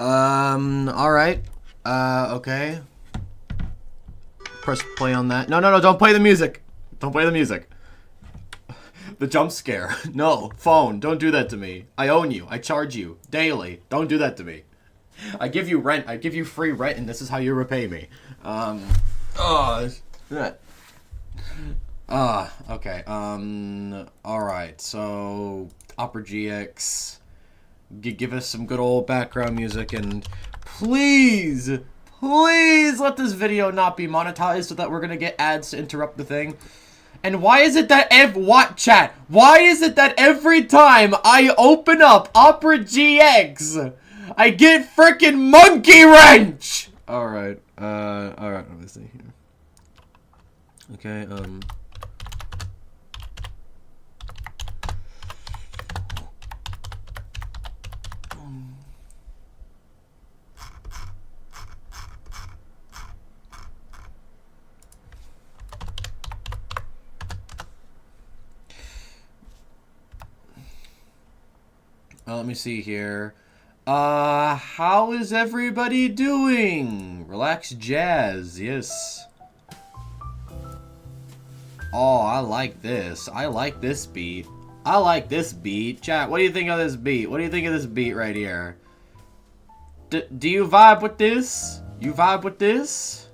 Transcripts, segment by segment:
Alright. Okay. Press play on that. No, don't play the music. Don't play the music. The jump scare. No, phone, don't do that to me. I own you. I charge you daily. Don't do that to me. I give you rent. I give you free rent, and this is how you repay me. Okay. Alright, so Opera GX. Give us some good old background music, and please let this video not be monetized so that we're gonna get ads to interrupt the thing. And why is it that why is it that every time I open up Opera GX, I get frickin' Monkey Wrench? Alright, let me see here. Okay, let me see here. How is everybody doing? Relax Jazz, yes. Oh, I like this. I like this beat. I like this beat. Chat, what do you think of this beat? What do you think of this beat right here? Do you vibe with this? You vibe with this?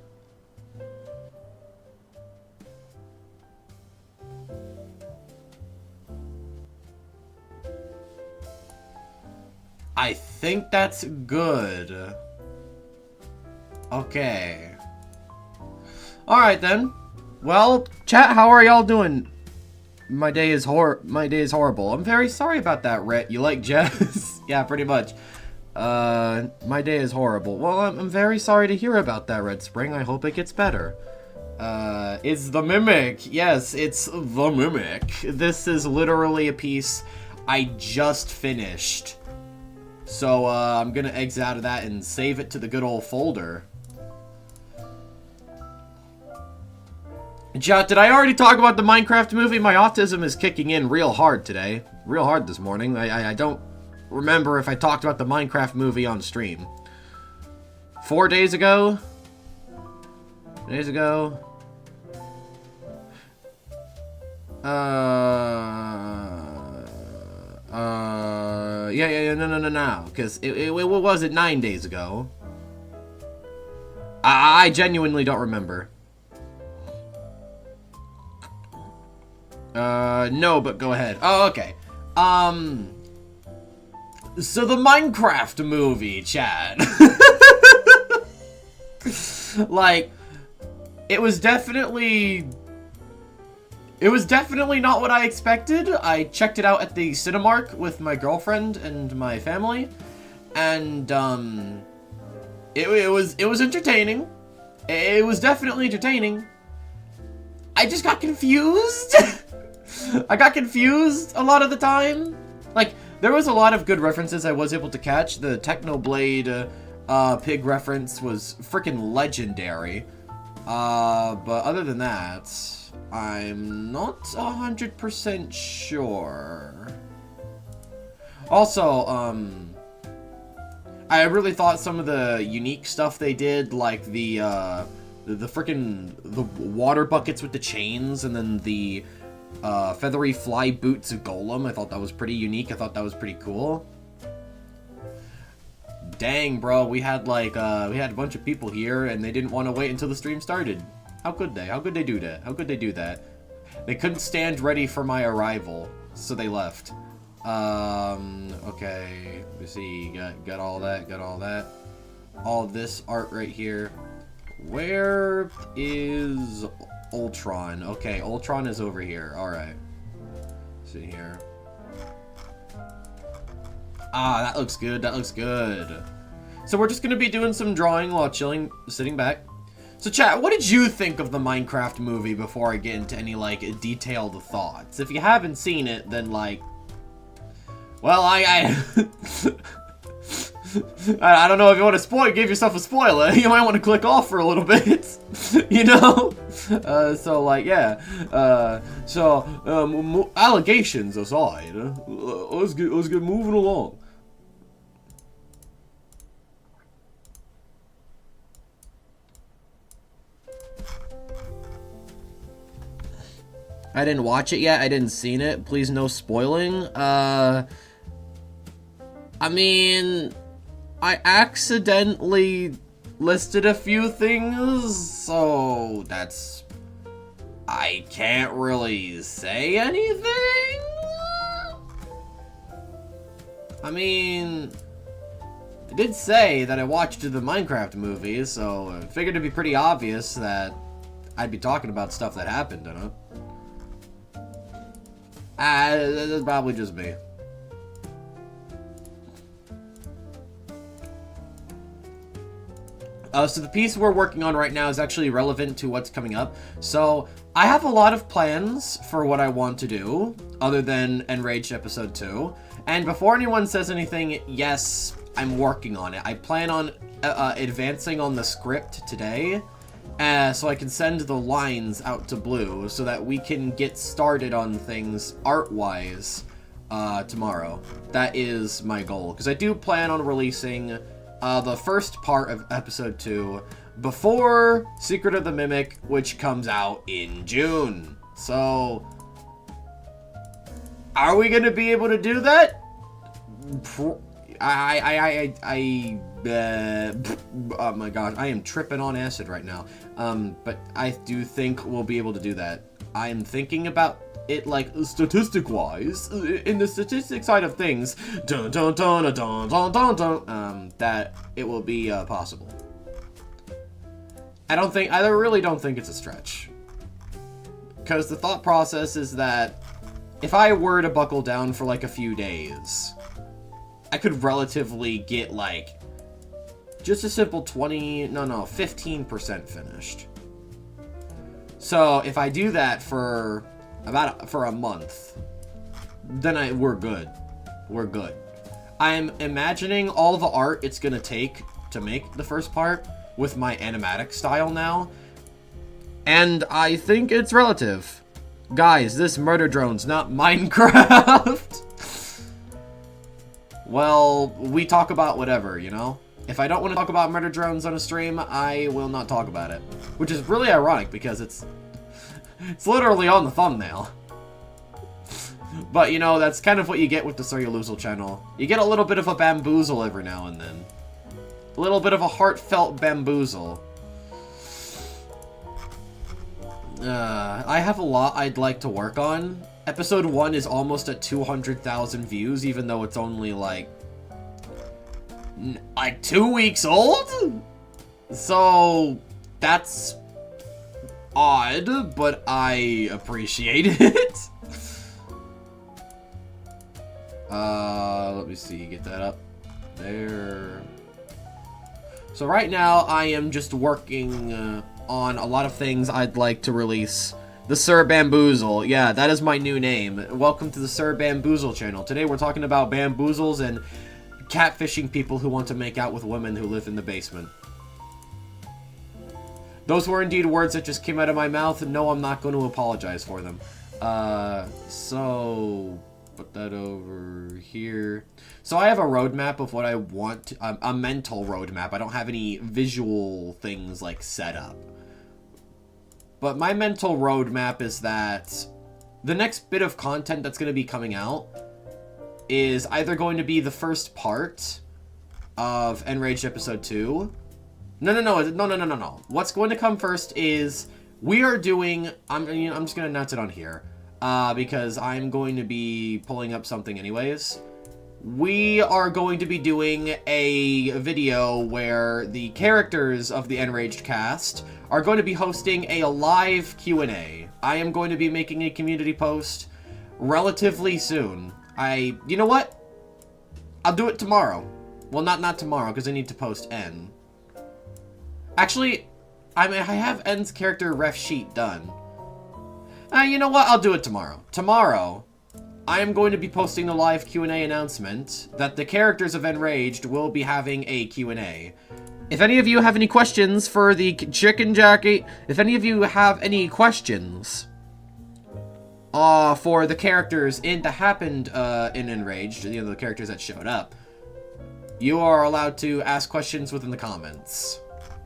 I think that's good. Okay. Alright then. Well, chat, how are y'all doing? My day is horrible. I'm very sorry about that, Rhett. You like jazz? Yeah, pretty much. My day is horrible. Well, I'm very sorry to hear about that, Red Spring. I hope it gets better. It's the Mimic. Yes, it's the Mimic. This is literally a piece I just finished. So, I'm gonna exit out of that and save it to the good old folder. Chat, did I already talk about the Minecraft movie? My autism is kicking in real hard today. Real hard this morning. I don't remember if I talked about the Minecraft movie on stream. 4 days ago? Days ago? Yeah, no. Because it wasn't 9 days ago. I genuinely don't remember. No, but go ahead. Oh, okay. So the Minecraft movie, Chad. Like, it was definitely not what I expected. I checked it out at the Cinemark with my girlfriend and my family, and it was entertaining. It was definitely entertaining. I just got confused. I got confused a lot of the time. Like, there was a lot of good references I was able to catch. The Technoblade pig reference was freaking legendary. But other than that, I'm not 100% sure. Also, I really thought some of the unique stuff they did, like the water buckets with the chains, and then the feathery fly boots golem. I thought that was pretty unique. I thought that was pretty cool. Dang, bro, we had like we had a bunch of people here, and they didn't want to wait until the stream started. How could they? How could they do that? How could they do that? They couldn't stand ready for my arrival, so they left. Okay, let's see. Got all that. Got all that. All this art right here. Where is Ultron? Okay, Ultron is over here. Alright. See here. Ah, that looks good. That looks good. So we're just going to be doing some drawing while chilling, sitting back. So chat, what did you think of the Minecraft movie before I get into any, like, detailed thoughts? If you haven't seen it, then, like... Well, I don't know if you want to give yourself a spoiler. You might want to click off for a little bit, you know? So, like, yeah. Allegations aside, let's get moving along. I didn't watch it yet. I didn't seen it. Please no spoiling. I mean, I accidentally listed a few things, so that's... I can't really say anything? I mean, I did say that I watched the Minecraft movie, so I figured it'd be pretty obvious that I'd be talking about stuff that happened in it. That's probably just me. So the piece we're working on right now is actually relevant to what's coming up. So I have a lot of plans for what I want to do, other than Enraged Episode 2. And before anyone says anything, yes, I'm working on it. I plan on advancing on the script today, so I can send the lines out to Blue so that we can get started on things art-wise tomorrow. That is my goal, because I do plan on releasing the first part of Episode 2 before Secret of the Mimic, which comes out in June. So, are we gonna be able to do that? Oh my gosh, I am tripping on acid right now. But I do think we'll be able to do that. I am thinking about it, like, statistic-wise, in the statistic side of things, that it will be possible. I really don't think it's a stretch. Because the thought process is that if I were to buckle down for like a few days, I could relatively get like just a simple 15% finished. So if I do that for a month, then we're good. We're good. I'm imagining all the art it's gonna take to make the first part with my animatic style now, and I think it's relative. Guys, this murder drone's not Minecraft. Well, we talk about whatever, you know? If I don't want to talk about murder drones on a stream, I will not talk about it. Which is really ironic because it's literally on the thumbnail. But, you know, that's kind of what you get with the Celluloosal channel. You get a little bit of a bamboozle every now and then. A little bit of a heartfelt bamboozle. I have a lot I'd like to work on. Episode 1 is almost at 200,000 views, even though it's only like 2 weeks old? So, that's odd, but I appreciate it. Let me see, get that up there. So right now, I am just working on a lot of things I'd like to release. The Sir Bamboozle. Yeah, that is my new name. Welcome to the Sir Bamboozle channel. Today we're talking about bamboozles and catfishing people who want to make out with women who live in the basement. Those were indeed words that just came out of my mouth, and no, I'm not going to apologize for them. So put that over here. So I have a roadmap of what I want, a mental roadmap. I don't have any visual things like set up. But my mental roadmap is that the next bit of content that's going to be coming out is either going to be the first part of Enraged Episode 2. No. What's going to come first is we are doing... I'm just going to announce it on here because I'm going to be pulling up something anyways. We are going to be doing a video where the characters of the Enraged cast are going to be hosting a live Q&A. I am going to be making a community post relatively soon. You know what? I'll do it tomorrow. Well, not tomorrow, because I need to post N. Actually, I have N's character ref sheet done. You know what? I'll do it tomorrow. Tomorrow, I am going to be posting the live Q&A announcement that the characters of Enraged will be having a Q&A. If any of you have any questions for the chicken jockey, if any of you have any questions for the characters that happened in Enraged, you know, the characters that showed up, you are allowed to ask questions within the comments.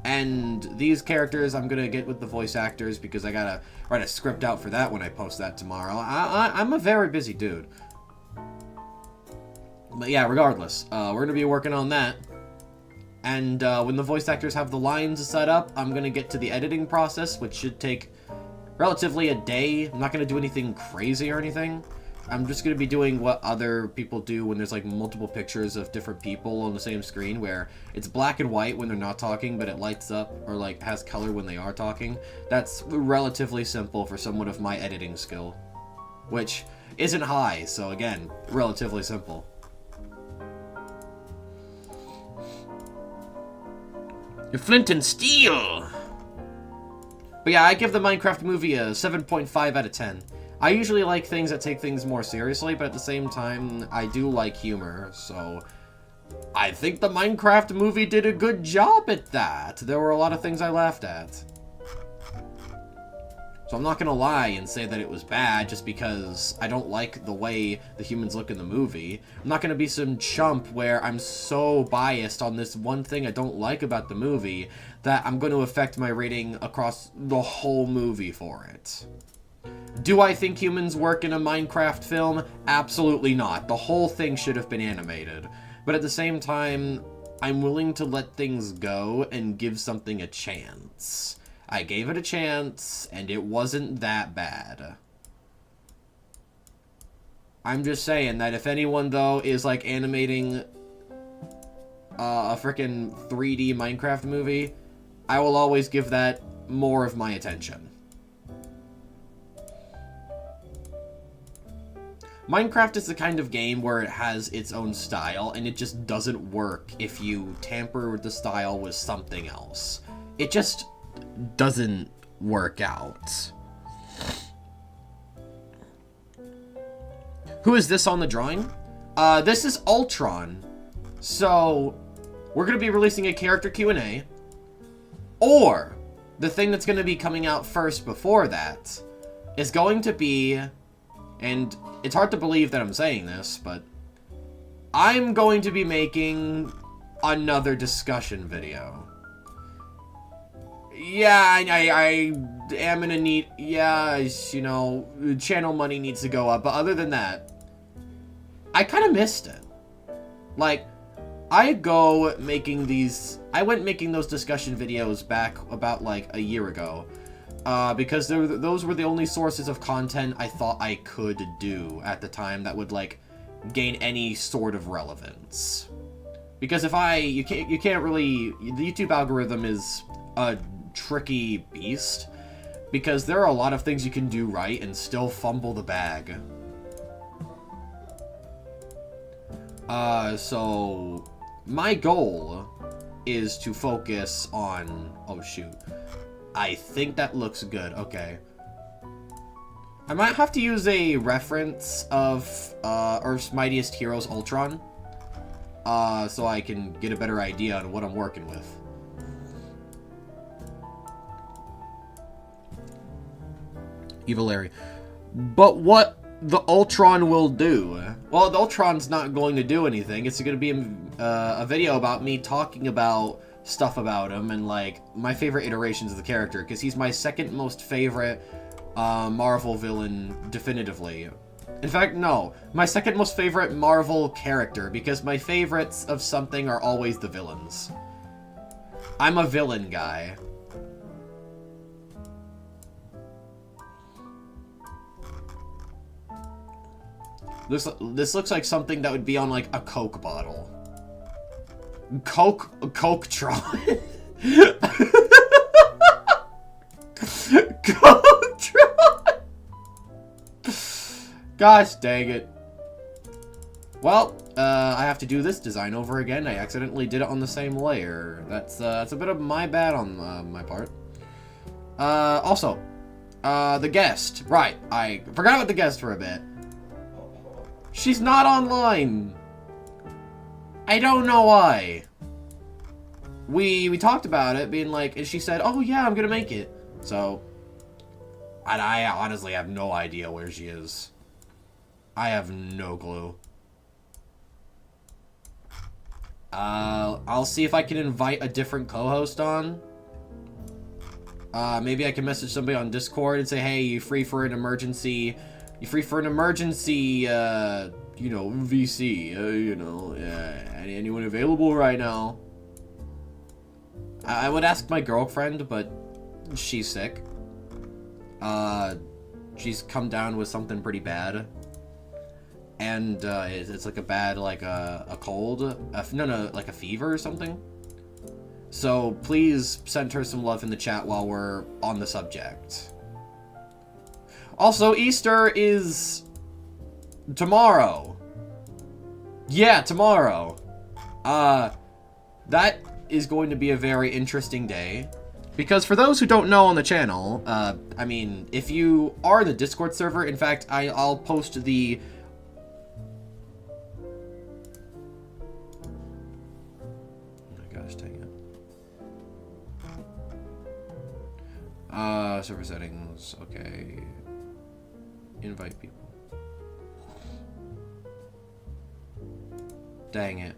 And these characters, I'm gonna get with the voice actors because I gotta write a script out for that when I post that tomorrow. I'm a very busy dude. But yeah, regardless, we're gonna be working on that. And when the voice actors have the lines set up, I'm gonna get to the editing process, which should take relatively a day. I'm not gonna do anything crazy or anything. I'm just going to be doing what other people do when there's, like, multiple pictures of different people on the same screen, where it's black and white when they're not talking, but it lights up, or, like, has color when they are talking. That's relatively simple for someone of my editing skill, which isn't high, so, again, relatively simple. You're flint and steel! But yeah, I give the Minecraft movie a 7.5 out of 10. I usually like things that take things more seriously, but at the same time, I do like humor, so I think the Minecraft movie did a good job at that. There were a lot of things I laughed at. So I'm not gonna lie and say that it was bad just because I don't like the way the humans look in the movie. I'm not gonna be some chump where I'm so biased on this one thing I don't like about the movie that I'm gonna affect my rating across the whole movie for it. Do I think humans work in a Minecraft film? Absolutely not. The whole thing should have been animated. But at the same time, I'm willing to let things go and give something a chance. I gave it a chance, and it wasn't that bad. I'm just saying that if anyone, though, is, like, animating a frickin' 3D Minecraft movie, I will always give that more of my attention. Minecraft is the kind of game where it has its own style, and it just doesn't work if you tamper with the style with something else. It just doesn't work out. Who is this on the drawing? This is Ultron. So, we're going to be releasing a character Q&A, or the thing that's going to be coming out first before that is going to be... And it's hard to believe that I'm saying this, but I'm going to be making another discussion video. Yeah, I am in a need... Yeah, you know, channel money needs to go up. But other than that, I kind of missed it. Like, I went making those discussion videos back about, like, a year ago. Because those were the only sources of content I thought I could do at the time that would, like, gain any sort of relevance. Because if you can't really... The YouTube algorithm is a tricky beast. Because there are a lot of things you can do right and still fumble the bag. So... My goal is to focus on... Oh, shoot. I think that looks good. Okay. I might have to use a reference of Earth's Mightiest Heroes Ultron. So I can get a better idea on what I'm working with. Evil Larry. But what the Ultron will do? Well, the Ultron's not going to do anything. It's going to be a video about me talking about stuff about him and, like, my favorite iterations of the character, because he's my second most favorite Marvel villain, definitively. In fact, no. My second most favorite Marvel character, because my favorites of something are always the villains. I'm a villain guy. This looks like something that would be on, like, a Coke bottle. Coke-tron. Coke-tron! Gosh dang it. Well, I have to do this design over again. I accidentally did it on the same layer. That's a bit of my bad on my part. Also, the guest. Right, I forgot about the guest for a bit. She's not online. I don't know why. We talked about it, being like, and she said, oh yeah, I'm gonna make it. So, and I honestly have no idea where she is. I have no clue. I'll see if I can invite a different co-host on, Maybe I can message somebody on Discord and say, hey, you free for an emergency, you know, VC, you know, anyone available right now? I would ask my girlfriend, but she's sick. She's come down with something pretty bad. And, it's like a bad, like, a cold. No, like a fever or something. So, please send her some love in the chat while we're on the subject. Also, Easter is tomorrow. Yeah, tomorrow. That is going to be a very interesting day. Because for those who don't know on the channel, I mean, if you are in the Discord server, in fact, I'll post the... Oh my gosh, dang it. Server settings, okay. Invite people. Dang it.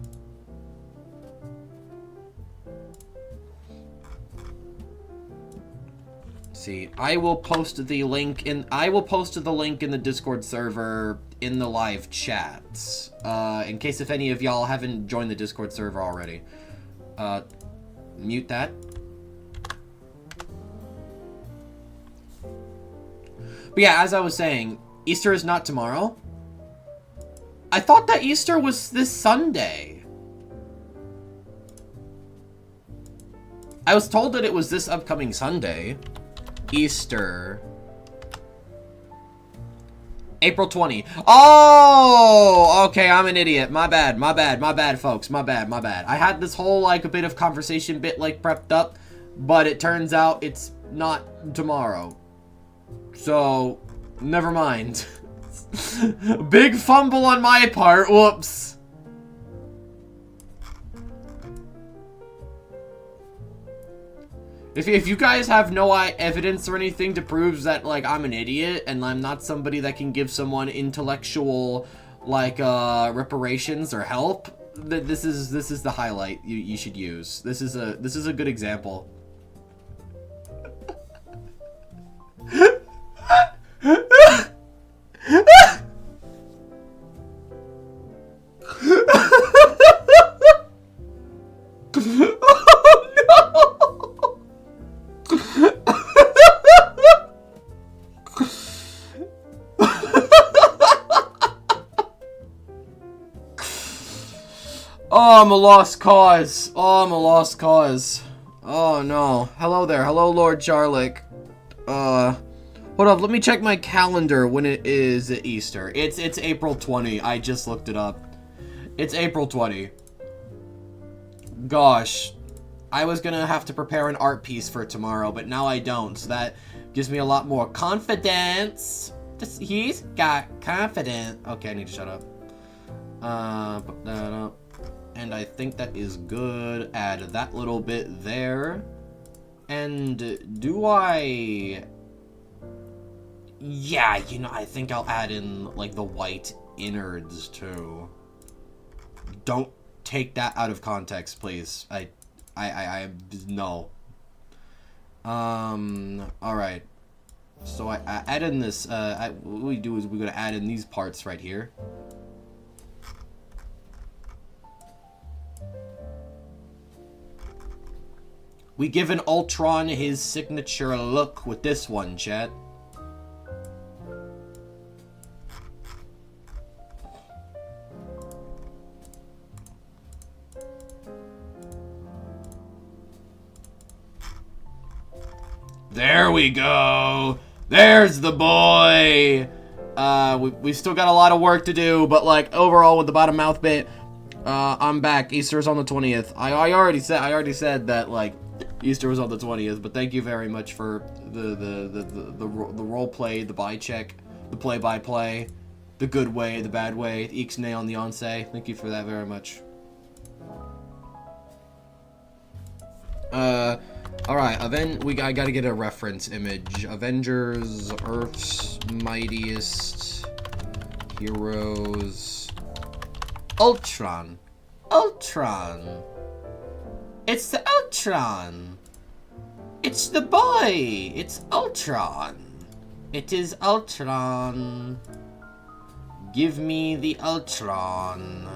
See, I will post the link in the Discord server in the live chats. In case if any of y'all haven't joined the Discord server already. Mute that. But yeah, as I was saying, Easter is not tomorrow. I thought that Easter was this Sunday. I was told that it was this upcoming Sunday. Easter. April 20. Oh, okay, I'm an idiot. My bad, folks. My bad. I had this whole, like, a bit of conversation bit, like, prepped up, but it turns out it's not tomorrow. So, never mind. Big fumble on my part. Whoops. If you guys have no evidence or anything to prove that, like, I'm an idiot and I'm not somebody that can give someone intellectual, like, reparations or help, this is the highlight you should use. This is a good example. Oh, I'm a lost cause. Oh, I'm a lost cause. Oh, no. Hello there. Hello, Lord Charlick. Hold up. Let me check my calendar when it is Easter. It's April 20. I just looked it up. It's April 20. Gosh. I was gonna have to prepare an art piece for tomorrow, but now I don't. So that gives me a lot more confidence. He's got confidence. Okay, I need to shut up. Put that up. And I think that is good. Add that little bit there. And do I... Yeah, you know, I think I'll add in, like, the white innards, too. Don't take that out of context, please. No. Alright. So I add in this, what we do is we're gonna add in these parts right here. We give an Ultron his signature look with this one, chat. There we go. There's the boy. We still got a lot of work to do, but like overall with the bottom mouth bit, I'm back. Easter's on the 20th. I already said that like Easter was on the 20th, but thank you very much for the role play, the buy check, the play by play, the good way, the bad way, the ixnay on the onse. Thank you for that very much. Alright, I gotta get a reference image. Avengers, Earth's Mightiest Heroes. Ultron. Ultron. It's the Ultron. It's the boy! It's Ultron! It is Ultron. Give me the Ultron.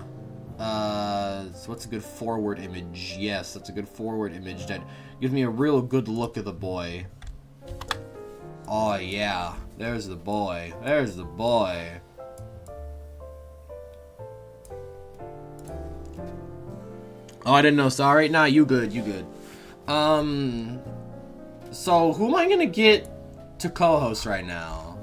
So what's a good forward image? Yes, that's a good forward image that gives me a real good look of the boy. Oh yeah, there's the boy. There's the boy. Oh, I didn't know, sorry. Nah, you good, you good. So who am I gonna get to co-host right now?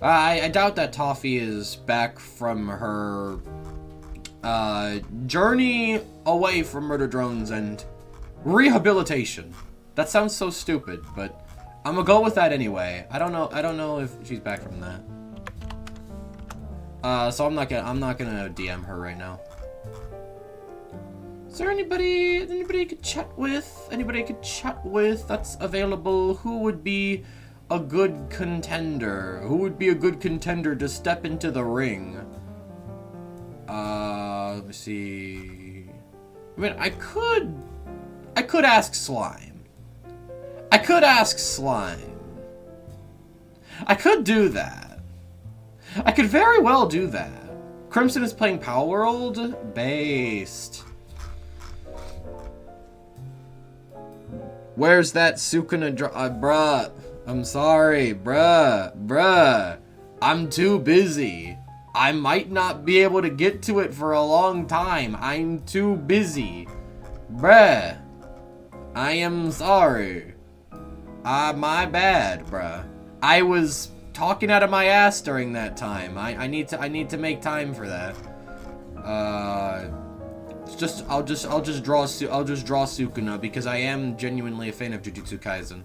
I doubt that Toffee is back from her journey away from murder drones and rehabilitation. That sounds so stupid, but I'm gonna go with that anyway. I don't know if she's back from that. So I'm not gonna DM her right now. Is there anybody I could chat with? Anybody I could chat with that's available? Who would be a good contender? Who would be a good contender to step into the ring? Let me see. I mean, I could ask Slime. I could ask Slime. I could do that. I could very well do that. Crimson is playing Power World? Based. Where's that Sukuna bruh. I'm sorry, bruh. I'm too busy. I might not be able to get to it for a long time. I'm too busy. Bruh. I am sorry. My bad, bruh. I was talking out of my ass during that time. I need to make time for that. I'll just draw Sukuna because I am genuinely a fan of Jujutsu Kaisen.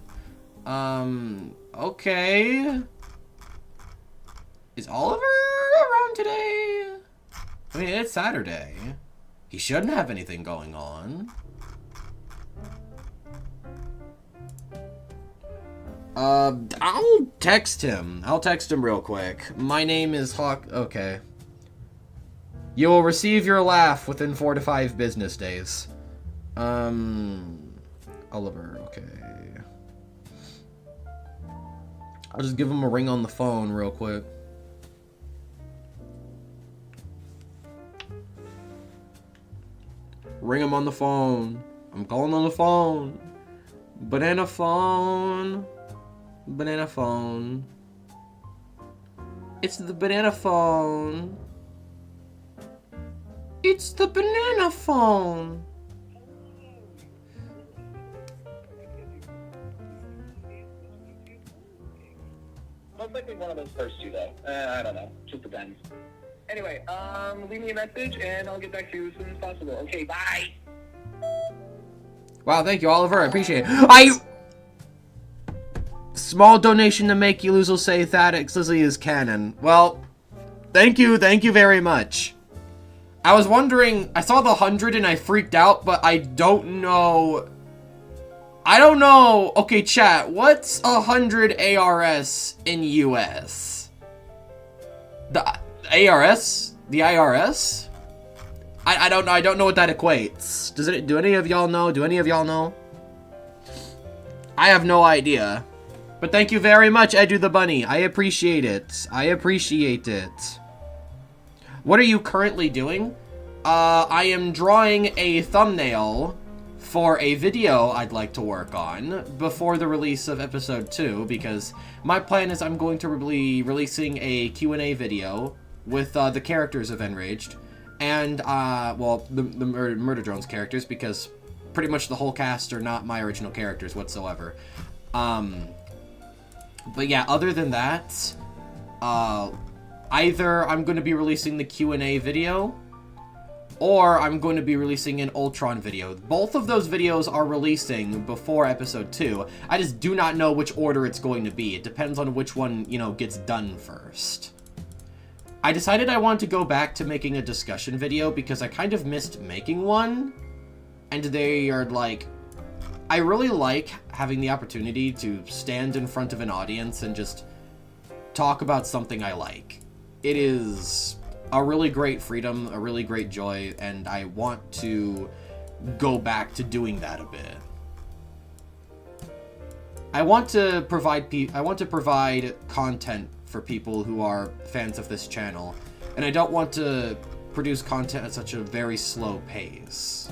Okay. Is Oliver around today? I mean, it's Saturday. He shouldn't have anything going on. I'll text him. I'll text him real quick. My name is Hawk. Okay. You will receive your laugh within 4 to 5 business days. Oliver, okay. I'll just give him a ring on the phone real quick. Ring him on the phone. I'm calling on the phone. Banana phone. Banana phone. It's the banana phone. It's the banana phone. Most likely one of those first two, though. I don't know. Just depends. Anyway, leave me a message, and I'll get back to you as soon as possible. Okay, bye! Wow, thank you, Oliver. I appreciate it. Small donation to make you lose will say that Lizzie is canon. Well, thank you very much. I was wondering, I saw the 100 and I freaked out, but I don't know. Okay, chat, what's 100 ARS in US? The ARS? The IRS? I don't know. I don't know what that equates. Do any of y'all know? Do any of y'all know? I have no idea. But thank you very much, Edu the Bunny. I appreciate it. I appreciate it. What are you currently doing? I am drawing a thumbnail for a video I'd like to work on before the release of episode 2, because my plan is I'm going to be releasing a Q&A video with the characters of Enraged, and, well, the Murder Drones characters, because pretty much the whole cast are not my original characters whatsoever. But yeah, other than that, either I'm going to be releasing the Q&A video, or I'm going to be releasing an Ultron video. Both of those videos are releasing before episode 2. I just do not know which order it's going to be. It depends on which one, you know, gets done first. I decided I wanted to go back to making a discussion video because I kind of missed making one. And they are like... I really like having the opportunity to stand in front of an audience and just talk about something I like. It is a really great freedom, a really great joy, and I want to go back to doing that a bit. I want to provide content for people who are fans of this channel, and I don't want to produce content at such a very slow pace.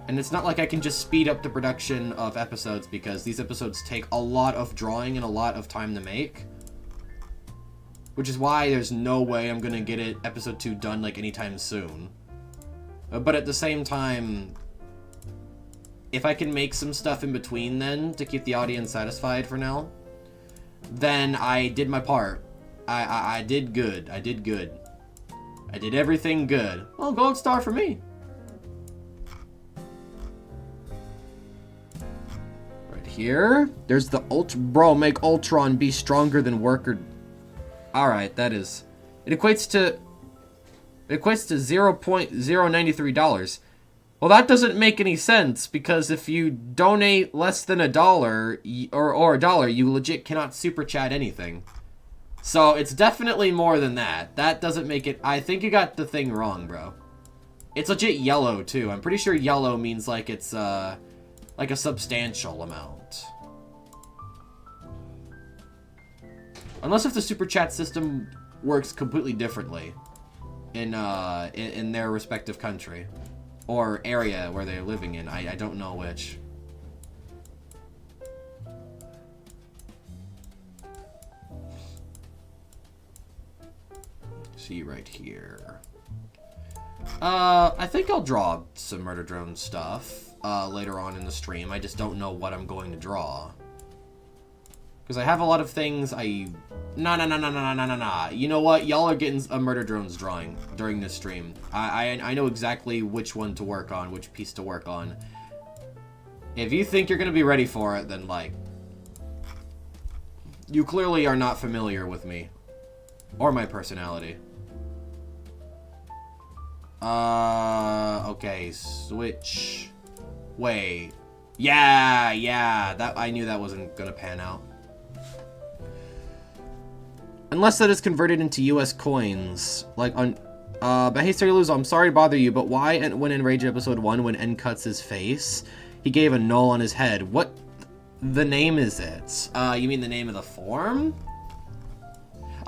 And it's not like I can just speed up the production of episodes, because these episodes take a lot of drawing and a lot of time to make. Which is why there's no way I'm gonna get episode 2 done like anytime soon. But at the same time, if I can make some stuff in between then to keep the audience satisfied for now, then I did my part. I did good. I did good. I did everything good. Well, gold star for me. Right here, there's the Bro, make Ultron be stronger than worker. Alright, that is... It equates to $0.093. Well, that doesn't make any sense, because if you donate less than $1, or $1, you legit cannot super chat anything. So, it's definitely more than that. That doesn't make it... I think you got the thing wrong, bro. It's legit yellow, too. I'm pretty sure yellow means like it's, like a substantial amount. Unless if the super chat system works completely differently in their respective country or area where they're living in. I don't know which. See right here. I think I'll draw some Murder Drone stuff later on in the stream. I just don't know what I'm going to draw. Because I have a lot of things Nah. You know what? Y'all are getting a Murder Drones drawing during this stream. I know exactly which one to work on, which piece to work on. If you think you're going to be ready for it, then, like... You clearly are not familiar with me. Or my personality. Okay, switch. Wait. Yeah, that I knew that wasn't going to pan out. Unless that is converted into US coins. Like on... but hey, Luz, I'm sorry to bother you, but why when in Rage Episode 1, when N cuts his face, he gave a null on his head? What the name is it? You mean the name of the form?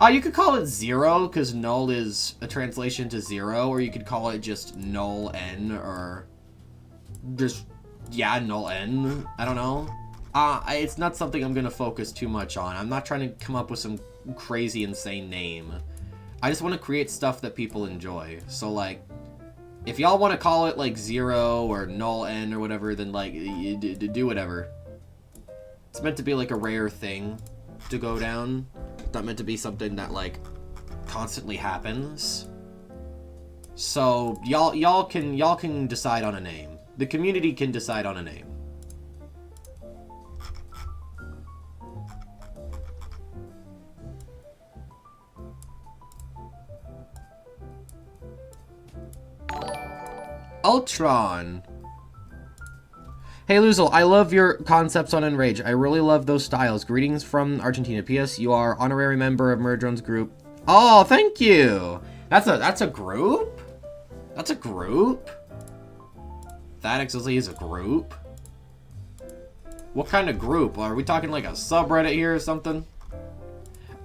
You could call it 0, because null is a translation to 0, or you could call it just null N, or... just... yeah, null N. I don't know. It's not something I'm gonna focus too much on. I'm not trying to come up with some crazy, insane name. I just want to create stuff that people enjoy. So, like, if y'all want to call it, like, 0 or null N or whatever, then, like, do whatever. It's meant to be, like, a rare thing to go down. It's not meant to be something that, like, constantly happens. So, y'all can decide on a name. The community can decide on a name. Ultron. Hey Luzul, I love your concepts on Enrage. I really love those styles. Greetings from Argentina. P.S. You are honorary member of Murdron's group. Oh, thank you. That's a group? That's a group? That actually is a group? What kind of group? Are we talking like a subreddit here or something?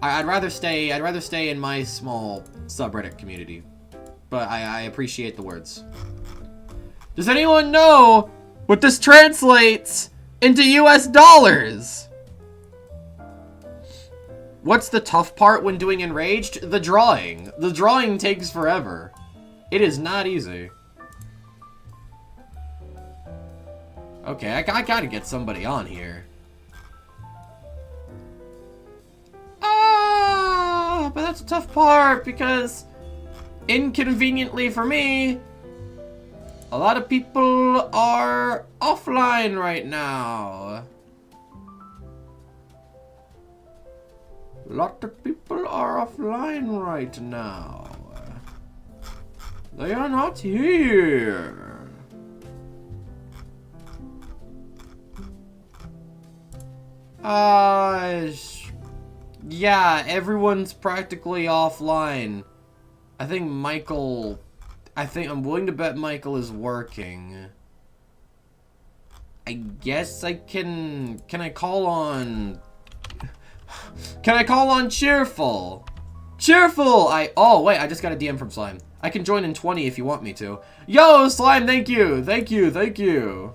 I'd rather stay in my small subreddit community. But I appreciate the words. Does anyone know what this translates into US dollars? What's the tough part when doing Enraged? The drawing. The drawing takes forever. It is not easy. Okay, I gotta get somebody on here. But that's a tough part because, inconveniently for me, a lot of people are offline right now. A lot of people are offline right now. They are not here. Yeah, everyone's practically offline. I think Michael... I think I'm willing to bet Michael is working. I guess I can... Can I call on... Can I call on Cheerful? Cheerful! Oh, wait, I just got a DM from Slime. I can join in 20 if you want me to. Yo, Slime, thank you! Thank you, thank you!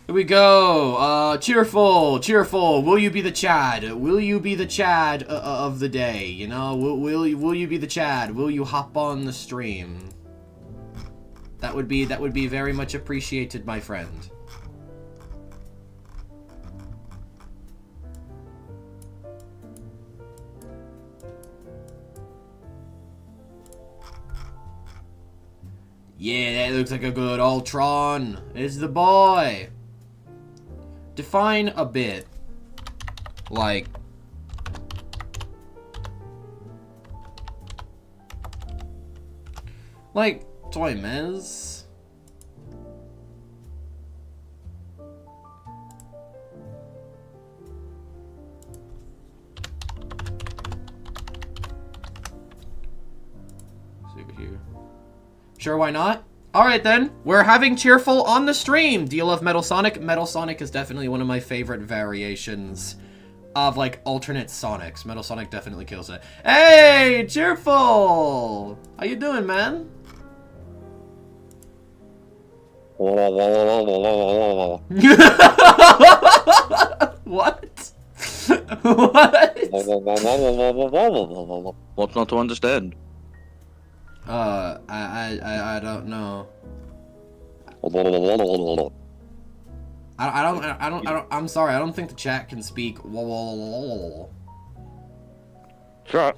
Here we go. Cheerful, Cheerful. Will you be the Chad? Will you be the Chad of the day? You know, will you be the Chad? Will you hop on the stream? That would be very much appreciated, my friend. Yeah, that looks like a good Ultron. It's the boy. Define a bit. Like... Toy Mez? See over here. Sure, why not? Alright then, we're having Cheerful on the stream! Do you love Metal Sonic? Metal Sonic is definitely one of my favorite variations of, like, alternate Sonics. Metal Sonic definitely kills it. Hey, Cheerful! How you doing, man? What? What? What's not to understand? I don't know. I'm sorry, I don't think the chat can speak. Chat.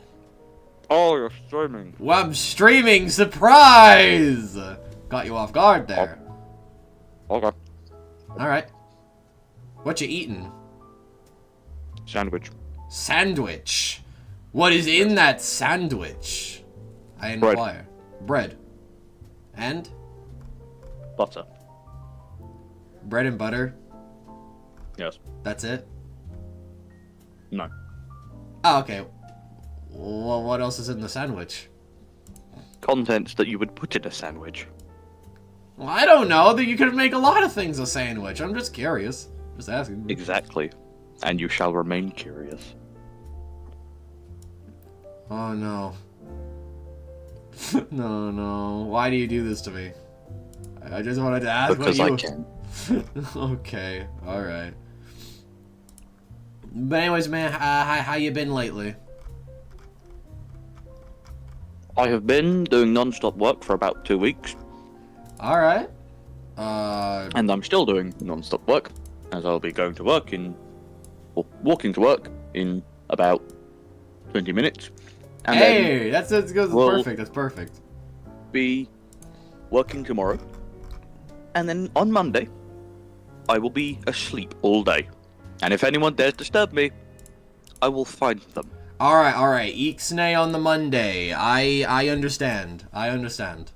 Oh, you're streaming. Well, I'm streaming, surprise! Got you off guard there. Okay. Alright. What you eating? Sandwich. Sandwich. What is in that sandwich? I inquire. Bread. And? Butter. Bread and butter? Yes. That's it? No. Oh, okay. Well, what else is in the sandwich? Contents that you would put in a sandwich. Well, I don't know. That you could make a lot of things a sandwich. I'm just curious. Just asking. Exactly. And you shall remain curious. Oh, no. No. Why do you do this to me? I just wanted to ask because what you... I can. Okay. Alright. But anyways, man, how you been lately? I have been doing non-stop work for about 2 weeks. Alright. And I'm still doing non-stop work, as I'll be going to work in... Well, walking to work in about 20 minutes. And hey, that's we'll perfect. That's perfect. Be working tomorrow. And then on Monday, I will be asleep all day. And if anyone dares disturb me, I will find them. Alright. Ixnay on the Monday. I understand. I understand.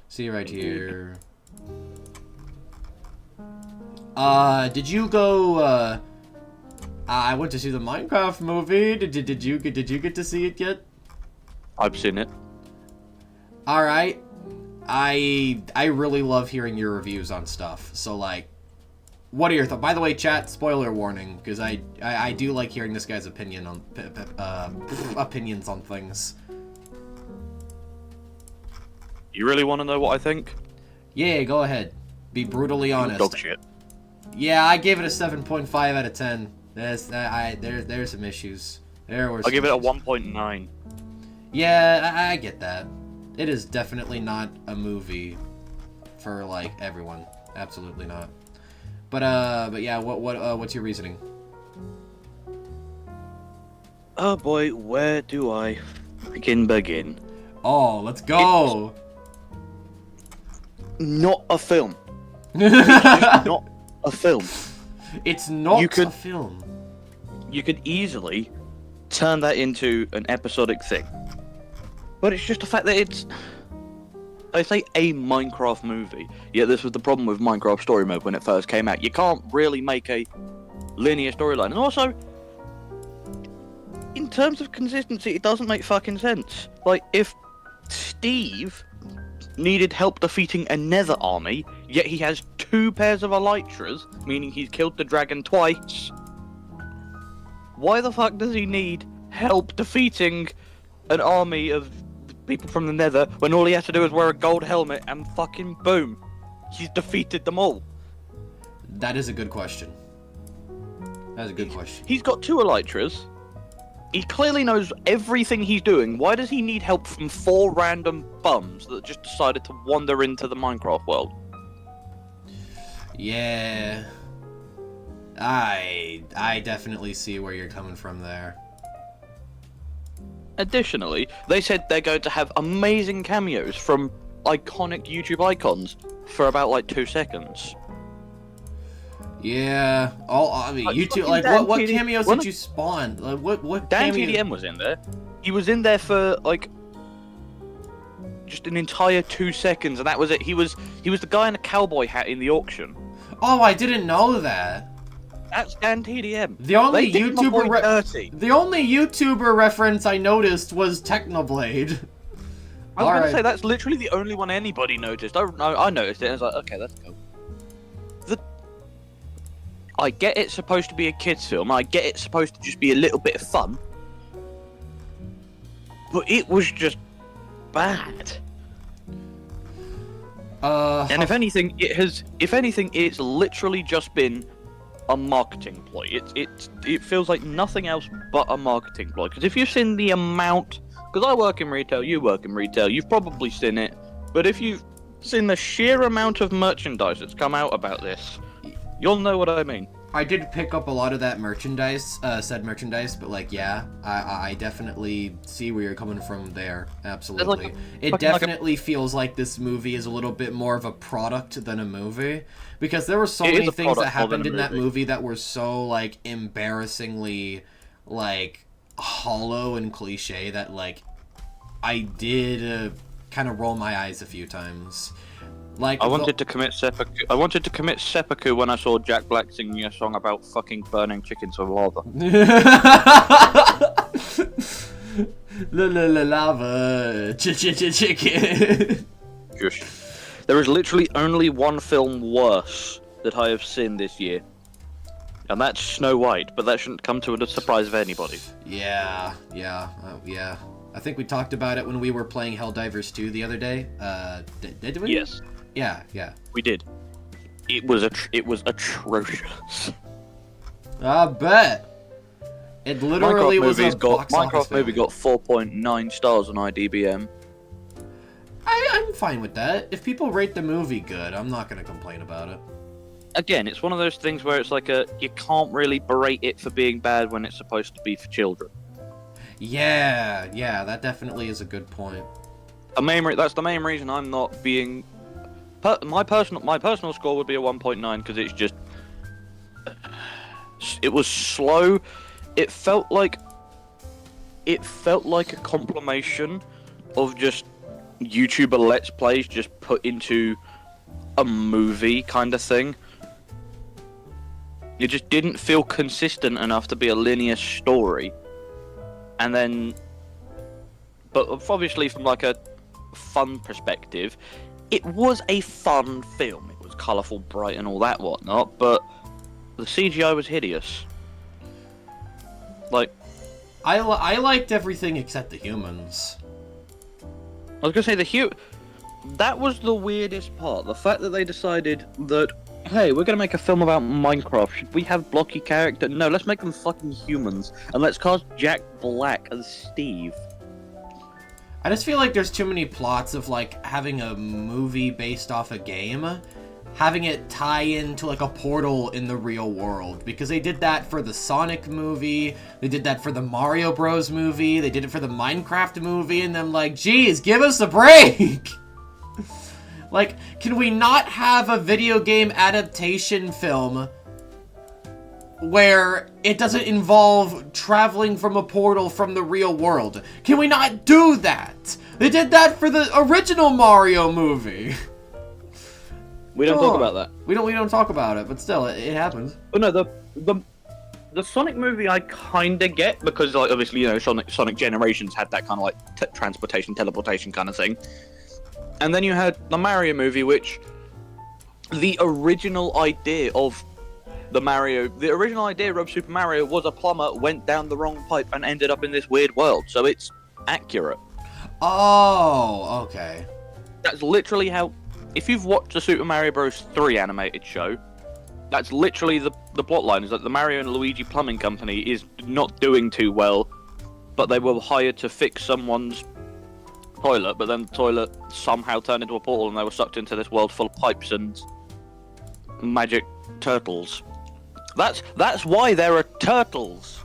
See you right here. Did you go, I went to see the Minecraft movie. Did you get to see it yet? I've seen it. Alright. I really love hearing your reviews on stuff. So, like, what are your thoughts? By the way, chat, spoiler warning, because I do like hearing this guy's opinion on opinions on things. You really want to know what I think? Yeah, go ahead. Be brutally honest. Dog shit. Yeah, I gave it a 7.5 out of 10. There's some issues. I'll give it a 1.9. Yeah, I get that. It is definitely not a movie for, like, everyone. Absolutely not. But yeah, what's your reasoning? Oh boy, where do I freaking begin? Oh, let's go! Not a film. It's not a film. It's not a film. You could easily turn that into an episodic thing. But it's just the fact that I say a Minecraft movie. Yeah, this was the problem with Minecraft Story Mode when it first came out. You can't really make a linear storyline. And also, in terms of consistency, it doesn't make fucking sense. Like, if Steve needed help defeating a nether army, yet he has 2 pairs of elytras, meaning he's killed the dragon twice, why the fuck does he need help defeating an army of people from the nether when all he has to do is wear a gold helmet and fucking boom, he's defeated them all? That is a good question. That's a good question. He's got 2 elytras. He clearly knows everything he's doing. Why does he need help from 4 random bums that just decided to wander into the Minecraft world? Yeah. I definitely see where you're coming from there. Additionally, they said they're going to have amazing cameos from iconic YouTube icons for about like 2 seconds. Yeah. I mean, Like, YouTube. fucking Like, Dan what TD cameos did you spawn? Like, what Dan cameo? TDM was in there. He was in there for like just an entire 2 seconds, and that was it. He was the guy in a cowboy hat in the auction. Oh, I didn't know that. That's Dan TDM. The only They did my boy dirty. The only YouTuber reference I noticed was Technoblade. I was gonna say that's literally the only one anybody noticed. I noticed it, and I was like, okay, that's cool. I get it's supposed to be a kids' film. I get it's supposed to just be a little bit of fun, but it was just bad. And if anything, it's literally just been a marketing ploy. It feels like nothing else but a marketing ploy. Because if you've seen the amount, because I work in retail, you work in retail, you've probably seen it. But if you've seen the sheer amount of merchandise that's come out about this, you'll know what I mean. I did pick up a lot of that merchandise, but like, yeah, I definitely see where you're coming from there. Absolutely. It definitely feels like this movie is a little bit more of a product than a movie, because there were so many things that happened in that movie that were so, like, embarrassingly, like, hollow and cliche that, like, I did kind of roll my eyes a few times. Like, I wanted to commit seppuku. When I saw Jack Black singing a song about fucking burning chickens with lava. Lava, chicken. There is literally only one film worse that I have seen this year, and that's Snow White. But that shouldn't come to a surprise of anybody. Yeah. I think we talked about it when we were playing Helldivers 2 the other day. Did we? Yes. Yeah. We did. It was atrocious. I bet. It literally was a box office Minecraft movie got 4.9 stars on IDBM. I'm fine with that. If people rate the movie good, I'm not gonna complain about it. Again, it's one of those things where it's like you can't really berate it for being bad when it's supposed to be for children. Yeah, that definitely is a good point. That's the main reason I'm not being. My personal score would be a 1.9 because it's just. It was slow. It felt like a compilation of just YouTuber Let's Plays just put into a movie kind of thing. It just didn't feel consistent enough to be a linear story. And then, but obviously from like a fun perspective, it was a fun film. It was colourful, bright, and all that whatnot, but the CGI was hideous. Like, I liked everything except the humans. I was gonna say that was the weirdest part. The fact that they decided that, hey, we're gonna make a film about Minecraft. Should we have blocky character? No, let's make them fucking humans, and let's cast Jack Black as Steve. I just feel like there's too many plots of, like, having a movie based off a game, having it tie into, like, a portal in the real world. Because they did that for the Sonic movie, they did that for the Mario Bros. Movie, they did it for the Minecraft movie, and I'm like, geez, give us a break! Like, can we not have a video game adaptation film where it doesn't involve traveling from a portal from the real world? Can we not do that? They did that for the original Mario movie. We don't talk about that. We don't talk about it, but still, it happens. But no, the Sonic movie I kinda get because like obviously Sonic Generations had that kind of like transportation, teleportation kind of thing, and then you had the Mario movie, which the original idea of Super Mario was a plumber went down the wrong pipe and ended up in this weird world, so it's accurate. Oh, okay. That's literally how. If you've watched the Super Mario Bros. 3 animated show, that's literally the plot line, is that the Mario and Luigi Plumbing Company is not doing too well, but they were hired to fix someone's toilet, but then the toilet somehow turned into a portal and they were sucked into this world full of pipes and magic turtles. That's why there are turtles.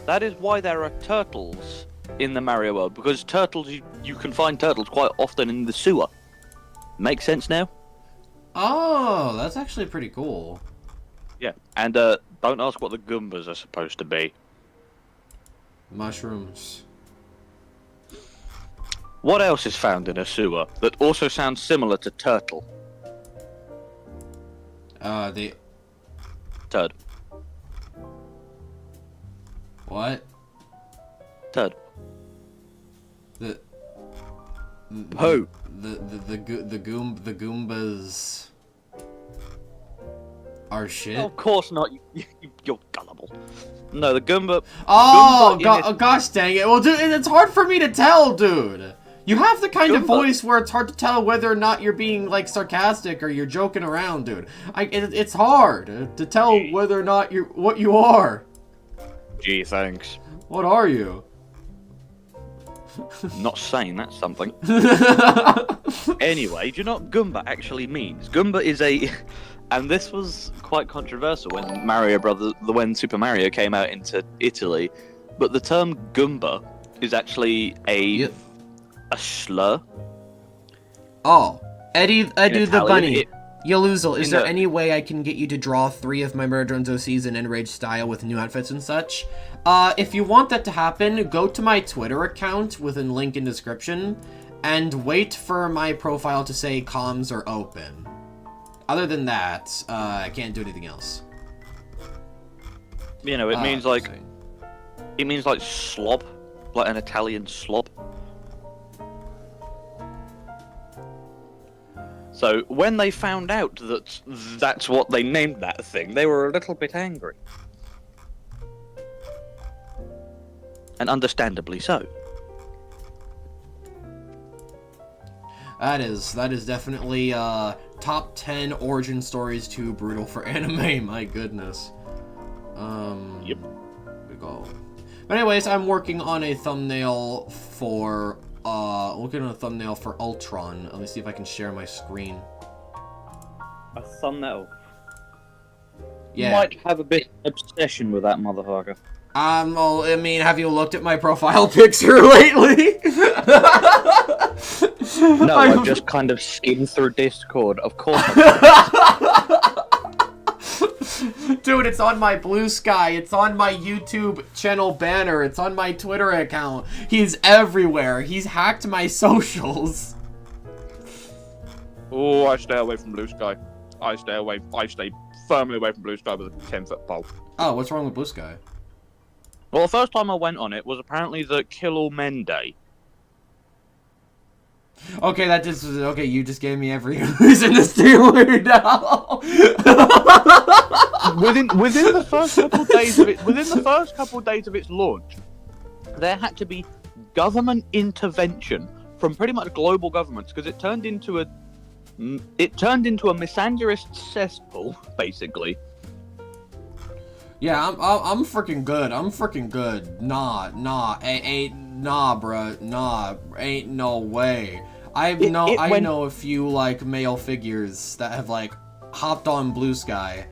That is why there are turtles in the Mario world, because turtles, you can find turtles quite often in the sewer. Make sense now? Oh, that's actually pretty cool. Yeah, and don't ask what the Goombas are supposed to be. Mushrooms. What else is found in a sewer that also sounds similar to turtle? The... Turd. What? Turd. The Who? The Goombas are shit. Oh, of course not. You're gullible. No, the Goomba. Oh, Goomba gosh dang it! Well, dude, it's hard for me to tell, dude. You have the kind of voice where it's hard to tell whether or not you're being like sarcastic or you're joking around, dude. It's hard to tell whether or not you're what you are. Gee, thanks. What are you? Not saying that's something. Anyway, do you know what Goomba actually means? Goomba is a... And this was quite controversial when Super Mario came out into Italy. But the term Goomba is actually a slur. Oh, Eddie the Italian, Bunny. Yoluzel, is there the- any way I can get you to draw 3 of my Murdrons OCs in Enraged style with new outfits and such? If you want that to happen, go to my Twitter account with a link in description, and wait for my profile to say comms are open. Other than that, I can't do anything else. You know, it means like... let's see. It means like slob. Like an Italian slob. So, when they found out that that's what they named that thing, they were a little bit angry. And understandably so. That is definitely, top 10 origin stories too brutal for anime, my goodness. Yep. We go. But anyways, I'm working on a thumbnail for, Ultron. Let me see if I can share my screen. A thumbnail. Yeah. You might have a bit of obsession with that motherfucker. Well, I mean, have you looked at my profile picture lately? No, I've just kind of skimmed through Discord. Of course Dude, it's on my Blue Sky. It's on my YouTube channel banner. It's on my Twitter account. He's everywhere. He's hacked my socials. Oh, I stay away from Blue Sky. I stay firmly away from Blue Sky with a 10-foot pole. Oh, what's wrong with Blue Sky? Well, the first time I went on it was apparently the Kill All Men Day. Okay, okay, you just gave me every reason to stay away now. within the first couple of days of its launch, there had to be government intervention from pretty much global governments because it turned into a misandrist cesspool, basically. Yeah, I'm freaking good. I'm freaking good. Nah, bruh. Nah, ain't no way. I know a few, like, male figures that have, like, hopped on Blue Sky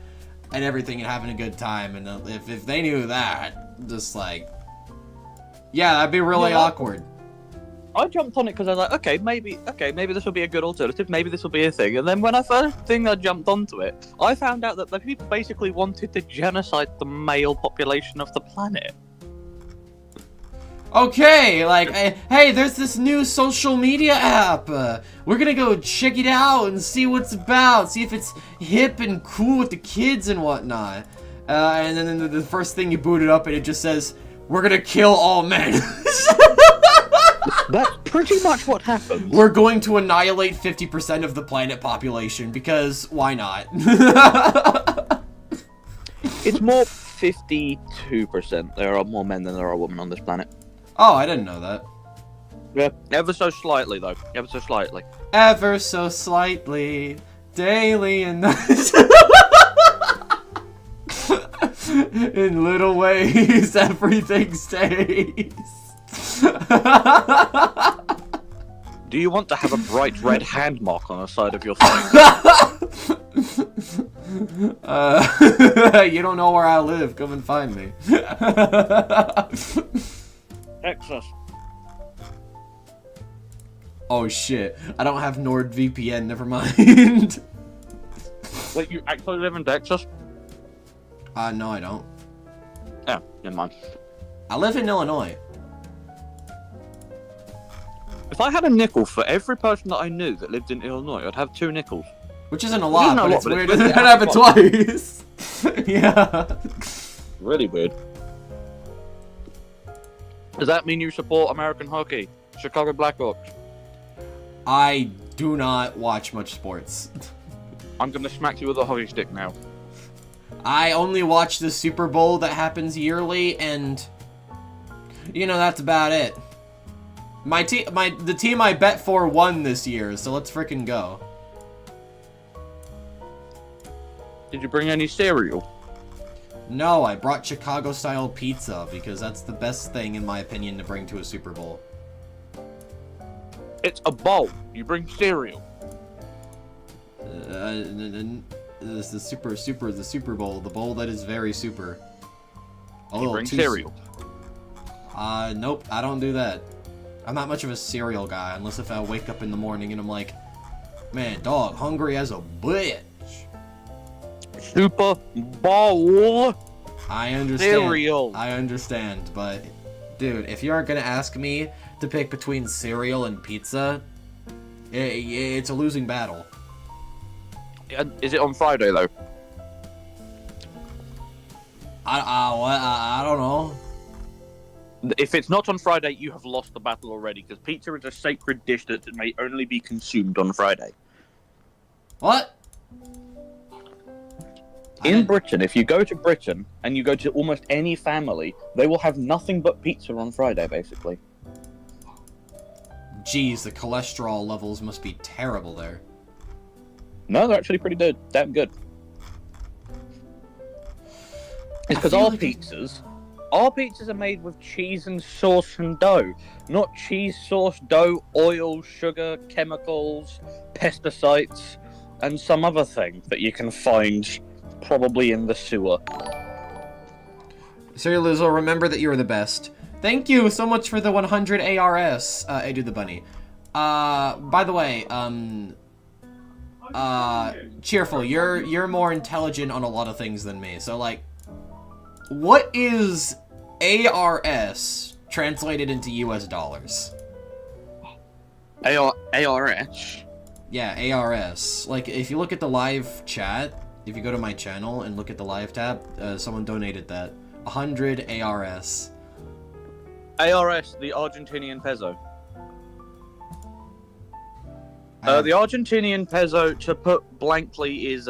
and everything and having a good time, and if they knew that, just, like... Yeah, that'd be really awkward. I jumped on it because I was like, okay, maybe this will be a good alternative, maybe this will be a thing. And then when I jumped onto it, I found out that the people basically wanted to genocide the male population of the planet. Okay, like, hey, there's this new social media app. We're gonna go check it out and see what's about, see if it's hip and cool with the kids and whatnot. And then the first thing you boot it up and it just says, we're gonna kill all men. That's pretty much what happened. We're going to annihilate 50% of the planet population, because why not? It's more 52%. There are more men than there are women on this planet. Oh, I didn't know that. Yeah, ever so slightly, though. Ever so slightly. Ever so slightly, daily and night. In little ways, everything stays. Do you want to have a bright red hand mark on the side of your face? You don't know where I live. Come and find me. Texas. Oh shit. I don't have NordVPN, never mind. Wait, you actually live in Texas? No I don't. Oh, never mind. I live in Illinois. If I had a nickel for every person that I knew that lived in Illinois, I'd have 2 nickels. Which isn't a lot, but it's but weird it's that it happened twice. Yeah. Really weird. Does that mean you support American hockey? Chicago Blackhawks? I do not watch much sports. I'm gonna smack you with a hockey stick now. I only watch the Super Bowl that happens yearly, and you know, that's about it. The team I bet for won this year, so let's frickin' go. Did you bring any cereal? No, I brought Chicago-style pizza, because that's the best thing, in my opinion, to bring to a Super Bowl. It's a bowl. You bring cereal. This the Super Bowl, the bowl that is very super. You bring cereal. Nope, I don't do that. I'm not much of a cereal guy, unless if I wake up in the morning and I'm like, man, dog, hungry as a bitch. Super Bowl. I understand. Cereal. I understand, but dude, if you are gonna ask me to pick between cereal and pizza, it's a losing battle. Is it on Friday though? I don't know. If it's not on Friday, you have lost the battle already, because pizza is a sacred dish that may only be consumed on Friday. What? In Britain, if you go to Britain and you go to almost any family, they will have nothing but pizza on Friday, basically. Jeez, the cholesterol levels must be terrible there. No, they're actually pretty good. Damn good. It's because our pizzas are made with cheese and sauce and dough, not cheese, sauce, dough, oil, sugar, chemicals, pesticides, and some other thing that you can find probably in the sewer. Sir Lizzo, remember that you're the best. Thank you so much for the 100 ARS, Edu the Bunny. By the way, Cheerful, you're more intelligent on a lot of things than me, so like, what is ARS translated into US dollars? ARS? Yeah, ARS. Like, if you look at the live chat, if you go to my channel and look at the live tab, someone donated that. 100 ARS. ARS, the Argentinian peso. The Argentinian peso, to put blankly, is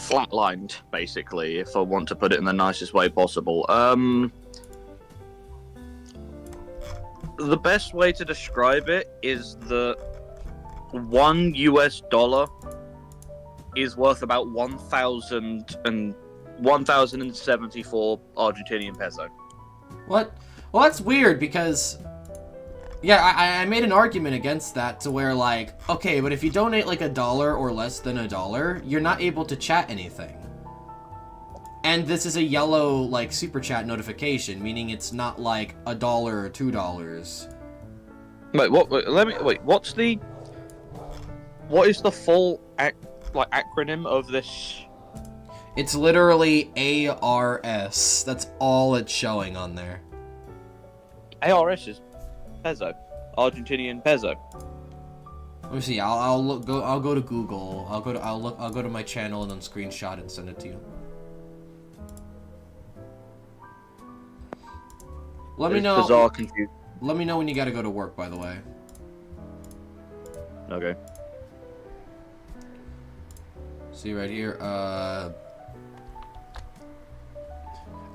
flatlined, basically, if I want to put it in the nicest way possible. The best way to describe it is that $1 US is worth about 1,074 Argentinian peso. What? Well, that's weird because, yeah, I made an argument against that to where, like, okay, but if you donate like $1 or less than $1, you're not able to chat anything. And this is a yellow, like, super chat notification, meaning it's not like $1 or $2. Wait, what? What is the full acronym of this? It's literally ARS. That's all it's showing on there. ARS is peso, Argentinian peso. Let me see. I'll go to Google. I'll go to my channel and then screenshot and send it to you. Let me know. Bizarre, confused. Let me know when you gotta go to work, by the way. Okay. See right here.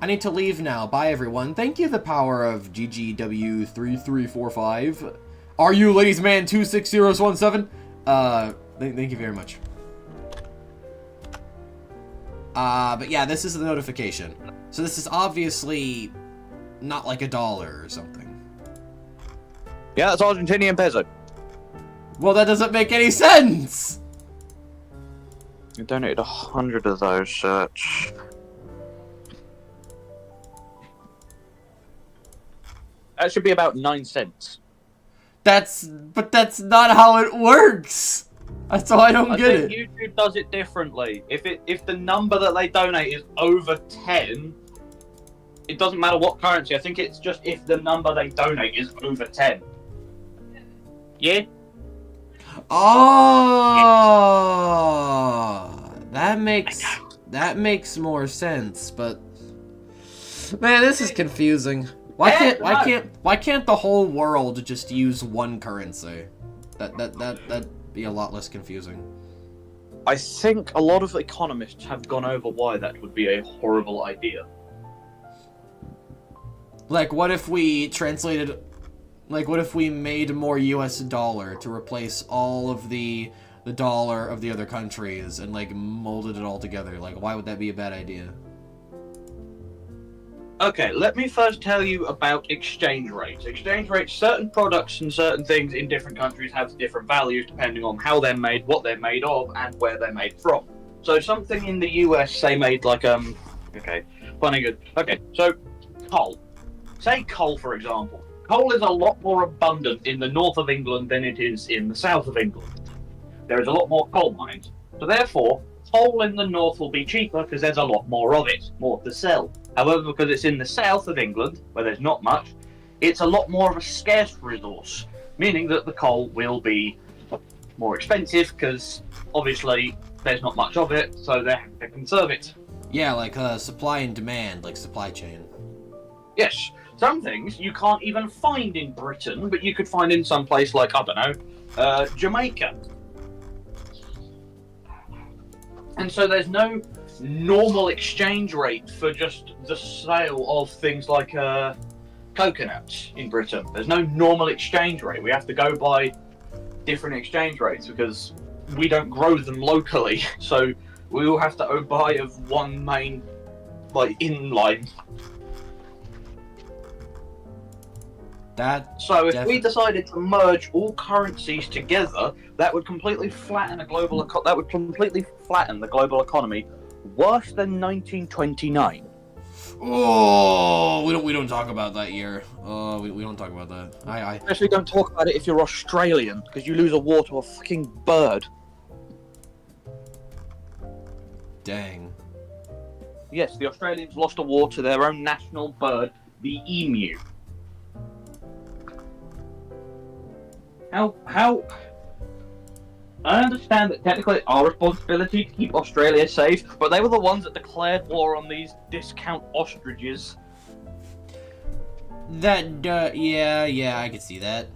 I need to leave now. Bye, everyone. Thank you, the power of GGW3345. Are you ladies man 26017? Thank you very much. But yeah, this is the notification. So this is obviously not like $1 or something. Yeah, it's Argentinian peso. Well, that doesn't make any sense! You donated 100 of those, search. That should be about 9 cents. But that's not how it works! So I don't get it. YouTube does it differently. If the number that they donate is over 10, it doesn't matter what currency. I think it's just if the number they donate is over 10. Yeah? Oh, that makes more sense, but man, this is confusing. Why can't the whole world just use one currency? That'd be a lot less confusing. I think a lot of economists have gone over why that would be a horrible idea. Like, what if we translated... Like, what if we made more US dollar to replace all of the dollar of the other countries and, like, molded it all together? Like, why would that be a bad idea? Okay, let me first tell you about exchange rates. Exchange rates, certain products and certain things in different countries have different values depending on how they're made, what they're made of, and where they're made from. So something in the US, say, made like, okay, funny good. Okay, so coal. Say coal, for example. Coal is a lot more abundant in the north of England than it is in the south of England. There is a lot more coal mines. So therefore, coal in the north will be cheaper because there's a lot more of it, more to sell. However, because it's in the south of England, where there's not much, it's a lot more of a scarce resource, meaning that the coal will be more expensive because obviously there's not much of it, so they have to conserve it. Yeah, like supply and demand, like supply chain. Yes. Some things you can't even find in Britain, but you could find in some place like, I don't know, Jamaica. And so there's no normal exchange rate for just the sale of things like coconuts in Britain. There's no normal exchange rate. We have to go by different exchange rates because we don't grow them locally. So we all have to buy of one main, like, inline. So if we decided to merge all currencies together, that would completely flatten the global economy worse than 1929. Oh, we don't talk about that year. We don't talk about that. I especially don't talk about it if you're Australian, because you lose a war to a fucking bird. Dang. Yes, the Australians lost a war to their own national bird, the emu. How? I understand that technically it's our responsibility to keep Australia safe, but they were the ones that declared war on these discount ostriches. Yeah, I can see that.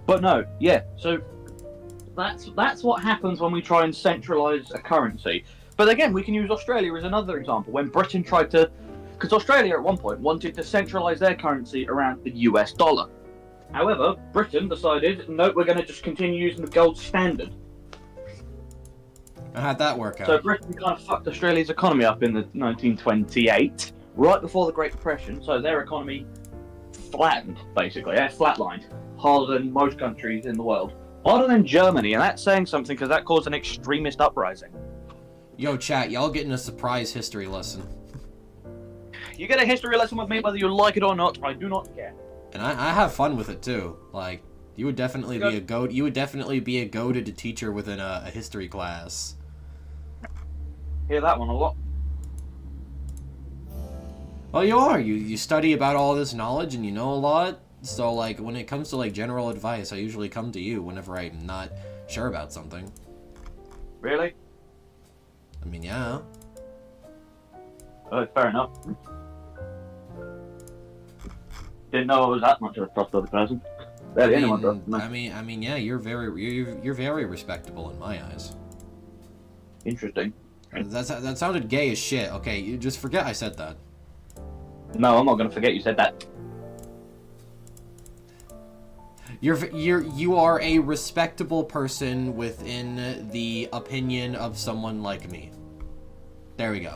But no, yeah, so that's what happens when we try and centralise a currency. But again, we can use Australia as another example. When Britain tried to... Because Australia at one point wanted to centralise their currency around the US dollar. However, Britain decided, no, we're going to just continue using the gold standard. And how'd that work out? So Britain kind of fucked Australia's economy up in the 1928, right before the Great Depression, so their economy flattened, basically. They flatlined, harder than most countries in the world. Harder than Germany, and that's saying something because that caused an extremist uprising. Yo, chat, y'all getting a surprise history lesson. You get a history lesson with me whether you like it or not, I do not care. And I have fun with it too. Like, you would definitely be a goat. You would definitely be a goated teacher within a history class. Hear that one a lot. Well, you are. You study about all this knowledge and you know a lot. So, like, when it comes to, like, general advice, I usually come to you whenever I'm not sure about something. Really? I mean, yeah. Oh, fair enough. Didn't know I was that much of a trustworthy person. Barely anyone does. I mean, yeah. You're very respectable in my eyes. Interesting. That sounded gay as shit. Okay, you just forget I said that. No, I'm not gonna forget you said that. You are a respectable person within the opinion of someone like me. There we go.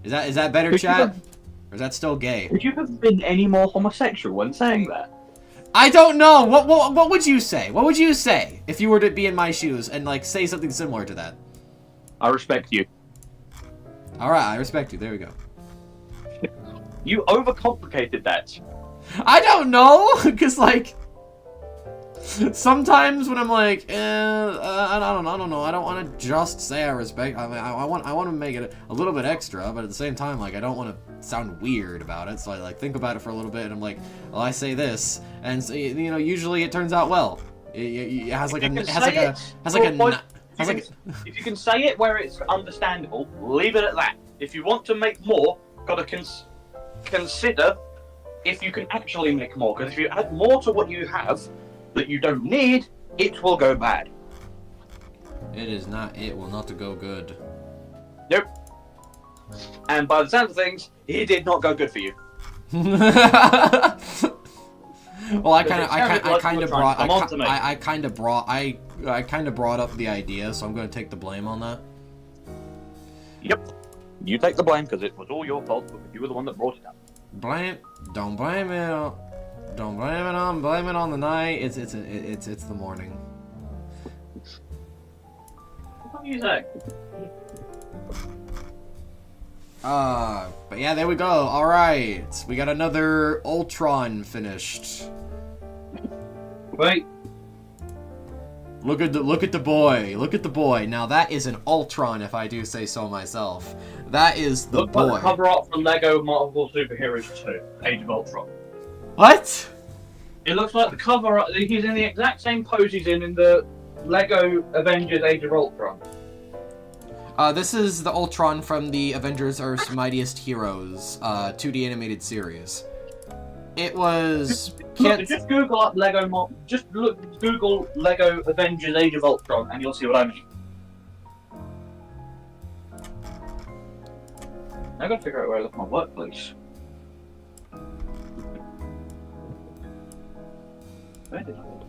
Is that better, chat? Or is that still gay? Would you have been any more homosexual when saying that? I don't know. What would you say? What would you say if you were to be in my shoes and like say something similar to that? I respect you. All right, I respect you. There we go. You overcomplicated that. I don't know, cause like sometimes when I'm like, I don't know. I don't want to just say I respect. I mean, I want to make it a little bit extra, but at the same time, like I don't want to sound weird about it. So I like think about it for a little bit, and I'm like, well, I say this, and so, you know, usually it turns out well. It has like if you can say it where it's understandable, leave it at that. If you want to make more, gotta consider if you can actually make more. Because if you add more to what you have that you don't need, it will go bad. It will not go good. Nope. And by the sound of things, it did not go good for you. Well, I kind of brought up the idea, so I'm going to take the blame on that. Yep. You take the blame because it was all your fault, but you were the one that brought it up. Don't blame it on the night. It's the morning. What do you say? But yeah, there we go. All right, we got another Ultron finished. Wait. Look at the boy. Look at the boy. Now that is an Ultron, if I do say so myself. That is the boy. Like the cover art from Lego Marvel Superheroes 2, Age of Ultron. What? It looks like the cover art. He's in the exact same pose he's in the Lego Avengers Age of Ultron. This is the Ultron from the Avengers Earth's Mightiest Heroes 2D animated series. It was... Just Google up Lego... Google Lego Avengers Age of Ultron and you'll see what I mean. I gotta figure out where I left my workplace. Where did I put it?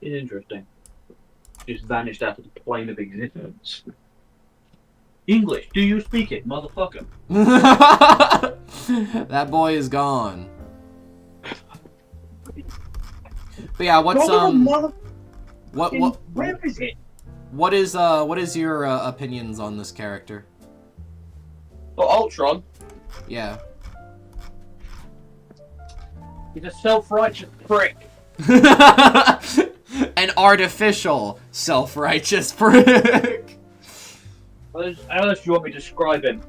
It's interesting. Just vanished out of the plane of existence. English, do you speak it, motherfucker? That boy is gone. But yeah, what's Where is it? what is your opinions on this character? For Ultron, Yeah. he's a self-righteous prick. An artificial self-righteous prick. How else do you want me to describe him?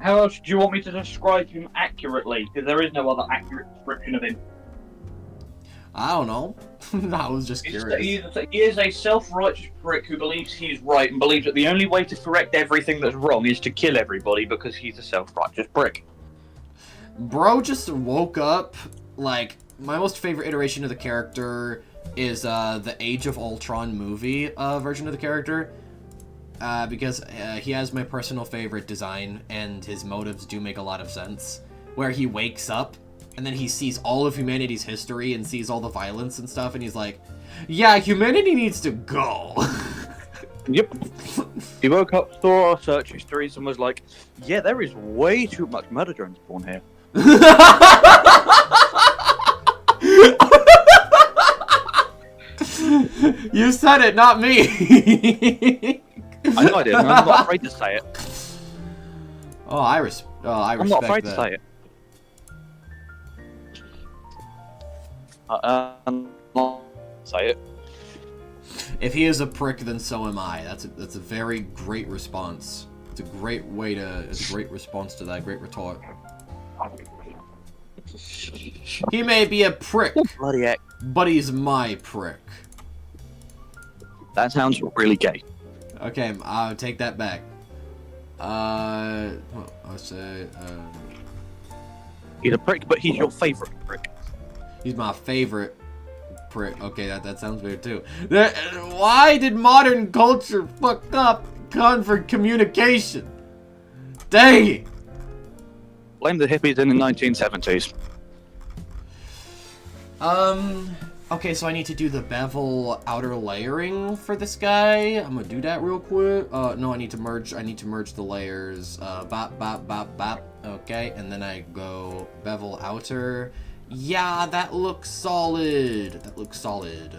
How else do you want me to describe him accurately? Because there is no other accurate description of him. I don't know. I was just curious. He is a self-righteous prick who believes he's right and believes that the only way to correct everything that's wrong is to kill everybody because he's a self-righteous prick. Bro just woke up. Like, my most favorite iteration of the character is the Age of Ultron movie version of the character. Because he has my personal favorite design, and his motives do make a lot of sense. Where he wakes up, and then he sees all of humanity's history, and sees all the violence and stuff, and he's like, yeah, humanity needs to go. Yep. He woke up, saw our search histories, and was like, yeah, there is way too much murder drones born here. You said it, not me. I know I did, and I'm not afraid to say it. Oh, I respect I'm not afraid that. to say it. Say it. If he is a prick, then so am I. That's a very great response. It's a great way to. It's a great response to that. Great retort. He may be a prick, Bloody heck. but he's my prick. That sounds really gay. Okay, I'll take that back. I'll say, He's a prick, but he's your favorite prick. he's my favorite prick. Okay, that sounds weird too. Why did modern culture fuck up convert communication? Dang it! Blame the hippies in the 1970s. Okay, so I need to do the bevel outer layering for this guy. I'm gonna do that real quick. No, I need to merge the layers. Bop, bop, bop, bop. Okay, and then I go bevel outer. Yeah, that looks solid. That looks solid.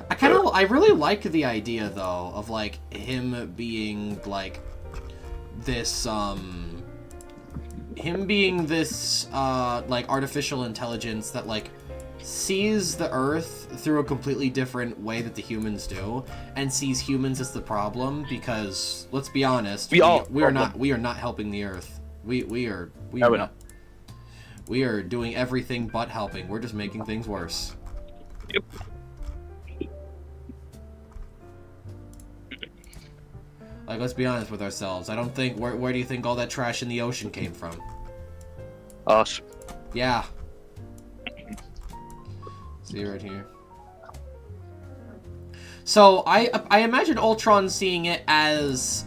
I really like the idea, though, of, like, him being, like, this, like, artificial intelligence that, like, sees the Earth through a completely different way that the humans do, and sees humans as the problem, because, let's be honest, we are not helping the Earth. We are doing everything but helping. We're just making things worse. Yep. Like, let's be honest with ourselves. I don't think... Where do you think all that trash in the ocean came from? Us. Yeah. See right here. So, I imagine Ultron seeing it as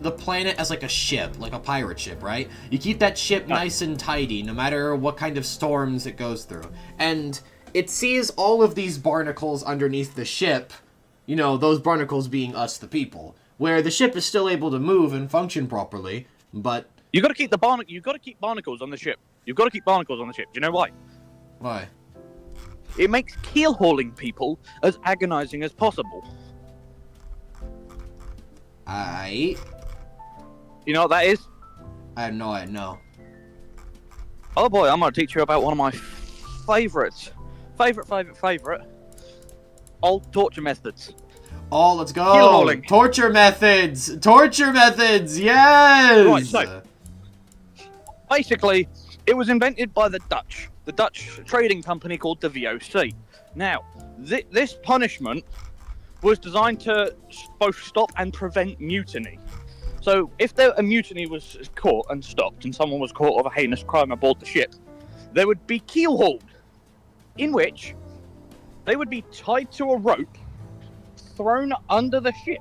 the planet as like a ship, like a pirate ship, right? You keep that ship nice and tidy, no matter what kind of storms it goes through. And it sees all of these barnacles underneath the ship, you know, those barnacles being us, the people, where the ship is still able to move and function properly, but... You gotta keep barnacles on the ship. You've got to keep barnacles on the ship. Do you know why? Why? It makes keel hauling people as agonizing as possible. You know what that is? I have no idea, no. Oh boy, I'm gonna teach you about one of my favorite old torture methods. Oh, let's go! Keel hauling. Torture methods! Torture methods! Yes! Right, so basically, it was invented by the Dutch trading company called the VOC. Now, this punishment was designed to both stop and prevent mutiny. So, if a mutiny was caught and stopped, and someone was caught of a heinous crime aboard the ship, they would be keel hauled, in which they would be tied to a rope, thrown under the ship.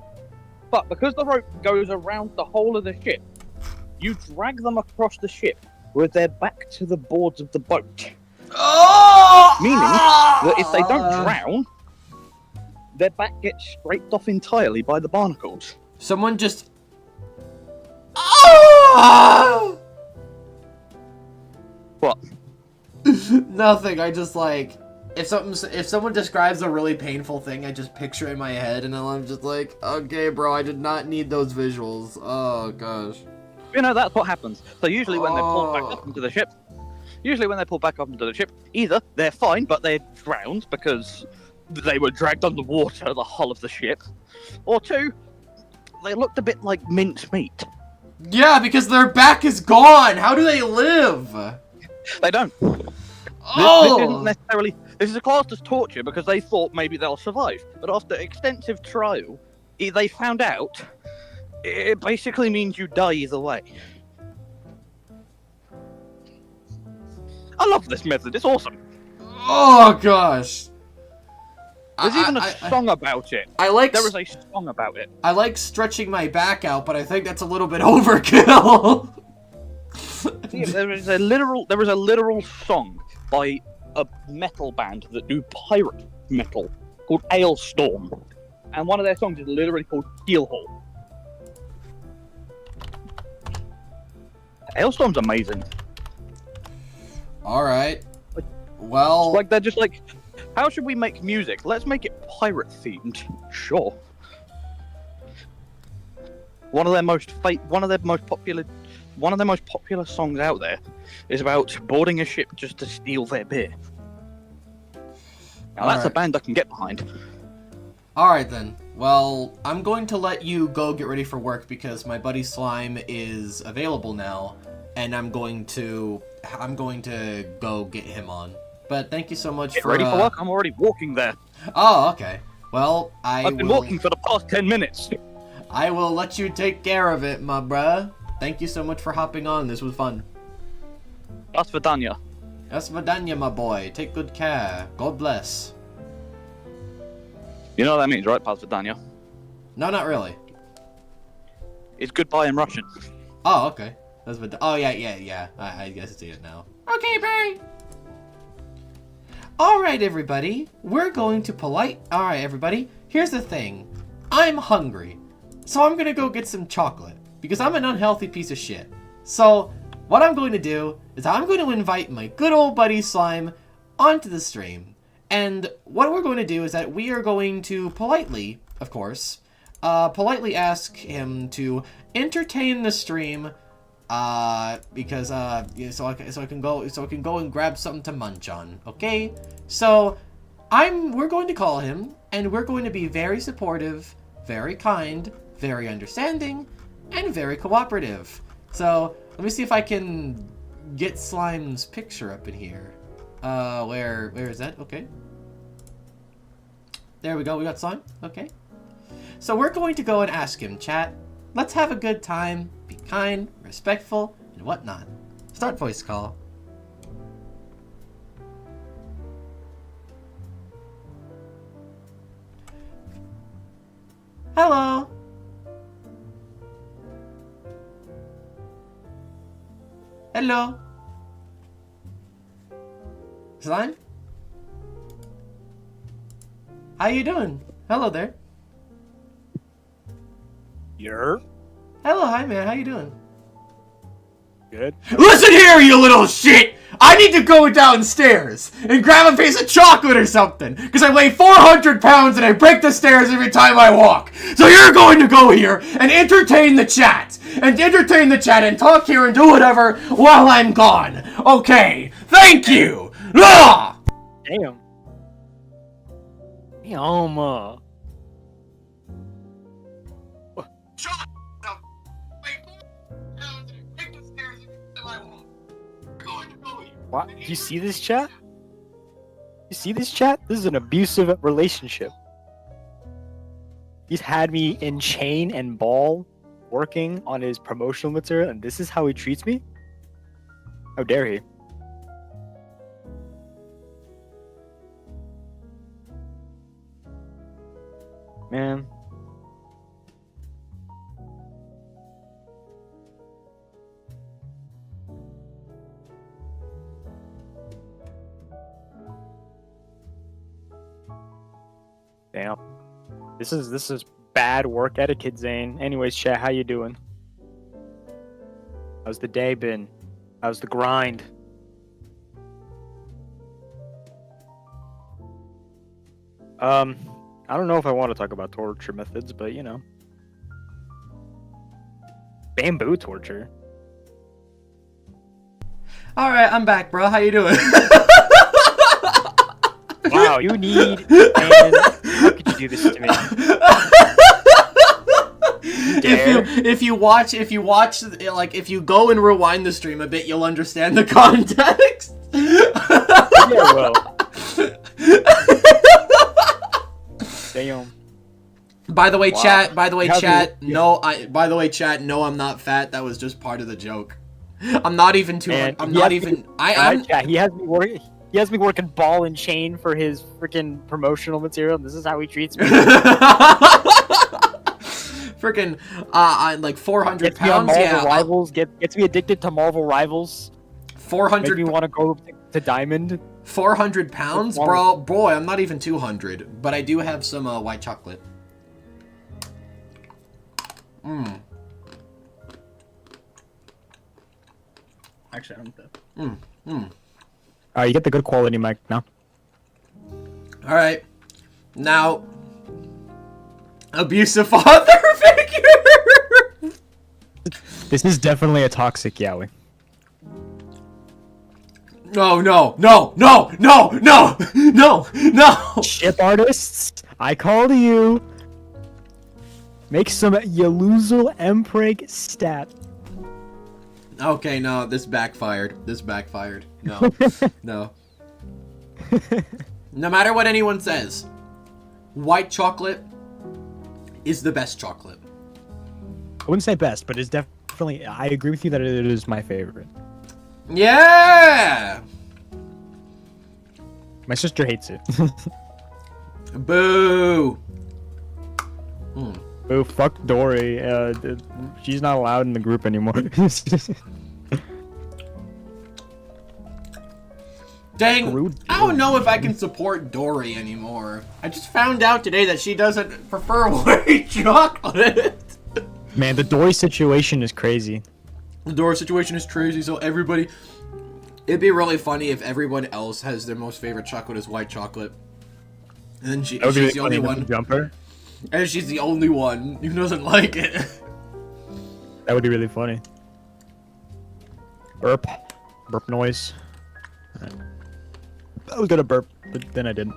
But because the rope goes around the whole of the ship, you drag them across the ship with their back to the boards of the boat. Oh! Meaning that if they don't drown, their back gets scraped off entirely by the barnacles. Someone just... Oh! What? Nothing, I just like... If someone describes a really painful thing, I just picture it in my head, and then I'm just like, okay, bro, I did not need those visuals. Oh, gosh. You know, that's what happens. So usually when they're pulled back up into the ship, either they're fine, but they're drowned because they were dragged underwater, the hull of the ship, or two, they looked a bit like mincemeat. Yeah, because their back is gone! How do they live? They don't. Oh! This isn't necessarily... This is classed as torture because they thought maybe they'll survive. But after extensive trial, they found out it basically means you die either way. I love this method. It's awesome. Oh, gosh. There's even a song about it. There is a song about it. I like stretching my back out, but I think that's a little bit overkill. Yeah, there is a literal song by a metal band that do pirate metal called Ailstorm, and one of their songs is literally called Keel Haul. Ailstorm's amazing. All right. Well, Like they're just like How should we make music? Let's make it pirate themed. Sure. One of their most popular songs out there is about boarding a ship just to steal their beer. Now that's a band I can get behind. Alright then. Well, I'm going to let you go get ready for work because my buddy Slime is available now, and I'm going to go get him on. But thank you so much Get for ready for work? I'm already walking there. Oh, okay. Well, I've been walking for the past 10 minutes. I will let you take care of it, my bruh. Thank you so much for hopping on. This was fun. That's Vidania. That's Vidania, my boy. Take good care. God bless. You know what that means, right, Vidania? No, not really. It's goodbye in Russian. Oh, okay. That's oh, yeah. I guess I see it now. Okay, bye. Alright, everybody. We're going to Alright, everybody. Here's the thing. I'm hungry. So I'm gonna go get some chocolate. Because I'm an unhealthy piece of shit. So, what I'm going to do is I'm going to invite my good old buddy Slime onto the stream. And what we're going to do is that we are going to politely, of course, politely ask him to entertain the stream, because so I can go and grab something to munch on. Okay, so we're going to call him, and we're going to be very supportive, very kind, very understanding, and very cooperative. So let me see if I can get Slime's picture up in here. Where is that? Okay. There we go, we got Slime. Okay. So we're going to go and ask him, chat. Let's have a good time, be kind, respectful, and whatnot. Start voice call. Hello. Hello. Slime? How you doing? Hello there. Youre? Hello, hi man, how you doing? Good. Listen here, you little shit! I need to go downstairs and grab a piece of chocolate or something, because I weigh 400 pounds and I break the stairs every time I walk. So you're going to go here and entertain the chat. And talk here and do whatever while I'm gone. Okay, thank you! Ah! Damn. What? You see this chat? You see this chat? This is an abusive relationship. He's had me in chain and ball working on his promotional material, and this is how he treats me? How dare he? Man. Damn. This is bad work etiquette, Zane. Anyways, chat, how you doing? How's the day been? How's the grind? I don't know if I want to talk about torture methods, but you know. Bamboo torture. Alright, I'm back, bro. How you doing? Wow, you need and how could you do this to me? If you watch, like, if you go and rewind the stream a bit, you'll understand the context. Yeah, well. Damn. By the way, Wow. chat. By the way, How do chat. you- No, By the way, chat. No, I'm not fat. That was just part of the joke. I'm not even too. And I'm he not has even. me- I'm. Chat, he has me working. He has me working ball and chain for his freaking promotional material. And this is how he treats me. Freaking, like 400 Gets me on pounds. Marvel Yeah, Rivals. Gets me addicted to Marvel Rivals. 400. Make me want to go to Diamond. 400 pounds, bro. Boy, I'm not even 200, but I do have some white chocolate. Actually, I don't. You get the good quality mic now. All right. Now, abusive father figure. This is definitely a toxic yaoi. No, no, no, no, no, no, no, no. Ship artists, I call to you. Make some Yeluzal Empreg stat. Okay, no, this backfired. This backfired. No, no. No matter what anyone says, white chocolate is the best chocolate. I wouldn't say best, but it's definitely. I agree with you that it is my favorite. Yeah! My sister hates it. Boo! Oh, fuck Dory. She's not allowed in the group anymore. Dang, Rude I don't know if I can support Dory anymore. I just found out today that she doesn't prefer white chocolate. Man, the Dory situation is crazy. The Dory situation is crazy, so everybody... It'd be really funny if everyone else has their most favorite chocolate as white chocolate. And then she's the only one. Jumper. And she's the only one who doesn't like it. That would be really funny. Burp. Burp noise. I was gonna burp, but then I didn't.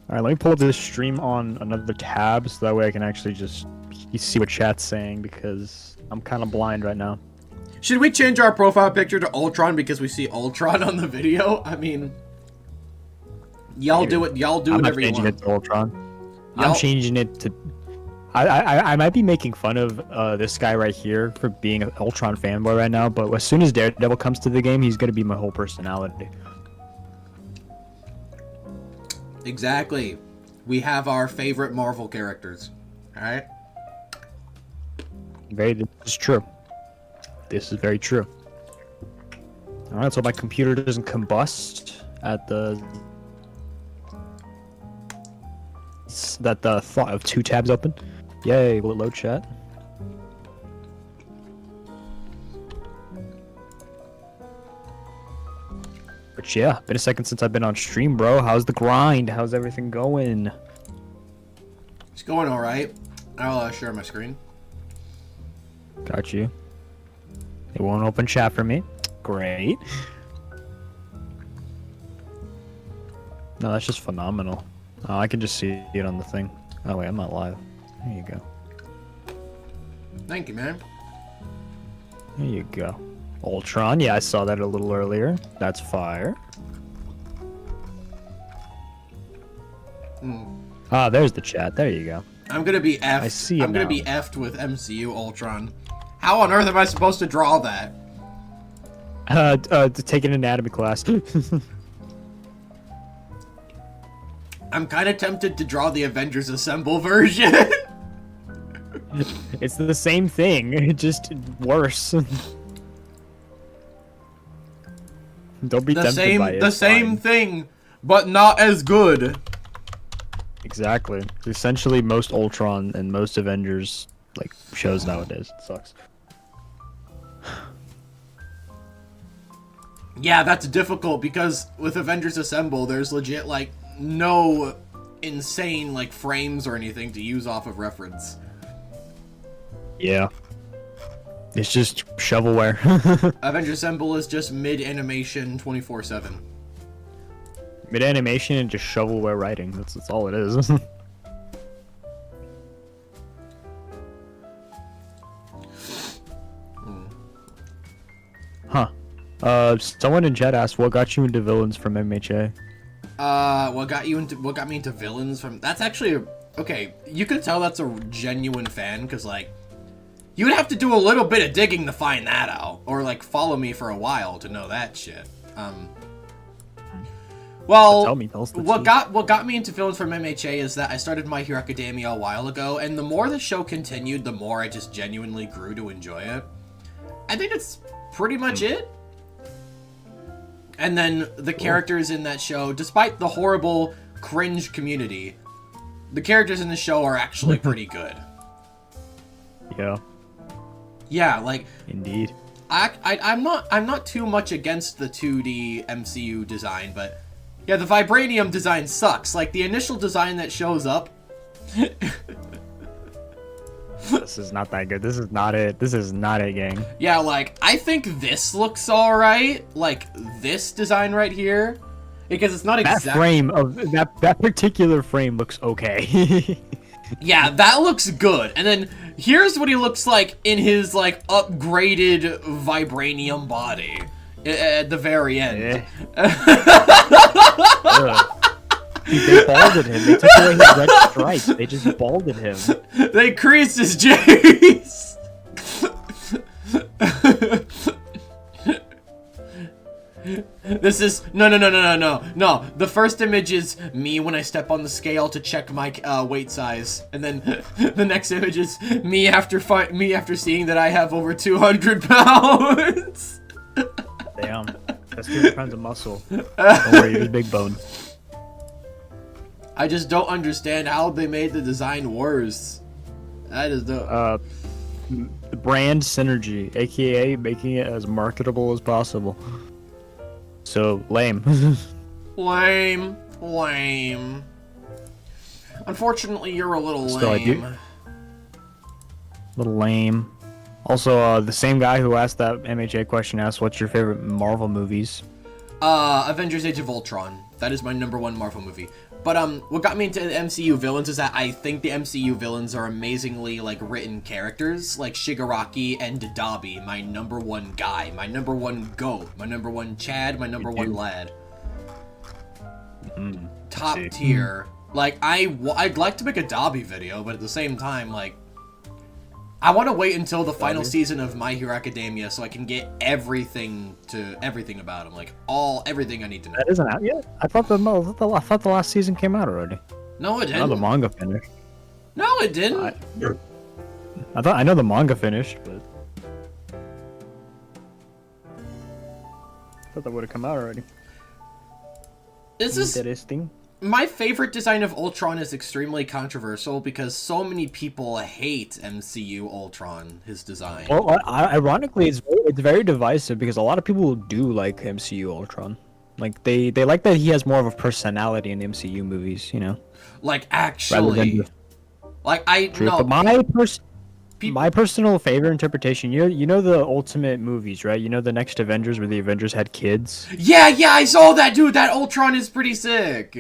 Alright, let me pull up this stream on another tab so that way I can actually just see what chat's saying because I'm kind of blind right now. Should we change our profile picture to Ultron because we see Ultron on the video? I mean, y'all do it. Y'all do whatever you want. I'm not changing it to Ultron. I'm changing it to. I might be making fun of this guy right here for being an Ultron fanboy right now, but as soon as Daredevil comes to the game, he's gonna be my whole personality. Exactly. We have our favorite Marvel characters. All right. This is true. This is very true. All right, so my computer doesn't combust at the thought of 2 tabs open. Yay! Will it load chat? But yeah, been a second since I've been on stream, bro. How's the grind? How's everything going? It's going all right. I'll share my screen. Got you. It won't open chat for me. Great. No, that's just phenomenal. Oh, I can just see it on the thing. Oh wait, I'm not live. There you go. Thank you, man. There you go. Ultron, yeah, I saw that a little earlier. That's fire. Ah, there's the chat. There you go. I'm gonna be effed. I see it I'm gonna now. be effed with MCU Ultron. How on earth am I supposed to draw that? To take an anatomy class. I'm kind of tempted to draw the Avengers Assemble version. It's the same thing, just worse. Don't be tempted by it. The it's same fine. thing, but not as good. Exactly. Essentially, most Ultron and most Avengers like shows nowadays. It sucks. Yeah, that's difficult because with Avengers Assemble, there's legit like no insane like frames or anything to use off of reference. Yeah. It's just shovelware. Avengers Assemble is just mid-animation 24/7. Mid-animation and just shovelware writing. That's all it is. Huh. Someone in chat asked, what got you into villains from MHA? What got me into villains from... That's actually okay, you could tell that's a genuine fan, because, like, you would have to do a little bit of digging to find that out, or, like, follow me for a while to know that shit. Well, Tell me, what got me into villains from MHA is that I started My Hero Academia a while ago, and the more the show continued, the more I just genuinely grew to enjoy it. I think that's pretty much it. And then the characters in that show, despite the horrible, cringe community, the characters in the show are actually pretty good. Yeah. Yeah, like, Indeed. I'm not too much against the 2D MCU design, but yeah, the vibranium design sucks. Like the initial design that shows up. This is not that good. This is not it. This is not it, gang. Yeah, like I think this looks all right. Like this design right here, because it's not exactly. That frame of that particular frame looks okay. Yeah, that looks good. And then here's what he looks like in his like upgraded vibranium body at the very end. Yeah. They balded him. They took away his red stripes. They just balded him. They creased his J's. This is no. The first image is me when I step on the scale to check my weight size, and then the next image is me after seeing that I have over 200 pounds. Damn, that's 200 pounds of muscle. Don't worry, you're big bone. I just don't understand how they made the design worse. That is the brand synergy, aka making it as marketable as possible. So lame. Lame. Unfortunately, you're a little Still, lame. Little lame. Also, the same guy who asked that MHA question asked, "What's your favorite Marvel movies?" Avengers: Age of Ultron. That is my #1 Marvel movie. But what got me into the MCU villains is that I think the MCU villains are amazingly like written characters, like Shigaraki and Dabi, my #1 guy, my #1 goat, my #1 Chad, my #1 lad. Top tier. Like I'd like to make a Dabi video, but at the same time, like I want to wait until the final season of My Hero Academia so I can get everything about him, like everything I need to know. That isn't out yet. I thought the last season came out already. No, it I know didn't. the manga finished. No, it didn't. I know the manga finished, but I thought that would have come out already. This is interesting. My favorite design of Ultron is extremely controversial because so many people hate MCU Ultron, his design. Well, ironically, it's very divisive because a lot of people do like MCU Ultron. Like they like that he has more of a personality in the MCU movies, you know. Like actually, like True, but my personal favorite interpretation, you know the Ultimate movies, right? You know the next Avengers where the Avengers had kids? Yeah, I saw that, dude. That Ultron is pretty sick.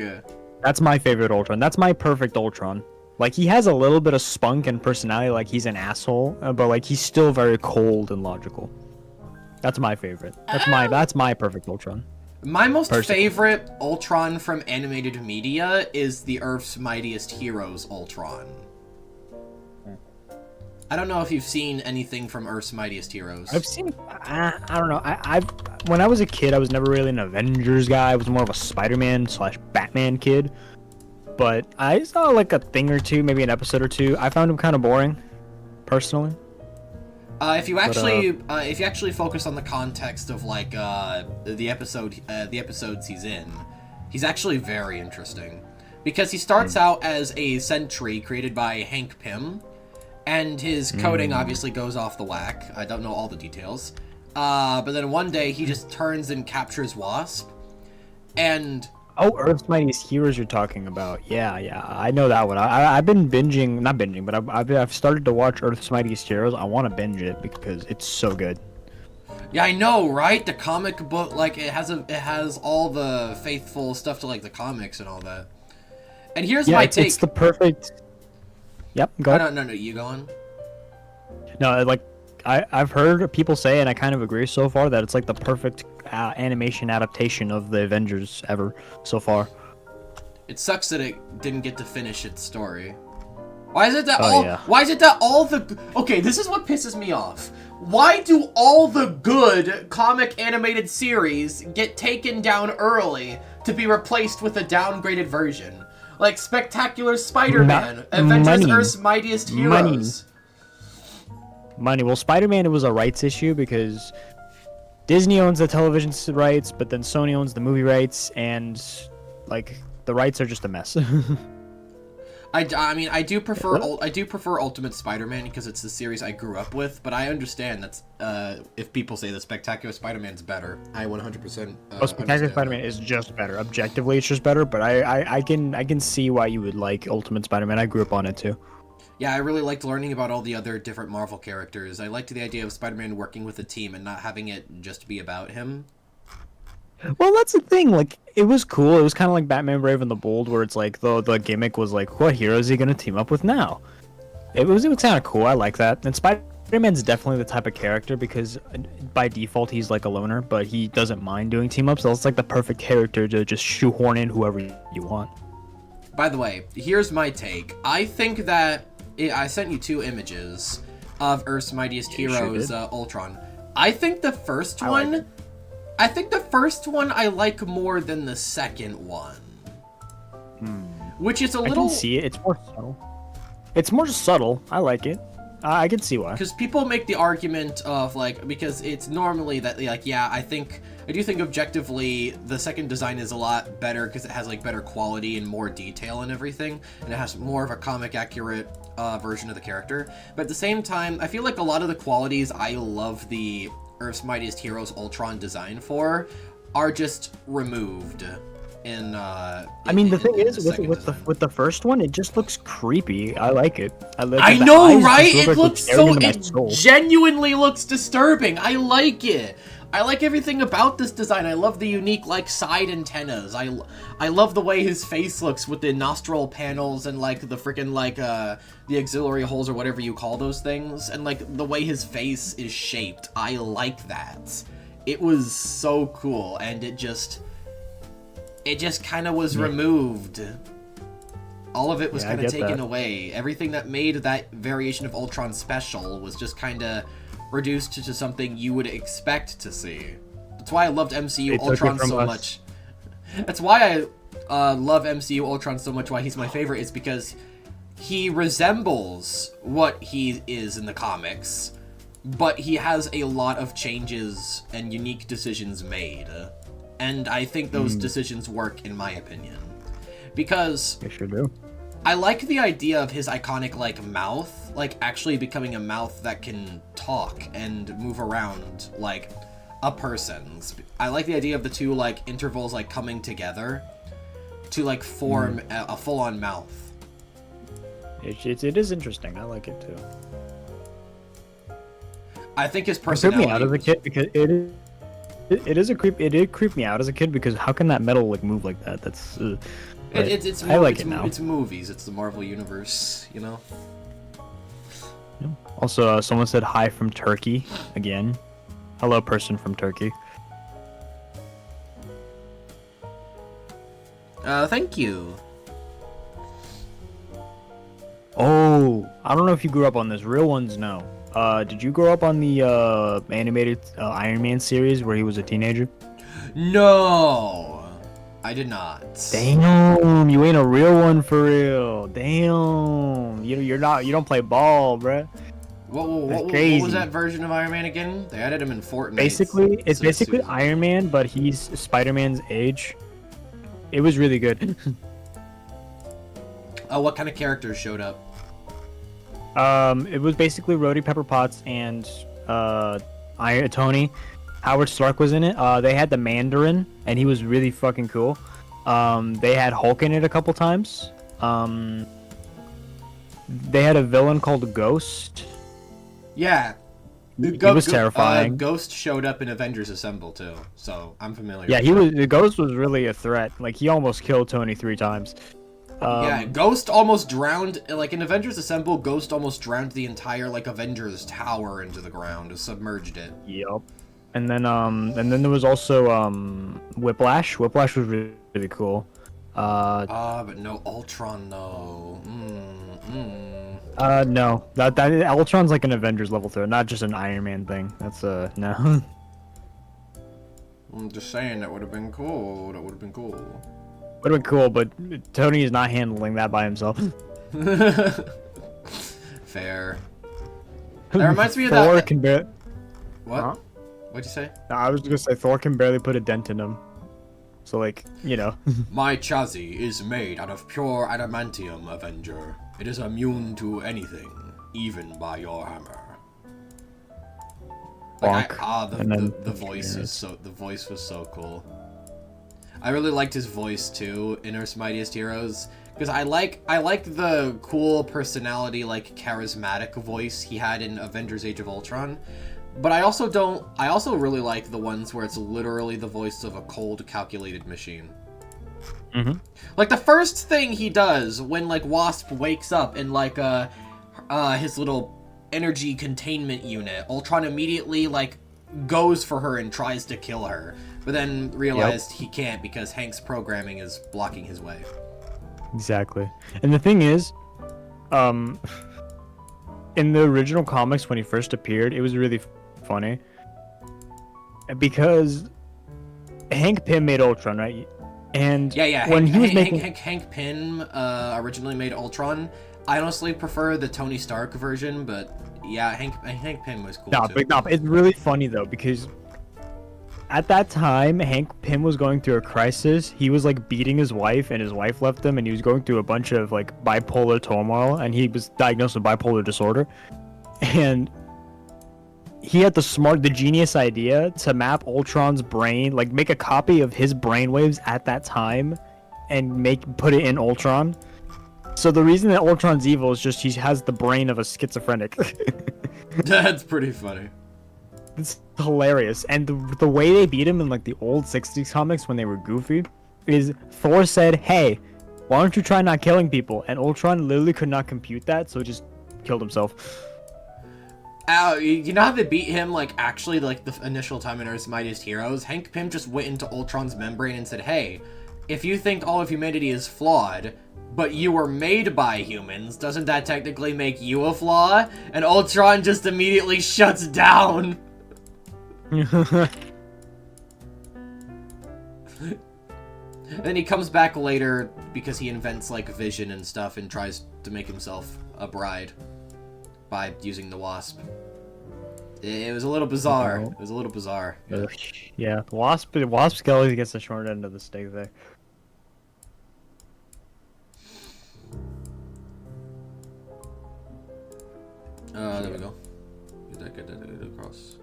That's my favorite Ultron. That's my perfect Ultron. Like, he has a little bit of spunk and personality, like he's an asshole, but like he's still very cold and logical. That's my favorite. That's my perfect Ultron. My most favorite Ultron from animated media is the Earth's Mightiest Heroes Ultron. I don't know if you've seen anything from Earth's Mightiest Heroes. I've seen. I don't know. When I was a kid, I was never really an Avengers guy. I was more of a Spider-Man/Batman kid. But I saw like a thing or two, maybe an episode or two. I found him kind of boring, personally. If you actually focus on the context of like the episodes he's in, he's actually very interesting because he starts out as a sentry created by Hank Pym. And his coding obviously goes off the whack. I don't know all the details. But then one day he just turns and captures Wasp. And... Oh, Earth's Mightiest Heroes you're talking about. Yeah, I know that one. I've been binging, not binging, but I've started to watch Earth's Mightiest Heroes. I want to binge it because it's so good. Yeah, I know, right? The comic book, like, it has all the faithful stuff to, like, the comics and all that. And here's my take. It's the perfect... Yep, go ahead. No, you go on. No, like, I've heard people say, and I kind of agree so far, that it's like the perfect animation adaptation of the Avengers ever so far. It sucks that it didn't get to finish its story. Why is it that Okay, this is what pisses me off. Why do all the good comic animated series get taken down early to be replaced with a downgraded version? Like Spectacular Spider-Man, Avengers Earth's Mightiest Heroes. Money. Well, Spider-Man, it was a rights issue because Disney owns the television rights, but then Sony owns the movie rights, and like the rights are just a mess. I mean, I do prefer Ultimate Spider-Man because it's the series I grew up with, but I understand that's if people say that Spectacular Spider-Man's better. I 100%. Spectacular Spider-Man is just better. Objectively, it's just better. But I can see why you would like Ultimate Spider-Man. I grew up on it too. Yeah, I really liked learning about all the other different Marvel characters. I liked the idea of Spider-Man working with a team and not having it just be about him. Well, that's the thing. Like, it was cool. It was kind of like Batman Brave and the Bold, where it's like the gimmick was like, what hero is he gonna team up with now? It was kind of cool. I like that. And Spider-Man's definitely the type of character because by default he's like a loner, but he doesn't mind doing team ups. So it's like the perfect character to just shoehorn in whoever you want. By the way, here's my take. I think that I sent you 2 images of Earth's Mightiest Heroes, Ultron. I think the first one. I think the first one I like more than the second one. Which is a little... I can see it. It's more subtle. It's more subtle. I like it. I can see why. Because people make the argument of, like, because it's normally that, like, yeah, I do think objectively the second design is a lot better because it has, like, better quality and more detail and everything. And it has more of a comic-accurate version of the character. But at the same time, I feel like a lot of the qualities I love the Earth's Mightiest Heroes Ultron design for are just removed in I mean, the thing is with the first one, it just looks creepy. I like it. I know, right? It looks so it genuinely looks disturbing. I like it. I like everything about this design. I love the unique, like, side antennas. I love the way his face looks with the nostril panels and, like, the freaking, like, the auxiliary holes or whatever you call those things. And, like, the way his face is shaped. I like that. It was so cool, and it just kind of was removed. All of it was kind of taken away. Everything that made that variation of Ultron special was just kind of reduced to something you would expect to see. That's why I loved MCU Ultron so much. That's why I love MCU Ultron so much, why he's my favorite, is because he resembles what he is in the comics, but he has a lot of changes and unique decisions made. And I think those decisions work, in my opinion. Because... They sure do. I like the idea of his iconic, like, mouth, like, actually becoming a mouth that can talk and move around like a person's. I like the idea of the 2, like, intervals, like, coming together to, like, form a full-on mouth. It is interesting. I like it, too. I think his personality... It creeped me out as a kid because it did creep me out as a kid because how can that metal, like, move like that? That's... I like it now. It's movies. It's the Marvel Universe, you know? Also, someone said hi from Turkey, again. Hello, person from Turkey. Thank you. Oh, I don't know if you grew up on this. Real ones, no. Did you grow up on the animated Iron Man series where he was a teenager? No! I did not. Damn, you ain't a real one for real. Damn, you don't play ball, bruh. What was that version of Iron Man again? They added him in Fortnite. Basically, it's basically Iron Man, but he's Spider-Man's age. It was really good. Oh, what kind of characters showed up? It was basically Rhodey, Pepper Potts, and Tony. Howard Stark was in it. They had the Mandarin, and he was really fucking cool. They had Hulk in it a couple times. They had a villain called Ghost. Yeah. He was terrifying. Ghost showed up in Avengers Assemble, too, so I'm familiar with that. The Ghost was really a threat. Like, he almost killed Tony 3 times. Yeah, Ghost almost drowned, like, in Avengers Assemble, Ghost almost drowned the entire, like, Avengers tower into the ground, submerged it. Yep. And then there was also Whiplash. Whiplash was really, really cool. But no Ultron though. No. That Ultron's like an Avengers level threat, not just an Iron Man thing. That's no. I'm just saying that would have been cool. That would have been cool. Would have been cool, but Tony is not handling that by himself. Fair. That reminds me of Thor that. Can what? Huh? What'd you say? No, I was gonna say Thor can barely put a dent in him. So like, you know. My chassis is made out of pure adamantium, Avenger. It is immune to anything, even by your hammer. Like, Bonk. the voice is the voice was so cool. I really liked his voice too in Earth's Mightiest Heroes, because I like the cool personality, like charismatic voice he had in Avengers: Age of Ultron. But I also really like the ones where it's literally the voice of a cold, calculated machine. Mm-hmm. Like the first thing he does when like Wasp wakes up in like his little energy containment unit, Ultron immediately like goes for her and tries to kill her, but then realized he can't because Hank's programming is blocking his way. Exactly. And the thing is, in the original comics when he first appeared, it was really funny because Hank Pym made Ultron, right? And when he was making Hank Pym originally made Ultron. I honestly prefer the Tony Stark version, but yeah, Hank Pym was cool too. But it's really funny though because at that time Hank Pym was going through a crisis. He was like beating his wife, and his wife left him, and he was going through a bunch of like bipolar turmoil, and he was diagnosed with bipolar disorder. And he had the genius idea to map Ultron's brain, like make a copy of his brainwaves at that time, and put it in Ultron. So the reason that Ultron's evil is just he has the brain of a schizophrenic. That's pretty funny. It's hilarious. And the way they beat him in like the old 60s comics when they were goofy is Thor said, hey, why don't you try not killing people? And Ultron literally could not compute that, so he just killed himself. You know how they beat him, like, actually, like, the initial time in Earth's Mightiest Heroes? Hank Pym just went into Ultron's membrane and said, hey, if you think all of humanity is flawed, but you were made by humans, doesn't that technically make you a flaw? And Ultron just immediately shuts down. Then he comes back later because he invents, like, vision and stuff and tries to make himself a bride by using the Wasp. It was a little bizarre. It was a little bizarre. Yeah, Wasp always gets the short end of the stick there. There we go. Get that across.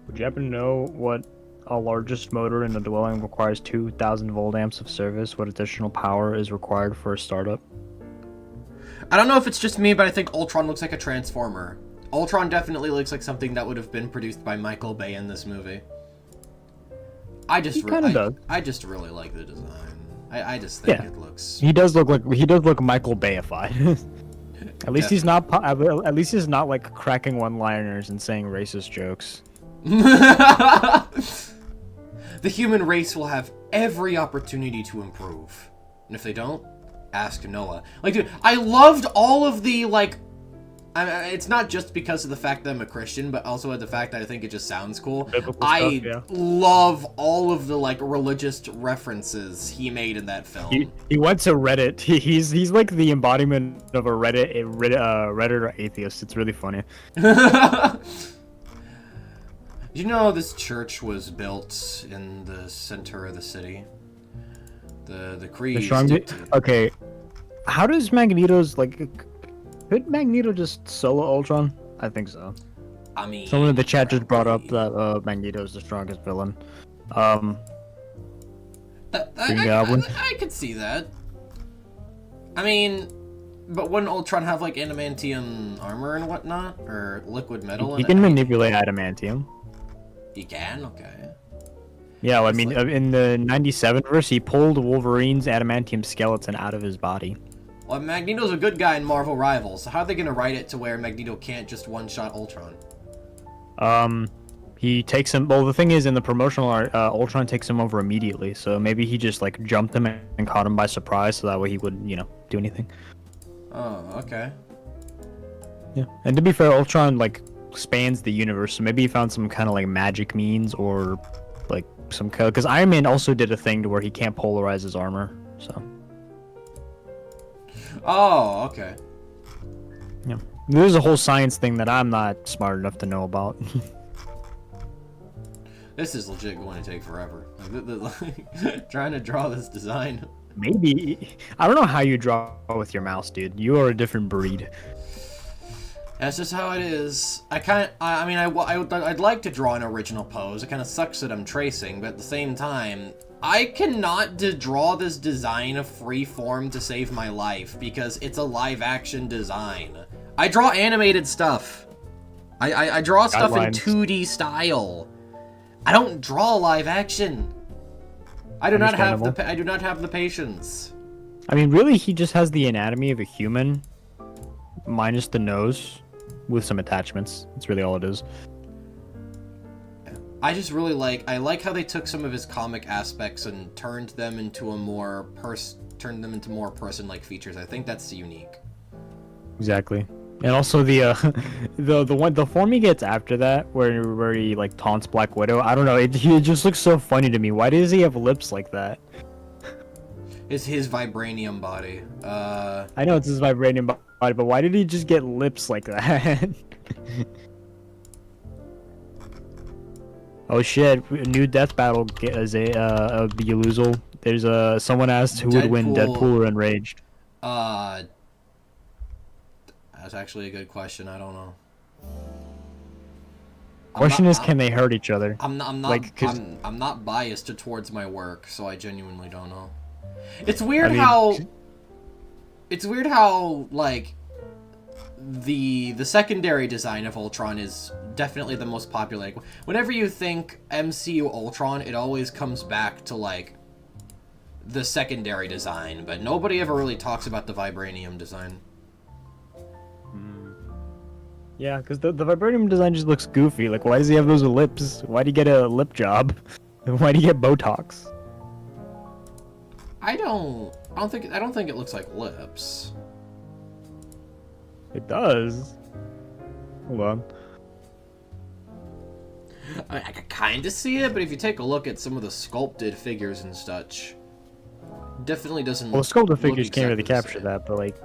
Would you happen to know what a largest motor in a dwelling requires 2,000 volt amps of service? What additional power is required for a startup? I don't know if it's just me, but I think Ultron looks like a transformer. Ultron definitely looks like something that would have been produced by Michael Bay in this movie. I just really like the design. I just think it looks. He does look Michael Bayified. At least he's not. At least he's not like cracking one-liners and saying racist jokes. The human race will have every opportunity to improve, and if they don't, ask Noah. Like, dude, I loved all of the like. It's not just because of the fact that I'm a Christian, but also the fact that I think it just sounds cool. I love all of the like religious references he made in that film. He went to Reddit. He's like the embodiment of a Redditor atheist. It's really funny. You know, this church was built in the center of the city. The Kree. Okay, how does Magneto's like? Could Magneto just solo Ultron? I think so. I mean, someone in the chat just brought up that Magneto is the strongest villain. I could see that. I mean, but wouldn't Ultron have like adamantium armor and whatnot, or liquid metal? He can manipulate adamantium. He can, okay. Yeah, well, I mean, in the '97 verse, he pulled Wolverine's adamantium skeleton out of his body. Well, Magneto's a good guy in Marvel Rivals, so how are they gonna write it to where Magneto can't just one-shot Ultron? He takes him. Well, the thing is, in the promotional art, Ultron takes him over immediately. So maybe he just like jumped him and caught him by surprise, so that way he wouldn't, do anything. Oh, okay. Yeah, and to be fair, Ultron like spans the universe, so maybe he found some kind of like magic means or like some code. Because Iron Man also did a thing to where he can't polarize his armor, so. Oh, okay. Yeah, there's a whole science thing that I'm not smart enough to know about. This is legit going to take forever. Like, trying to draw this design. Maybe. I don't know how you draw with your mouse, dude. You are a different breed. That's just how it is. I'd like to draw an original pose. It kind of sucks that I'm tracing, but at the same time, I cannot draw this design free form to save my life because it's a live action design. I draw animated stuff. I draw stuff in 2D style. I don't draw live action. I do not have the patience. I mean, really, he just has the anatomy of a human, minus the nose, with some attachments. That's really all it is. I just really like how they took some of his comic aspects and turned them into more person-like features. I think that's unique. Exactly. And also the form he gets after that, where he like taunts Black Widow. I don't know. It just looks so funny to me. Why does he have lips like that? It's his vibranium body. I know it's his vibranium body, but why did he just get lips like that? Oh shit! A new death battle is a Yuluzal. There's someone asked who would win, Deadpool or Enraged. That's actually a good question. I don't know. Question is, can they hurt each other? I'm not biased towards my work, so I genuinely don't know. It's weird how like the secondary design of Ultron is definitely the most popular. Like, whenever you think MCU Ultron, it always comes back to like the secondary design, but nobody ever really talks about the vibranium design. Yeah, because the vibranium design just looks goofy. Like, why does he have those lips? Why do you get a lip job? Why do you get Botox? I don't think it looks like lips. It does. Hold on. I can kind of see it, but if you take a look at some of the sculpted figures and such, definitely doesn't. Well, sculpted figures can't really capture that, but like,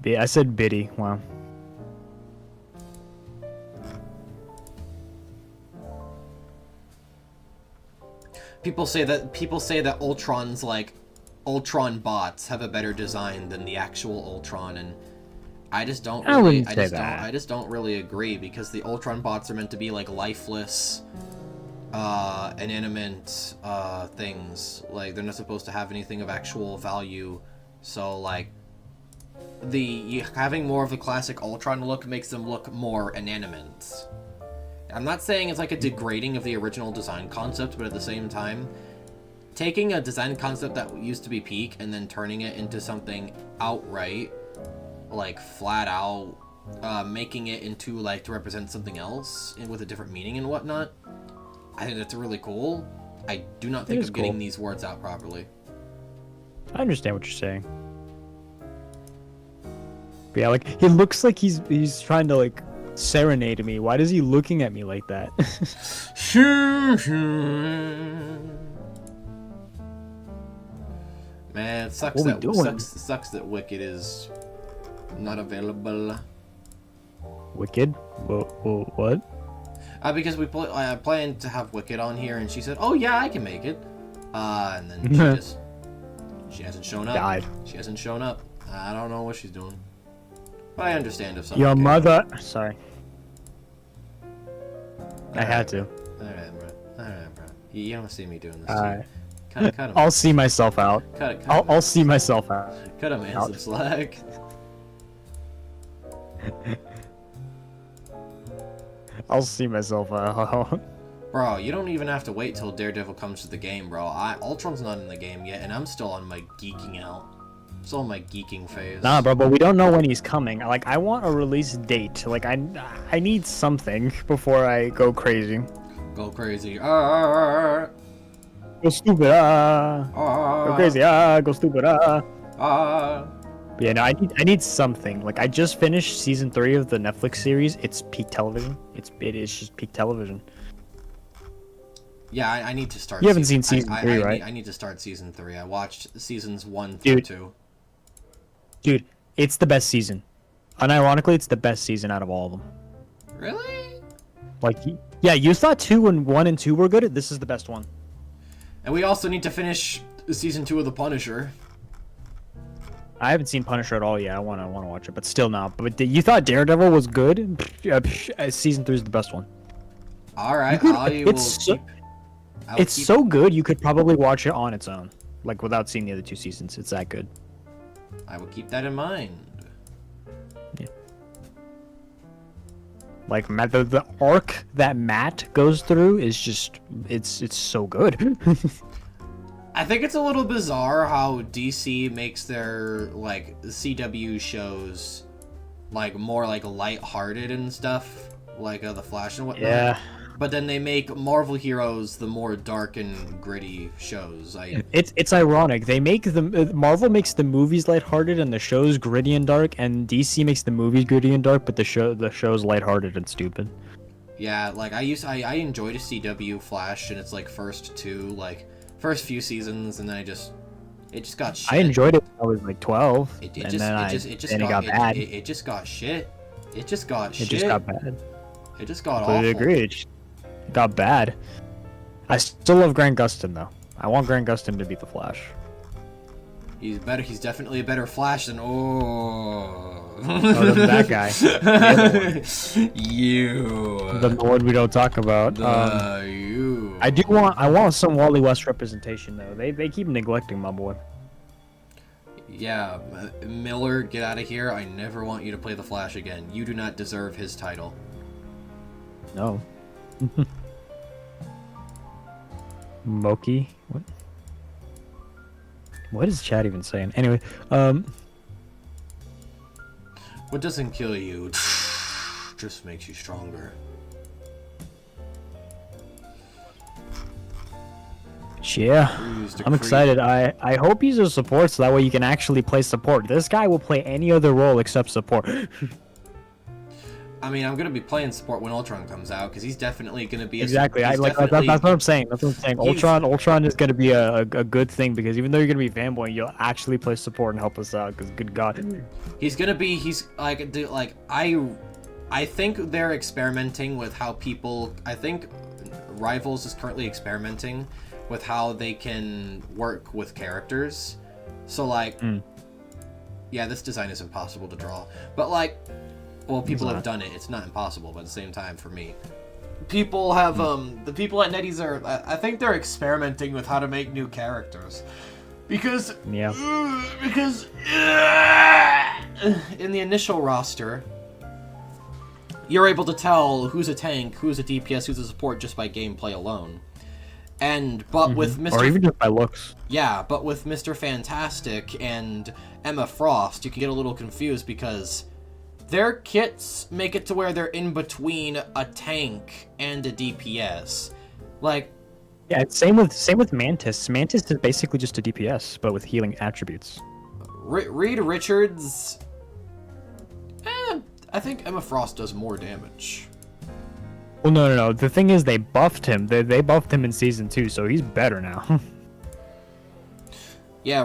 yeah, I said Biddy. Wow. People say that Ultron's like Ultron bots have a better design than the actual Ultron, and I just don't really I just don't really agree, because the Ultron bots are meant to be like lifeless inanimate things. Like, they're not supposed to have anything of actual value. So like having more of the classic Ultron look makes them look more inanimate. I'm not saying it's like a degrading of the original design concept, but at the same time, taking a design concept that used to be peak and then turning it into something outright, like flat out, making it into like to represent something else and with a different meaning and whatnot, I think that's really cool. I do not think I'm getting these words out properly. I understand what you're saying. But yeah, like, he looks like he's trying to like serenade me. Why is he looking at me like that? Man, it sucks that Wicked is not available. Wicked? What? Because I planned to have Wicked on here, and she said, "Oh yeah, I can make it." And then she hasn't shown up. Died. She hasn't shown up. I don't know what she's doing. But I understand if something. Your mother. Sorry. I had to. Alright, bro. You don't see me doing this. Alright. Cut him. I'll see myself out. I'll see myself out. Cut him some slack. I'll see myself out. Bro, you don't even have to wait till Daredevil comes to the game, bro. Ultron's not in the game yet, and I'm still on my geeking out. Still on my geeking phase. Nah, bro, but we don't know when he's coming. Like, I want a release date. Like, I need something before I go crazy. Go crazy. Go stupid. Go crazy. Go stupid. But yeah, no, I need something. Like, I just finished season 3 of the Netflix series. It's peak television. It is just peak television. Yeah, I need to start. You haven't seen season 3, right? I need to start season 3. I watched seasons 1 through 2. Dude, it's the best season. Unironically, it's the best season out of all of them. Really? Like, yeah, you thought 2 and 1 and 2 were good. This is the best one. And we also need to finish season 2 of The Punisher. I haven't seen Punisher at all yet. I wanna watch it, but still not. But you thought Daredevil was good? Season 3 is the best one. All right, It's so good you could probably watch it on its own, like without seeing the other 2 seasons. It's that good. I will keep that in mind. Yeah. Like the arc that Matt goes through is just it's so good. I think it's a little bizarre how DC makes their like CW shows like more like lighthearted and stuff, like The Flash and whatnot. Yeah. But then they make Marvel heroes the more dark and gritty shows. It's ironic. They make Marvel makes the movies lighthearted and the shows gritty and dark, and DC makes the movies gritty and dark, but the show's lighthearted and stupid. Yeah, like I enjoyed CW Flash and its like first few seasons, and then it just got shit. I enjoyed it when I was like 12, It and just then it got bad. It just got shit. It just got shit. It just got bad. It just got But awful. I agree. It got bad. I still love Grant Gustin though. I want Grant Gustin to beat the Flash. He's better. He's definitely a better Flash than that guy. You. The one we don't talk about. You. I want some Wally West representation though. They keep neglecting my boy. Yeah, Miller, get out of here. I never want you to play the Flash again. You do not deserve his title. No. Moki? What is chat even saying? Anyway, What doesn't kill you just makes you stronger. yeah, I'm excited. I hope he's a support so that way you can actually play support. This guy will play any other role except support. I mean, I'm gonna be playing support when Ultron comes out because he's definitely gonna be exactly. That's what I'm saying. That's what I'm saying. Ultron is gonna be a good thing because even though you're gonna be fanboying, you'll actually play support and help us out. Because good God, I think they're experimenting with how people. I think Rivals is currently experimenting with how they can work with characters. So yeah, this design is impossible to draw, but well, people have done it. It's not impossible, but at the same time, for me, people have the people at NetEase are. I think they're experimenting with how to make new characters, because in the initial roster, you're able to tell who's a tank, who's a DPS, who's a support just by gameplay alone. But with Mr. or even just by looks. Yeah, but with Mr. Fantastic and Emma Frost, you can get a little confused because their kits make it to where they're in between a tank and a DPS. Yeah, same with Mantis. Mantis is basically just a DPS, but with healing attributes. Reed Richards. I think Emma Frost does more damage. Well, no. The thing is, they buffed him. They buffed him in season 2, so he's better now. Yeah, I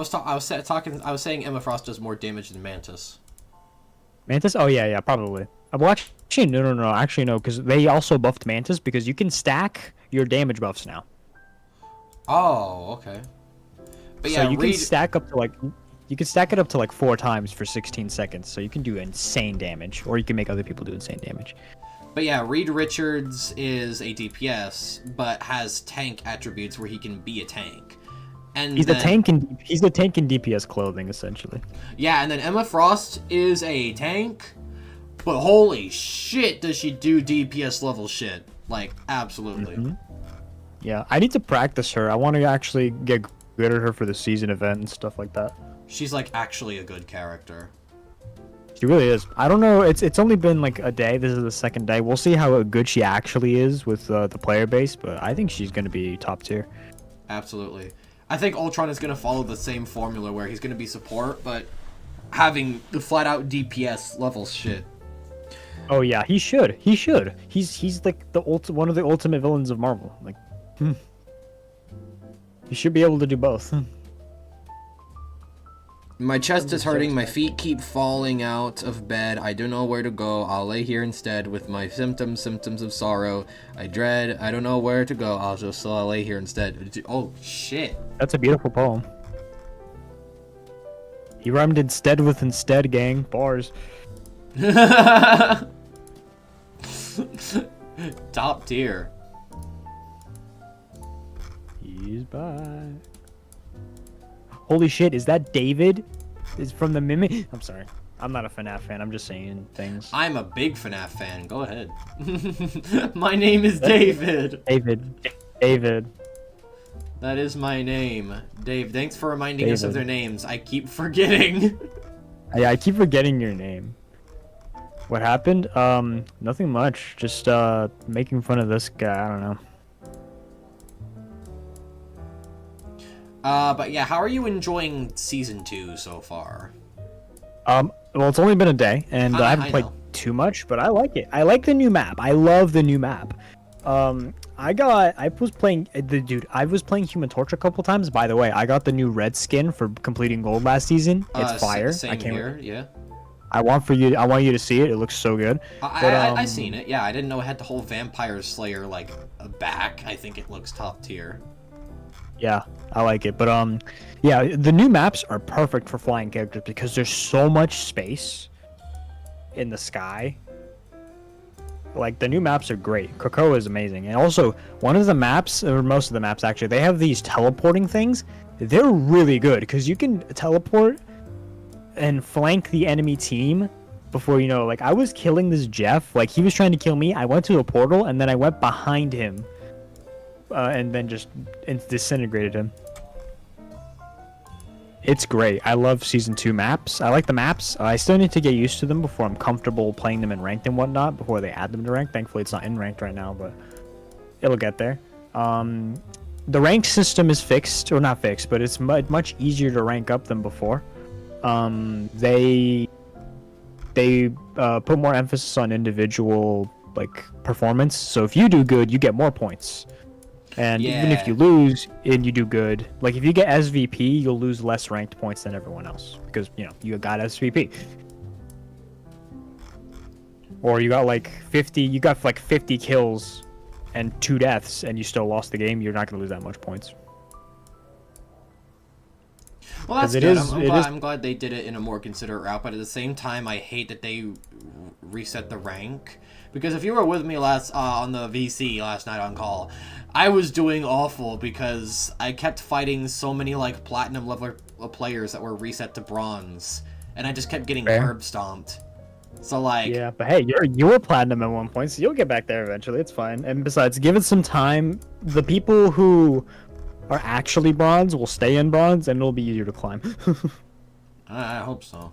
was saying Emma Frost does more damage than Mantis. Mantis? Oh yeah, probably. Well, actually, no. Actually, no, because they also buffed Mantis because you can stack your damage buffs now. Oh, okay. But yeah, so you can stack up to you can stack it up to 4 times for 16 seconds, so you can do insane damage, or you can make other people do insane damage. But yeah, Reed Richards is a DPS, but has tank attributes where he can be a tank. And he's the tank in DPS clothing, essentially. Yeah, and then Emma Frost is a tank, but holy shit, does she do DPS level shit? Absolutely. Mm-hmm. Yeah, I need to practice her. I want to actually get good at her for the season event and stuff like that. She's actually a good character. She really is. I don't know. It's only been a day. This is the second day. We'll see how good she actually is with the player base, but I think she's going to be top tier. Absolutely. I think Ultron is going to follow the same formula where he's going to be support, but having the flat out DPS level shit. Oh yeah, he should. He's one of the ultimate villains of Marvel. He should be able to do both. My chest is hurting, my feet keep falling out of bed, I don't know where to go, I'll lay here instead with my symptoms of sorrow, I dread, I don't know where to go, I'll lay here instead. Oh, shit. That's a beautiful poem. He rhymed instead with instead, gang. Bars. Top tier. He's back. Holy shit, is that David? Is from the Mimic? I'm sorry. I'm not a FNAF fan, I'm just saying things. I'm a big FNAF fan, go ahead. My name is David. David. That is my name. Dave, thanks for reminding us of their names. I keep forgetting. Yeah, I keep forgetting your name. What happened? Nothing much. Just, making fun of this guy, I don't know. But yeah, how are you enjoying Season 2 so far? Well, it's only been a day, and I haven't played too much, but I like it. I like the new map. I love the new map. I was playing Human Torch a couple times. By the way, I got the new red skin for completing gold last season. It's fire. Same here, yeah. I want you to see it. It looks so good. I seen it. Yeah, I didn't know it had the whole Vampire Slayer like back. I think it looks top tier. Yeah, I like it. But yeah, the new maps are perfect for flying characters because there's so much space in the sky. Like, the new maps are great. Krakoa is amazing. And also, one of the maps, or most of the maps actually, they have these teleporting things. They're really good because you can teleport and flank the enemy team before you know. Like, I was killing this Jeff. Like, he was trying to kill me. I went to a portal and then I went behind him. And then just disintegrated him. It's great. I love Season 2 maps. I like the maps. I still need to get used to them before I'm comfortable playing them in ranked and whatnot, before they add them to ranked. Thankfully, it's not in ranked right now, but it'll get there. The ranked system is fixed, or not fixed, but it's much easier to rank up than before. They put more emphasis on individual like performance. So if you do good, you get more points. And even if you lose and you do good, like if you get SVP, you'll lose less ranked points than everyone else because, you know, you got SVP. Or you got like 50 kills and 2 deaths and you still lost the game, you're not going to lose that much points. Well, that's good. I'm glad they did it in a more considerate route, but at the same time, I hate that they reset the rank. Because if you were with me on the VC last night on call, I was doing awful because I kept fighting so many like platinum level players that were reset to bronze, and I just kept getting curb stomped. So like, yeah, but hey, you were platinum at one point, so you'll get back there eventually. It's fine. And besides, give it some time. The people who are actually bronze will stay in bronze, and it'll be easier to climb. I hope so.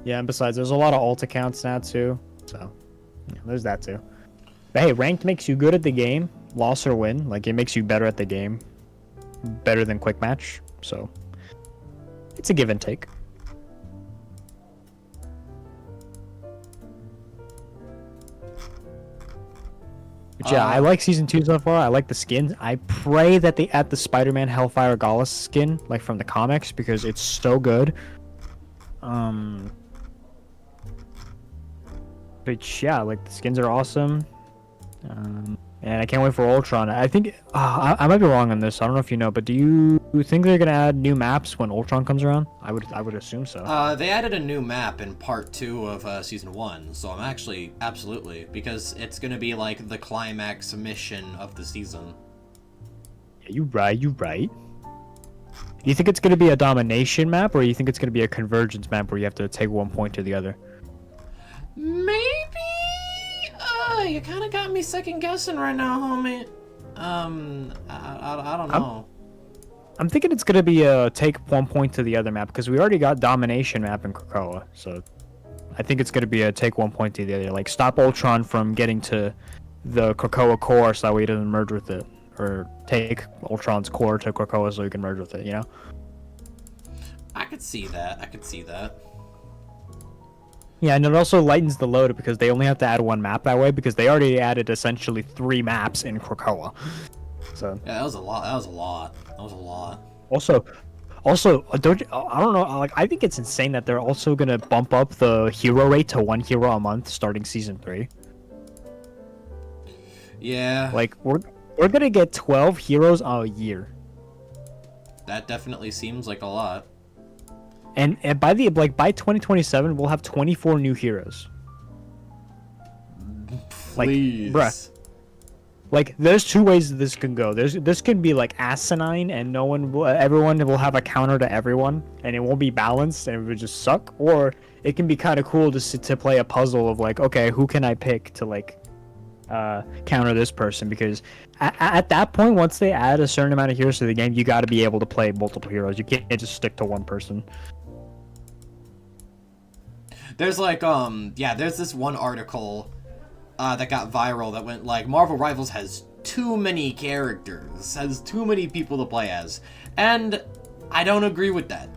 Yeah, and besides, there's a lot of alt accounts now too, so yeah, there's that too. But hey, ranked makes you good at the game, loss or win. Like, it makes you better at the game, better than quick match. So it's a give and take. But yeah, I like Season 2 so far. I like the skins. I pray that they add the Spider-Man Hellfire Gallus skin, like from the comics, because it's so good. But yeah, like, the skins are awesome. And I can't wait for Ultron. I think I might be wrong on this. I don't know if you know, but do you think they're gonna add new maps when Ultron comes around? I would assume so. They added a new map in part 2 of Season 1, so I'm actually absolutely, because it's gonna be like the climax mission of the season. Yeah, you right. Do you think it's gonna be a domination map, or you think it's gonna be a convergence map where you have to take one point to the other? Maybe. You kind of got me second guessing right now, homie. I don't know. I'm thinking it's gonna be a take one point to the other map because we already got domination map in Krakoa, so I think it's gonna be a take one point to the other. Like, stop Ultron from getting to the Krakoa core so that way he doesn't merge with it, or take Ultron's core to Krakoa so he can merge with it. You know? I could see that. Yeah, and it also lightens the load because they only have to add one map that way because they already added essentially 3 maps in Krakoa. So yeah, that was a lot. Also, Also, I don't know. Like, I think it's insane that they're also gonna bump up the hero rate to 1 hero a month starting season 3. Yeah. Like, we're gonna get 12 heroes a year. That definitely seems like a lot. And by 2027, we'll have 24 new heroes. Please. Like, bruh. Like, there's two ways this can go. This can be like asinine, and everyone will have a counter to everyone, and it won't be balanced, and it would just suck. Or it can be kind of cool to play a puzzle of like, okay, who can I pick to like counter this person? Because at that point, once they add a certain amount of heroes to the game, you got to be able to play multiple heroes. You can't just stick to one person. There's like there's this one article that got viral that went like, Marvel Rivals has too many characters, has too many people to play as. And I don't agree with that.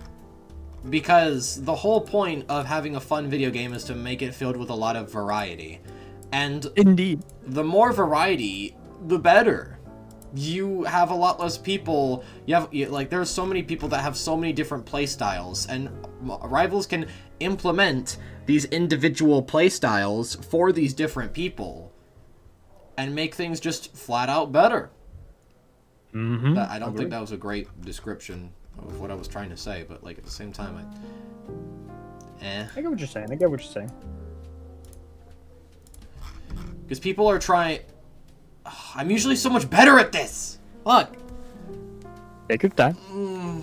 Because the whole point of having a fun video game is to make it filled with a lot of variety. And indeed, the more variety, the better. You have a lot less people. There's so many people that have so many different play styles, and Rivals can implement these individual play styles for these different people and make things just flat out better. Mm-hmm. I don't think that was a great description of what I was trying to say, but like at the same time, I get what you're saying. Because people are trying. I'm usually so much better at this. Fuck. Take your time.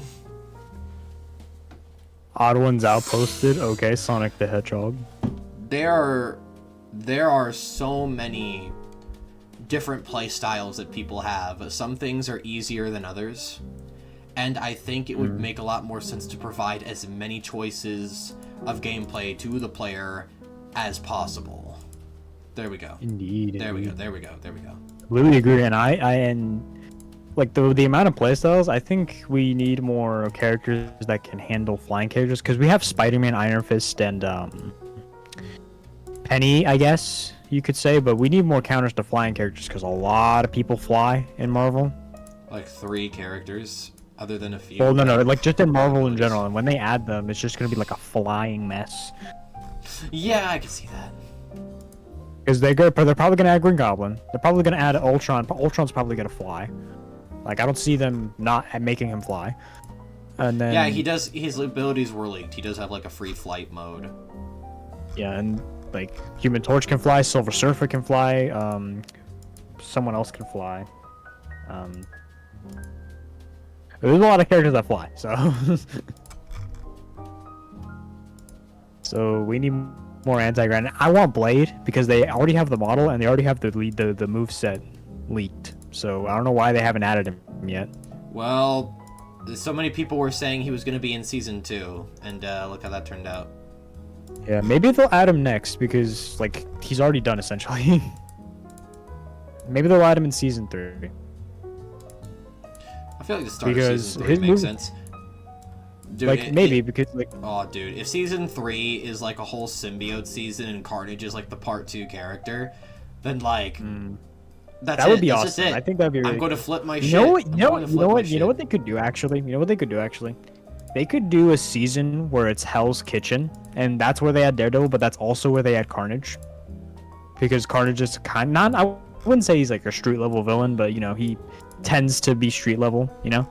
Odd ones outposted. Okay, Sonic the Hedgehog. There are so many different play styles that people have. Some things are easier than others, and I think it would make a lot more sense to provide as many choices of gameplay to the player as possible. There we go. Indeed. There we go. Completely agree, and like the amount of playstyles, I think we need more characters that can handle flying characters, because we have Spider-Man, Iron Fist, and Penny, I guess you could say, but we need more counters to flying characters because a lot of people fly in Marvel. Like 3 characters, other than a few. Well, no, like just in Marvel in general, and when they add them, it's just gonna be like a flying mess. Yeah, I can see that. Because they're probably gonna add Green Goblin. They're probably gonna add Ultron. Ultron's probably gonna fly. Like, I don't see them not making him fly. And then yeah, he does. His abilities were leaked. He does have like a free flight mode. Yeah, and like Human Torch can fly, Silver Surfer can fly, someone else can fly. There's a lot of characters that fly, so so we need more anti-ground. I want Blade because they already have the model and they already have the moveset leaked. So I don't know why they haven't added him yet. Well, so many people were saying he was going to be in season 2, and look how that turned out. Yeah, maybe they'll add him next because like he's already done essentially. Maybe they'll add him in season 3. I feel like the start of season 3 makes sense. Dude, like because like, oh dude, if season 3 is like a whole symbiote season and Carnage is like the part 2 character, then like that would be awesome. I think that'd be really I'm going to flip my shit. You know what they could do actually? They could do a season where it's Hell's Kitchen, and that's where they had Daredevil, but that's also where they had Carnage. Because Carnage is kind of I wouldn't say he's like a street level villain, but you know, he tends to be street level, you know?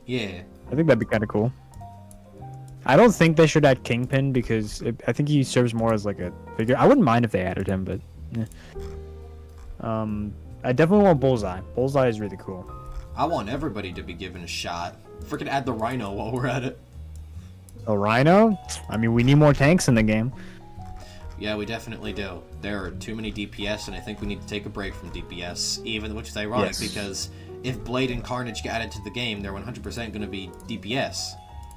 Yeah. I think that'd be kind of cool. I don't think they should add Kingpin because I think he serves more as like a figure. I wouldn't mind if they added him, but I definitely want Bullseye. Bullseye is really cool. I want everybody to be given a shot. Freaking add the Rhino while we're at it. A Rhino? I mean, we need more tanks in the game. Yeah, we definitely do. There are too many DPS, and I think we need to take a break from DPS, which is ironic because if Blade and Carnage get added to the game, they're 100% going to be DPS.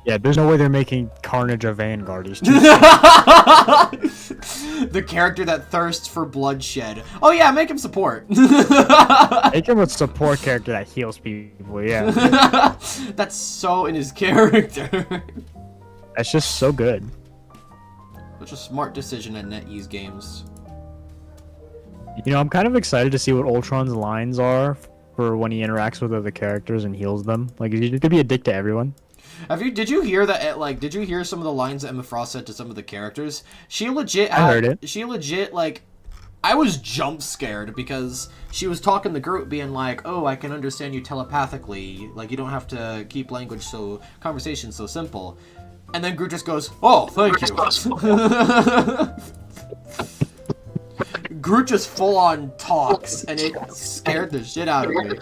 Yeah, there's no way they're making Carnage a Vanguard. He's too the character that thirsts for bloodshed. Oh yeah, make him support. Make him a support character that heals people, yeah. That's so in his character. That's just so good. Such a smart decision at NetEase Games. You know, I'm kind of excited to see what Ultron's lines are for when he interacts with other characters and heals them. Like, he could be a dick to everyone. Did you hear that? Like, did you hear some of the lines that Emma Frost said to some of the characters? She legit. I heard it. She legit like. I was jump scared because she was talking the group, being like, "Oh, I can understand you telepathically. Like, you don't have to keep conversation so simple." And then Groot just goes, "Oh, thank you." Groot just full on talks, and it scared the shit out of me.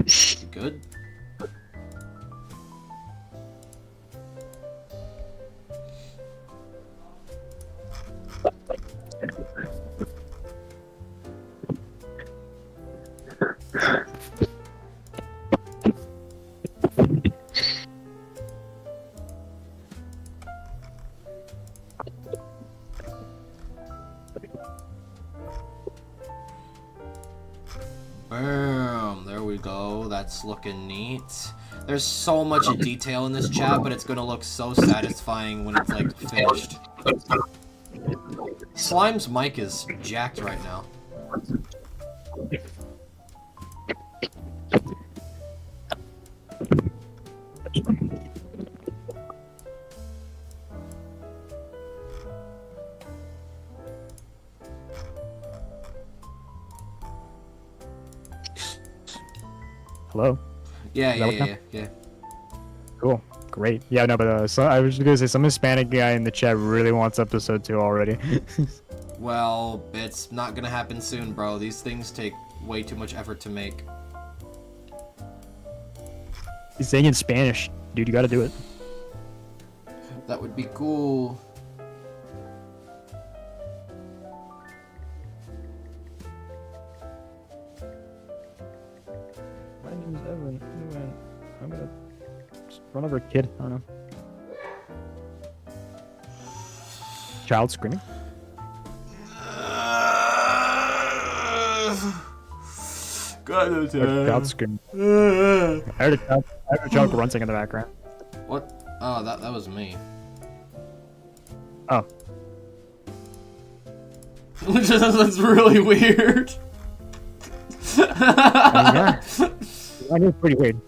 You good? Boom, there we go. That's looking neat. There's so much detail in this chat, but it's gonna look so satisfying when it's like finished. Slime's mic is jacked right now. Hello? Yeah. Cool. Great. Yeah, no, but so I was just gonna say, some Hispanic guy in the chat really wants episode 2 already. Well, it's not gonna happen soon, bro. These things take way too much effort to make. He's saying in Spanish. Dude, you gotta do it. That would be cool. My name is Evan. I'm gonna just run over a kid. I don't know. Child screaming? God, Child screaming. I heard a child grunting in the background. What? Oh, that was me. Oh. That's really weird. Yeah. I know it's pretty weird.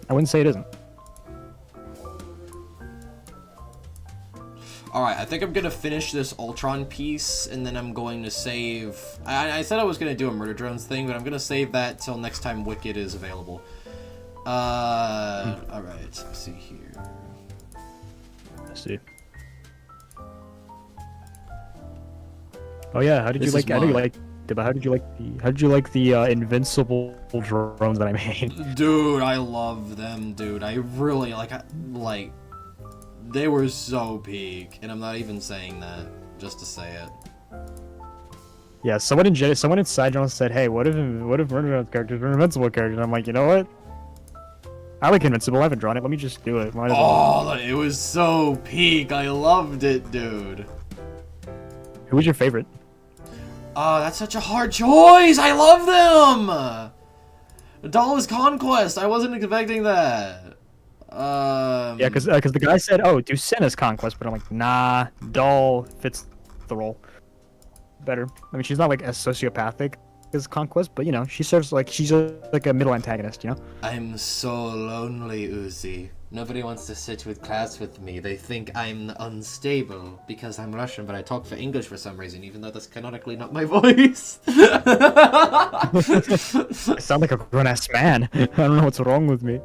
I wouldn't say it isn't. Alright, I think I'm gonna finish this Ultron piece, and then I'm going to save... I said I was gonna do a Murder Drones thing, but I'm gonna save that till next time Wicked is available. Alright, let's see here. Let's see. Oh yeah, how did This you is like? How did you mine. like the Invincible drones that I made? Dude, I love them, dude. I really like they were so peak, and I'm not even saying that just to say it. Yeah, someone in Side Journal said, "Hey, what if Murder Drones characters were Invincible characters?" And I'm like, you know what? I like Invincible. I haven't drawn it. Let me just do it. Might as well. Oh, it was so peak. I loved it, dude. Who was your favorite? Oh, that's such a hard choice. I love them. Doll's Conquest. I wasn't expecting that. Yeah, because the guy said, "Oh, do Senna's Conquest," but I'm like, nah, Doll fits the role better. I mean, she's not like as sociopathic as Conquest, but you know, she's like a middle antagonist, you know. I'm so lonely, Uzi. Nobody wants to sit with class with me. They think I'm unstable because I'm Russian, but I talk for English for some reason, even though that's canonically not my voice. I sound like a grown-ass man. I don't know what's wrong with me.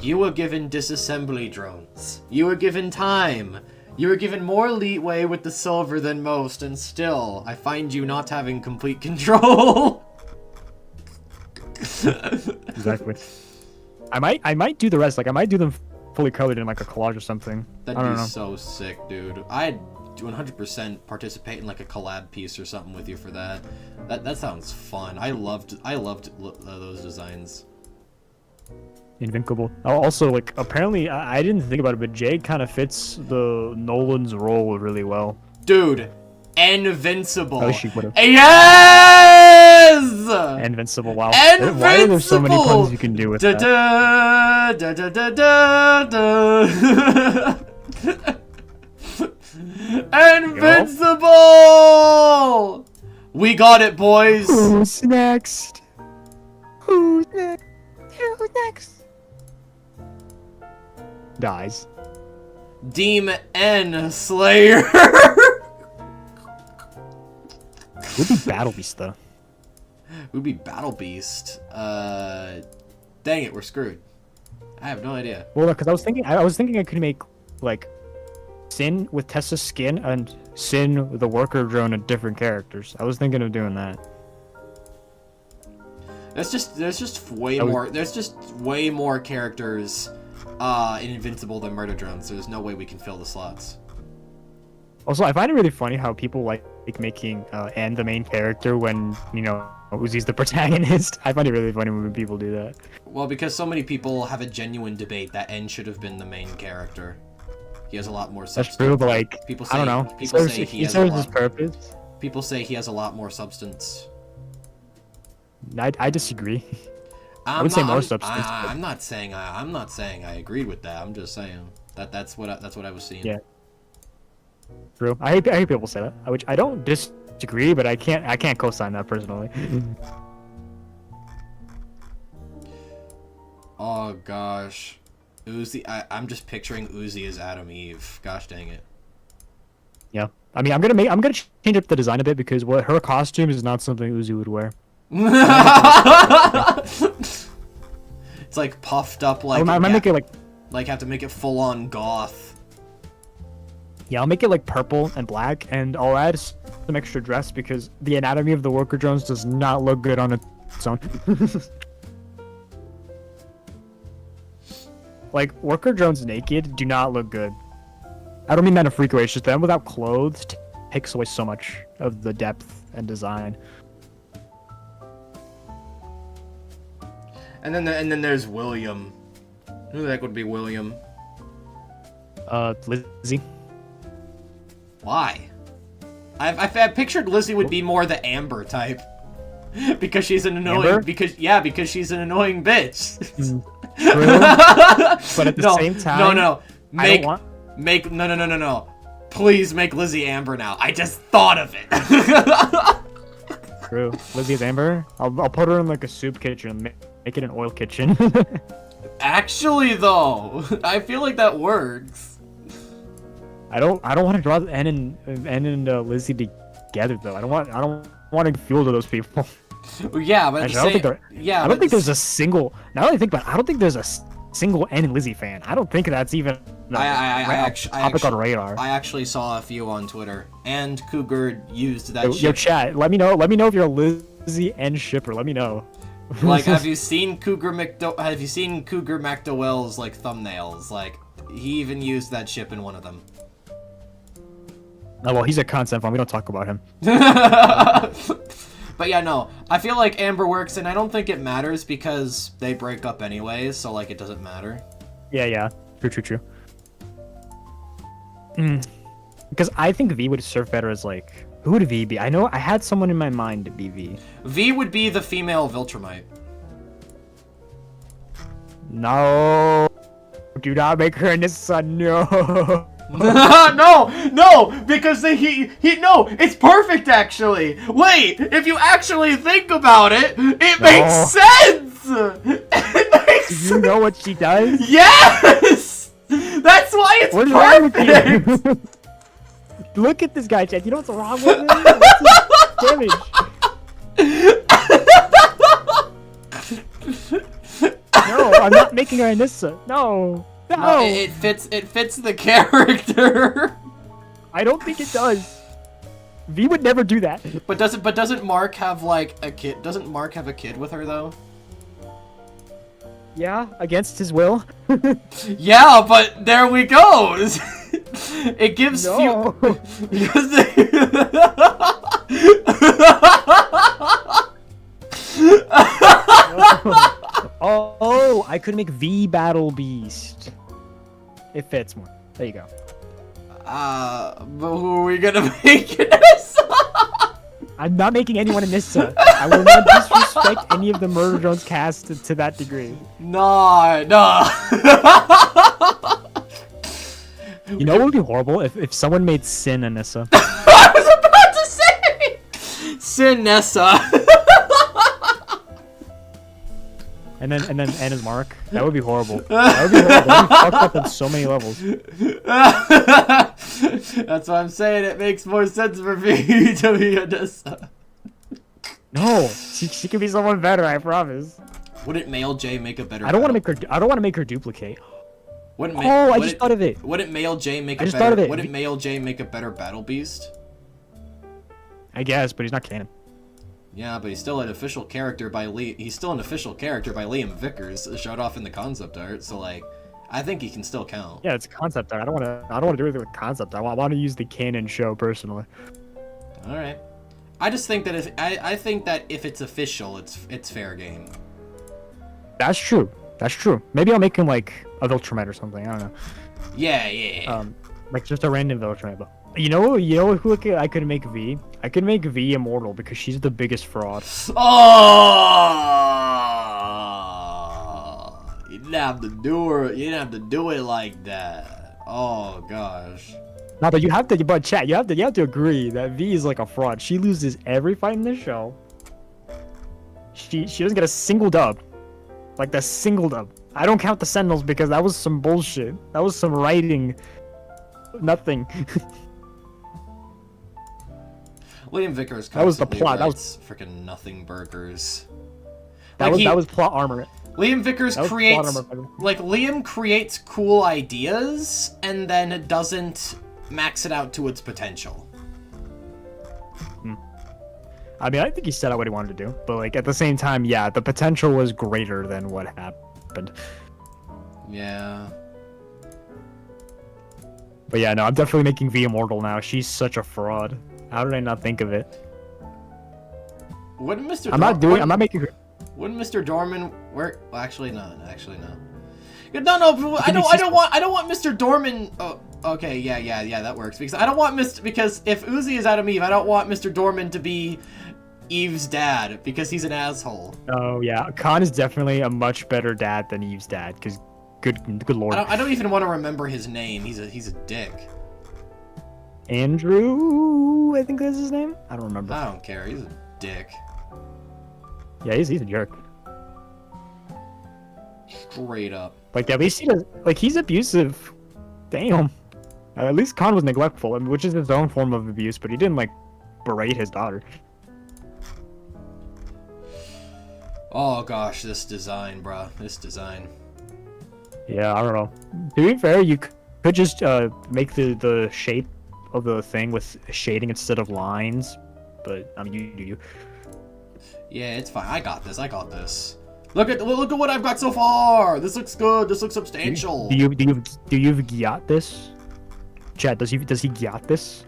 You were given disassembly drones. You were given time. You were given more leeway with the silver than most, and still, I find you not having complete control. Exactly. I might do the rest. Like, I might do them fully colored in like a collage or something. I don't That'd be know. so sick, dude. I'd 100% participate in like a collab piece or something with you for that. That sounds fun. I loved those designs. Invincible. Also, like, apparently, I didn't think about it, but Jade kind of fits the Nolan's role really well. Dude, Invincible. I wish she would've. Yes! Invincible, wow. Invincible! Why are there so many puns you can do with da, that? da, da, da, da, da, da. Invincible! We got it, boys. Who's next? Who's next? Who's next? Dies. Demon Slayer. Would be Battle Beast though. Would be Battle Beast. Dang it, we're screwed. I have no idea. Well, because I was thinking I could make like Sin with Tessa's skin and Sin with the worker drone and different characters. I was thinking of doing that. There's just way more characters in Invincible than Murder Drones. There's no way we can fill the slots. Also, I find it really funny how people like making N the main character when, you know, Uzi's the protagonist. I find it really funny when people do that. Well, because so many people have a genuine debate that N should have been the main character. He has a lot more substance. That's true, but like, people say, I don't know. People say he serves his purpose. People say he has a lot more substance. I disagree. I would say more substance. I'm not saying I agreed with that. I'm just saying that's what I was seeing. Yeah. True. I hate people say that, which I don't disagree, but I can't co-sign that personally. Oh gosh, Uzi. I'm just picturing Uzi as Adam Eve. Gosh dang it. Yeah. I mean, I'm gonna change up the design a bit because what her costume is not something Uzi would wear. It's like puffed up like. I might make it like have to make it full on goth. Yeah, I'll make it like purple and black, and I'll add some extra dress because the anatomy of the worker drones does not look good on its own. Like, worker drones naked do not look good. I don't mean that in a freak way, it's just them without clothes takes away so much of the depth and design. And then there's William. Who the heck would be William? Lizzie. Why? I pictured Lizzie would be more the Amber type. Because she's an annoying Amber? because she's an annoying bitch. True. But at the same time, no. No. Please make Lizzie Amber now. I just thought of it. True. Lizzie is Amber. I'll put her in like a soup kitchen, make it an oil kitchen. Actually, though, I feel like that works. I don't want to draw N and Lizzie together though. I don't want to fuel to those people. Yeah, but actually, I don't think there's a single. Now that I think about it, I don't think there's a single N and Lizzie fan. I don't think that's even topic on radar. I actually saw a few on Twitter, and Cougar used that. Yo, chat. Let me know if you're a Lizzie N shipper. Let me know. Like, have you seen Cougar McDowell's like thumbnails? Like, he even used that ship in one of them. Oh well, he's a content fan. We don't talk about him. But yeah, no. I feel like Amber works, and I don't think it matters because they break up anyways, so like it doesn't matter. Yeah. True. Because I think V would serve better as like, who would V be? I know I had someone in my mind to be V. V would be the female Viltrumite. No. Do not make her Nissa, no. no, because it's perfect actually. Wait, if you actually think about it, it makes sense. It makes sense. Do you know what she does? Yes! That's why it's perfect! Look at this guy, Chad. You know what's wrong with him? What's his damage? No, I'm not making her Anissa. No. It fits the character. I don't think it does. V would never do that. But doesn't Mark have like a kid? Doesn't Mark have a kid with her though? Yeah, against his will. Yeah, but there we go. It gives no. Oh, I could make V Battle Beast. It fits more. There you go. But who are we gonna make this? I'm not making anyone a Nissa. I will not disrespect any of the Murder Drones cast to that degree. Nah. You know what would be horrible? If someone made Sin a Nissa. I was about to say! Sinessa. And then his mark. That would be horrible. That would be horrible. That would be fucked up on so many levels. That's why I'm saying it makes more sense for me to be Odessa. No, she could be someone better. I promise. Wouldn't Male J make a better? I don't want to make her. I don't want to make her duplicate. I just thought of it. Wouldn't Male J make I a just better? thought of it. Wouldn't Male J make a better Battle Beast? I guess, but he's not canon. Yeah, but he's still an official character by Liam Vickers, showed off in the concept art. So like, I think he can still count. Yeah, it's concept art. I don't want to do anything with concept. I want to use the canon show personally. All right. I just think that if it's official, it's fair game. That's true. That's true. Maybe I'll make him like a Viltrumet or something. I don't know. Yeah. Like just a random Viltrumet. But you know who I could make V? I could make V immortal because she's the biggest fraud. Oh! You didn't have to do it. You didn't have to do it like that. Oh gosh. No, but you have to. But chat, you have to agree that V is like a fraud. She loses every fight in this show. She doesn't get a single dub. Like the single dub. I don't count the Sentinels because that was some bullshit. That was some writing. Nothing. Liam Vickers. That was the plot. That was freaking nothing burgers. That was plot armor. Liam Vickers creates Liam creates cool ideas and then doesn't max it out to its potential. I mean, I think he set out what he wanted to do, but like at the same time, yeah, the potential was greater than what happened. Yeah. But yeah, no, I'm definitely making V immortal now. She's such a fraud. How did I not think of it? Wouldn't Mr. I'm not making her. Wouldn't Mr. Dorman work? Well, actually, no. No. I don't want Mr. Dorman. Oh, okay, yeah. That works because I don't want because if Uzi is out of Eve, I don't want Mr. Dorman to be Eve's dad because he's an asshole. Oh yeah, Khan is definitely a much better dad than Eve's dad. Because good lord. I don't even want to remember his name. He's a dick. Andrew, I think that's his name. I don't remember. I don't care. He's a dick. Yeah, he's a jerk. Straight up. Like at least he does. Like he's abusive. Damn. At least Khan was neglectful, which is his own form of abuse, but he didn't like berate his daughter. Oh gosh, this design, bruh. This design. Yeah, I don't know. To be fair, you could just make the shape of the thing with shading instead of lines, but I mean, you do you. Yeah, it's fine. I got this. Look at what I've got so far. This looks good. This looks substantial. Do you got this? Chat, does he got this?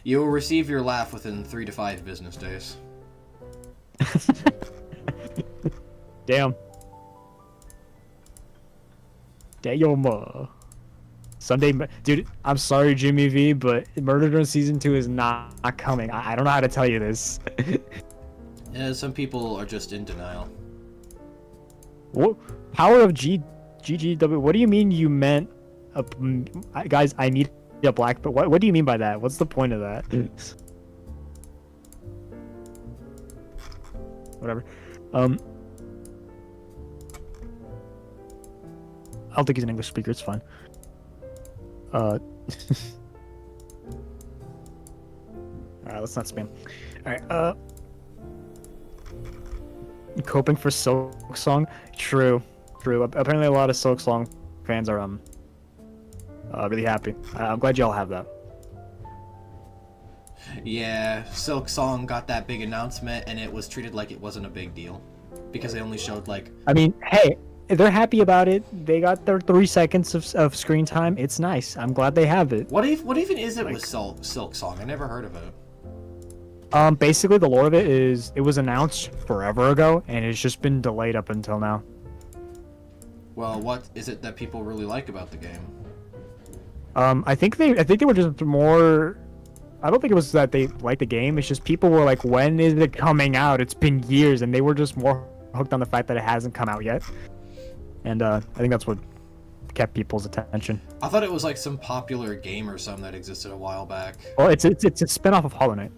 You will receive your laugh within 3 to 5 business days. Damn. Damn. Sunday, dude. I'm sorry, Jimmy V, but Murder Drone Season 2 is not coming. I don't know how to tell you this. Yeah, some people are just in denial. What? Power of GGW. What do you mean you meant? Guys, I need a black. But what do you mean by that? What's the point of that? Whatever. I don't think he's an English speaker. It's fine. Alright, let's not spam. Alright, coping for Silk Song? True. Apparently a lot of Silk Song fans are, really happy. I'm glad y'all have that. Yeah, Silk Song got that big announcement and it was treated like it wasn't a big deal. Because they only showed, like... I mean, hey, they're happy about it. They got their 3 seconds of screen time. It's nice. I'm glad they have it. What even is it with Silk Song? I never heard of it. Basically, the lore of it is it was announced forever ago, and it's just been delayed up until now. Well, what is it that people really like about the game? I think they were just more. I don't think it was that they liked the game. It's just people were like, "When is it coming out? It's been years," and they were just more hooked on the fact that it hasn't come out yet. And I think that's what kept people's attention. I thought it was like some popular game or something that existed a while back. Well, it's a spinoff of Hollow Knight.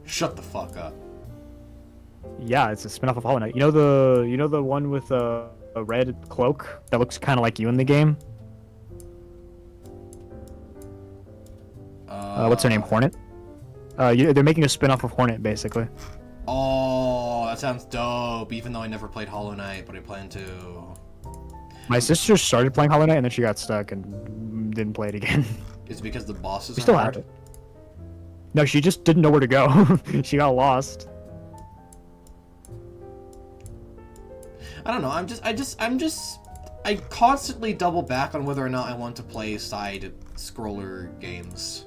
Shut the fuck up. Yeah, it's a spinoff of Hollow Knight. You know the one with a red cloak that looks kind of like you in the game. What's her name? Hornet. They're making a spinoff of Hornet, basically. Oh, that sounds dope. Even though I never played Hollow Knight, but I plan to. My sister started playing Hollow Knight and then she got stuck and didn't play it again. Is it because the bosses We are still hard? have it. No, she just didn't know where to go. She got lost. I don't know. I constantly double back on whether or not I want to play side scroller games.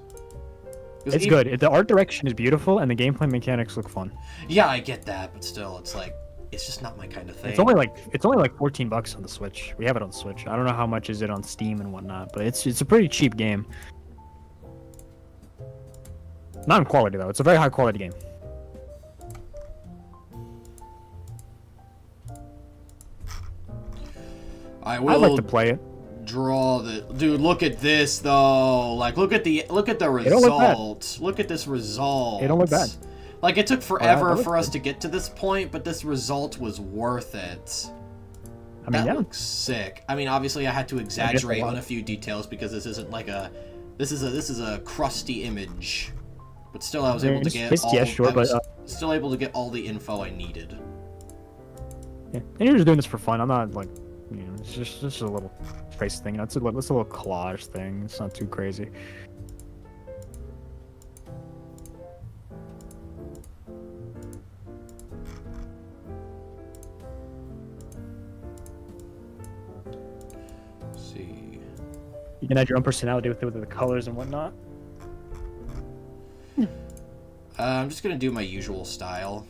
It's good. The art direction is beautiful and the gameplay mechanics look fun. Yeah, I get that, but still, it's like it's just not my kind of thing. It's only like $14 on the Switch. We have it on Switch. I don't know how much is it on Steam and whatnot, but it's a pretty cheap game. Not in quality though. It's a very high quality game. I will I'd like to play it. draw the dude. Look at this though. Like, look at the result. Look at this result. It don't look bad. Like, it took forever look for us good. to get to this point, but this result was worth it. I mean, That yeah. looks sick. I mean, obviously, I had to exaggerate on a few details because this isn't like a. This is a crusty image, but still, I was able to get all. Yeah, sure, but Still able to get all the info I needed. yeah. And you're just doing this for fun. I'm not like, it's just a little face thing. It's a little collage thing. It's not too crazy. Let's see. You can add your own personality with the colors and whatnot. I'm just gonna do my usual style.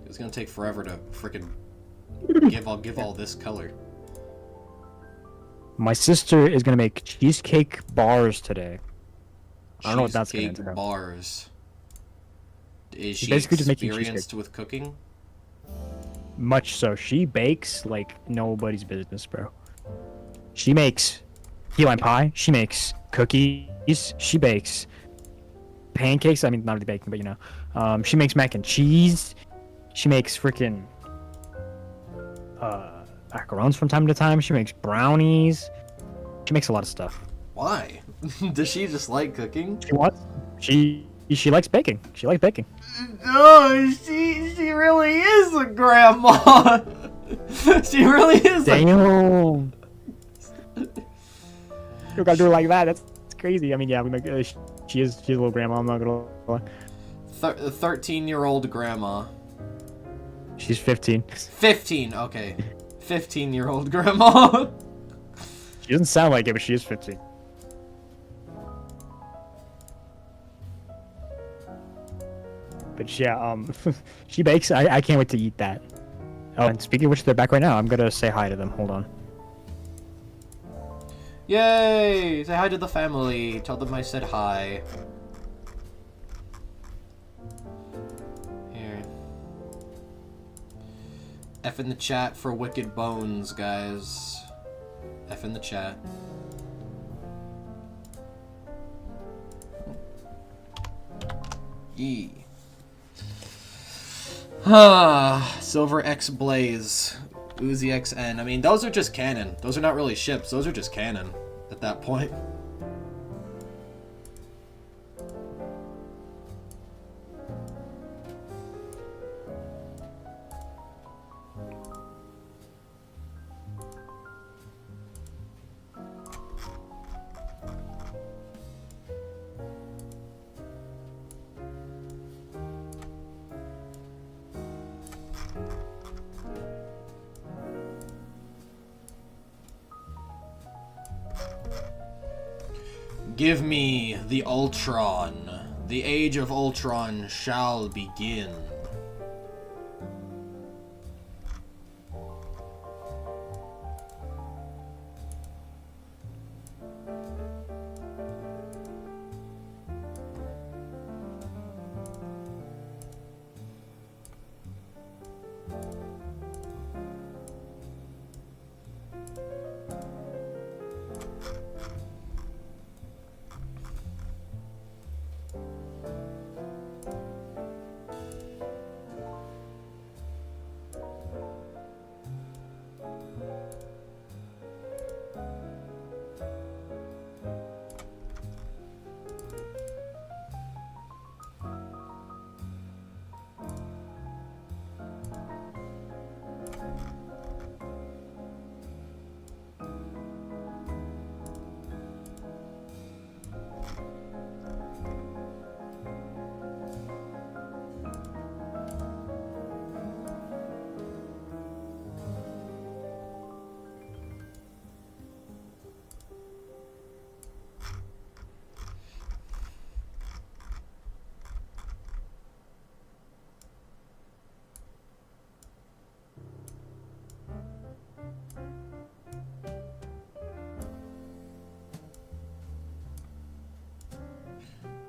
It's gonna take forever to frickin' give all this color. My sister is gonna make cheesecake bars today. I don't know what that's gonna Cheesecake entail. bars. Is She's she basically just making experienced with cooking? Much so. She bakes like nobody's business, bro. She makes key lime pie. She makes cookies. She bakes pancakes. I mean, not really baking, but she makes mac and cheese. She makes freaking macarons from time to time. She makes brownies. She makes a lot of stuff. Why? Does she just like cooking? She likes baking. She likes baking. No, she really is a grandma. She really is. Damn. You gotta do it like that. That's crazy. I mean, yeah, we make. She is a little grandma. I'm not gonna lie. 13-year-old grandma. She's 15. 15. Okay. 15-year-old grandma. She doesn't sound like it, but she is 15. But yeah, she bakes. I can't wait to eat that. Oh, and speaking of which, they're back right now. I'm gonna say hi to them. Hold on. Yay! Say hi to the family. Tell them I said hi. Here. F in the chat for Wicked Bones, guys. F in the chat. Yee. Silver X Blaze. Uzi XN. I mean, those are just canon. Those are not really ships. Those are just canon at that point. Give me the Ultron. The age of Ultron shall begin.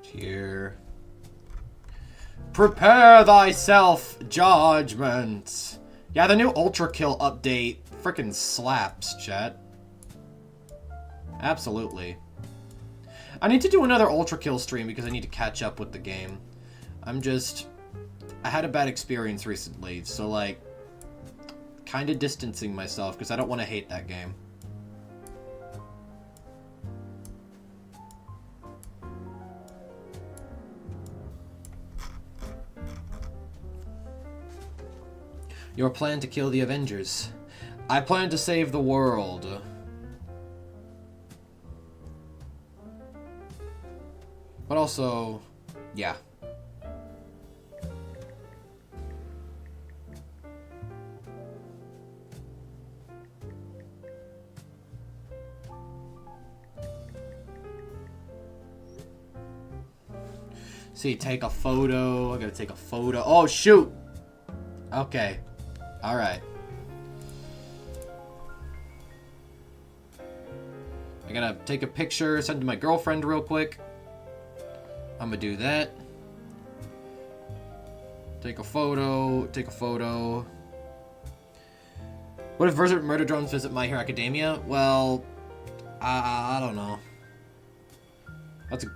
Here. Prepare thyself, judgment. Yeah, the new Ultra Kill update frickin' slaps, chat. Absolutely. I need to do another Ultra Kill stream because I need to catch up with the game. I had a bad experience recently, so like, kind of distancing myself because I don't want to hate that game. Your plan to kill the Avengers. I plan to save the world. But also, yeah. See, take a photo. I gotta take a photo. Oh, shoot! Okay. Alright. I gotta take a picture, send to my girlfriend real quick. I'm gonna do that. Take a photo, take a photo. What if murder drones visit My Hero Academia? Well, I don't know. That's an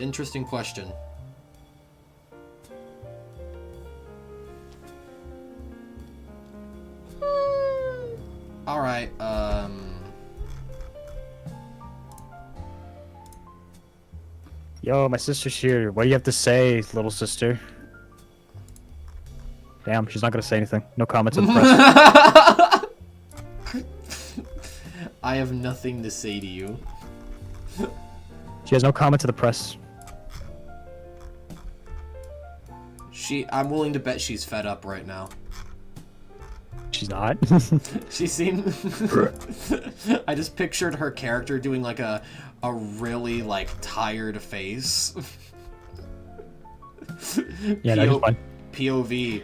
interesting question. Alright, Yo, my sister's here. What do you have to say, little sister? Damn, she's not gonna say anything. No comments in the press. I have nothing to say to you. She has no comment to the press. I'm willing to bet she's fed up right now. She's not. She seemed... I just pictured her character doing like a really like tired face. Yeah, that is fun. POV.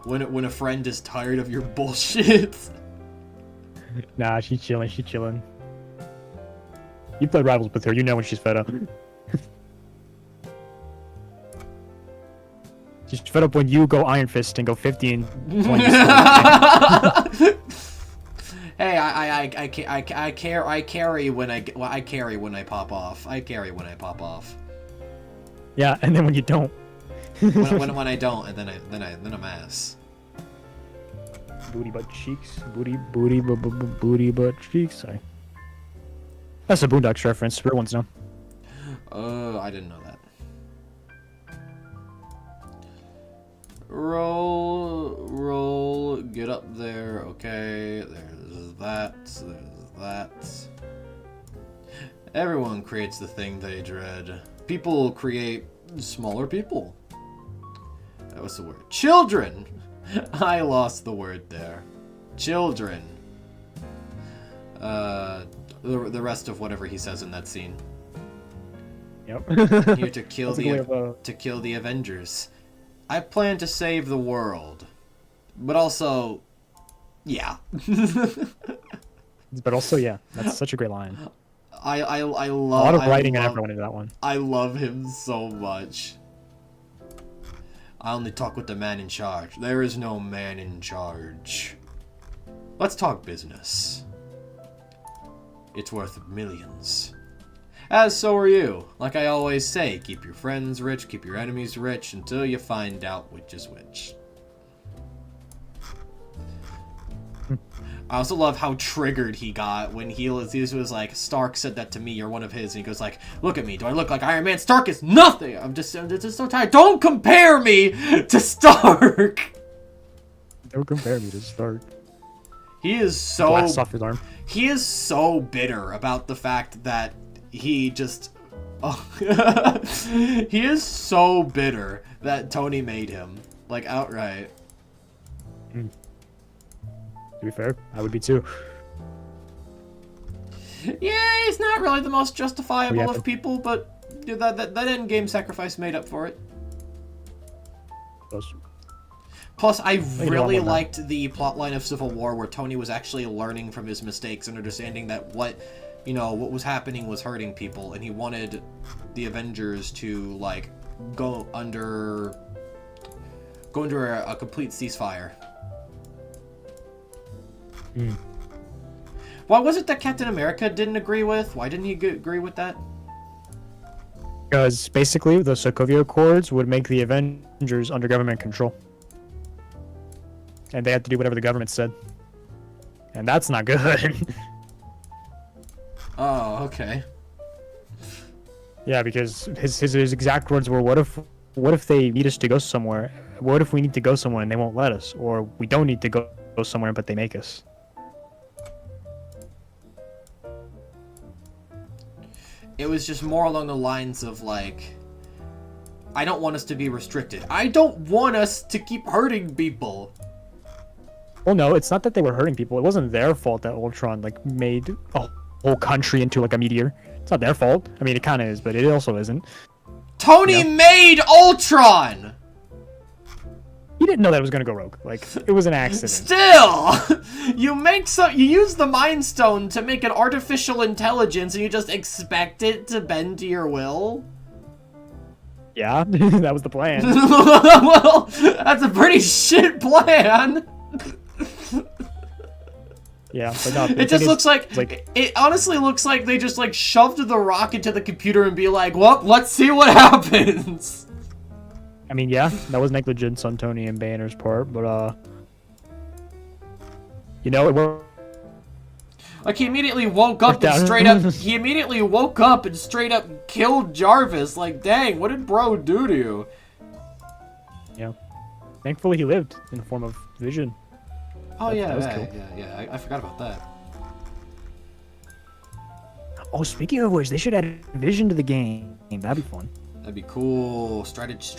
When a friend is tired of your bullshit. Nah, she's chilling, she's chilling. You played Rivals with her, you know when she's fed up. She's fed up when you go Iron Fist and go 50 and 20. Hey, I carry when I carry when I pop off. I carry when I pop off. Yeah, and then when you don't. when I don't, and then I'm ass. Booty butt cheeks, booty butt cheeks. Sorry. That's a Boondocks reference. Real ones know. I didn't know that. Roll, get up there, okay, there's that. Everyone creates the thing they dread. People create smaller people. That was the word. Children! I lost the word there. Children. The rest of whatever he says in that scene. Yep. Here to kill That's a good way the of, to kill the Avengers. I plan to save the world, but also, yeah. But also, yeah, that's such a great line. I love A lot of writing and love, effort went into that one. I love him so much. I only talk with the man in charge. There is no man in charge. Let's talk business. It's worth millions. As so are you. Like I always say, keep your friends rich, keep your enemies rich, until you find out which is which. I also love how triggered he got when he was like, Stark said that to me, you're one of his, and he goes like, look at me, do I look like Iron Man? Stark is nothing! I'm just so tired. Don't compare me to Stark! Don't compare me to Stark. He is so... Blast off his arm. He is so bitter about the fact that he just... Oh, he is so bitter that Tony made him. Like, outright. To be fair, I would be too. Yeah, he's not really the most justifiable Yeah, of people, but that endgame sacrifice made up for it. Close. Plus, I get really on that. liked the plotline of Civil War where Tony was actually learning from his mistakes and understanding that what was happening was hurting people, and he wanted the Avengers to, like, go under a complete ceasefire. Why was it that Captain America didn't agree with? Why didn't he agree with that? Because basically, the Sokovia Accords would make the Avengers under government control. And they had to do whatever the government said. And that's not good. Oh, okay. Yeah, because his exact words were, what if they need us to go somewhere? What if we need to go somewhere and they won't let us? Or we don't need to go somewhere but they make us? It was just more along the lines of, like, I don't want us to be restricted. I don't want us to keep hurting people. Well, no, it's not that they were hurting people. It wasn't their fault that Ultron, like, made a whole country into, like, a meteor. It's not their fault. I mean, it kind of is, but it also isn't. Tony made Ultron! He didn't know that it was gonna go rogue. Like, it was an accident. Still! You use the Mind Stone to make an artificial intelligence and you just expect it to bend to your will? Yeah, that was the plan. Well, that's a pretty shit plan! Yeah, but no. It just looks like, it honestly looks like they just, like, shoved the rock into the computer and be like, well, let's see what happens! I mean, yeah, that was negligence on Tony and Banner's part, but, you know, it worked. Like, he immediately woke up and straight up killed Jarvis. Like, dang, what did bro do to you? Yeah. Thankfully, he lived in the form of Vision. Oh, That was cool. yeah, I forgot about that. Oh, speaking of which, they should add Vision to the game. That'd be fun. That'd be cool. Strategist.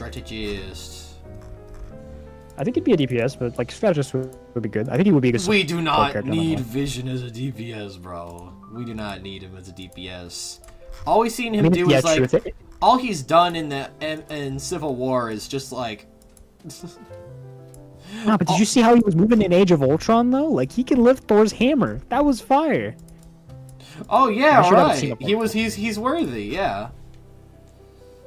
I think he'd be a DPS, but, like, strategist would be good. I think he would be a good We do support not character, need not Vision as a DPS, bro. We do not need him as a DPS. All we've seen him I mean, do yeah, is, like, true. all he's done in Civil War is just, like... No, but did you see how he was moving in Age of Ultron, though? Like, he can lift Thor's hammer. That was fire. Oh, yeah, I should have seen right. a He's worthy, yeah.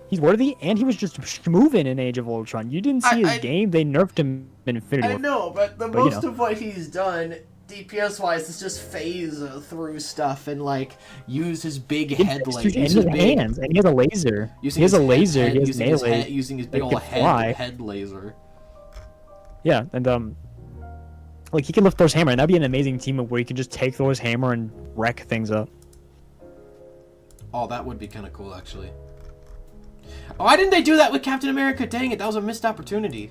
He's worthy, and he was just moving in Age of Ultron. You didn't see his game? They nerfed him in Infinity War. I know, but most of what he's done, DPS-wise, is just phase through stuff and, like, use his big head And laser. he has hands, and he has a laser. He has a laser, he has melee. Using his big Like, old can fly. head laser. Yeah, and, like, he can lift Thor's hammer, and that'd be an amazing team where he can just take Thor's hammer and wreck things up. Oh, that would be kind of cool, actually. Oh, why didn't they do that with Captain America? Dang it, that was a missed opportunity.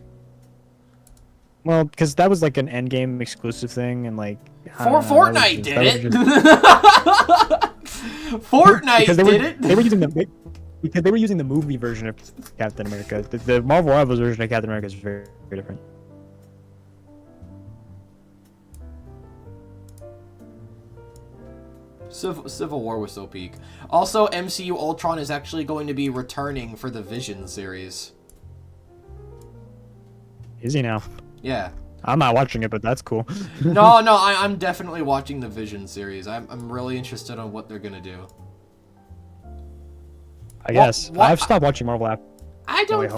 Well, because that was, like, an endgame exclusive thing, and, like... Fortnite did it! Fortnite did it! They were using the... Because they were using the movie version of Captain America. The Marvel Rivals version of Captain America is very, very different. Civil War was so peak. Also, MCU Ultron is actually going to be returning for the Vision series. Is he now? Yeah. I'm not watching it, but that's cool. No, I'm definitely watching the Vision series. I'm really interested on what they're gonna do. I guess. What? I've stopped watching Marvel after. I don't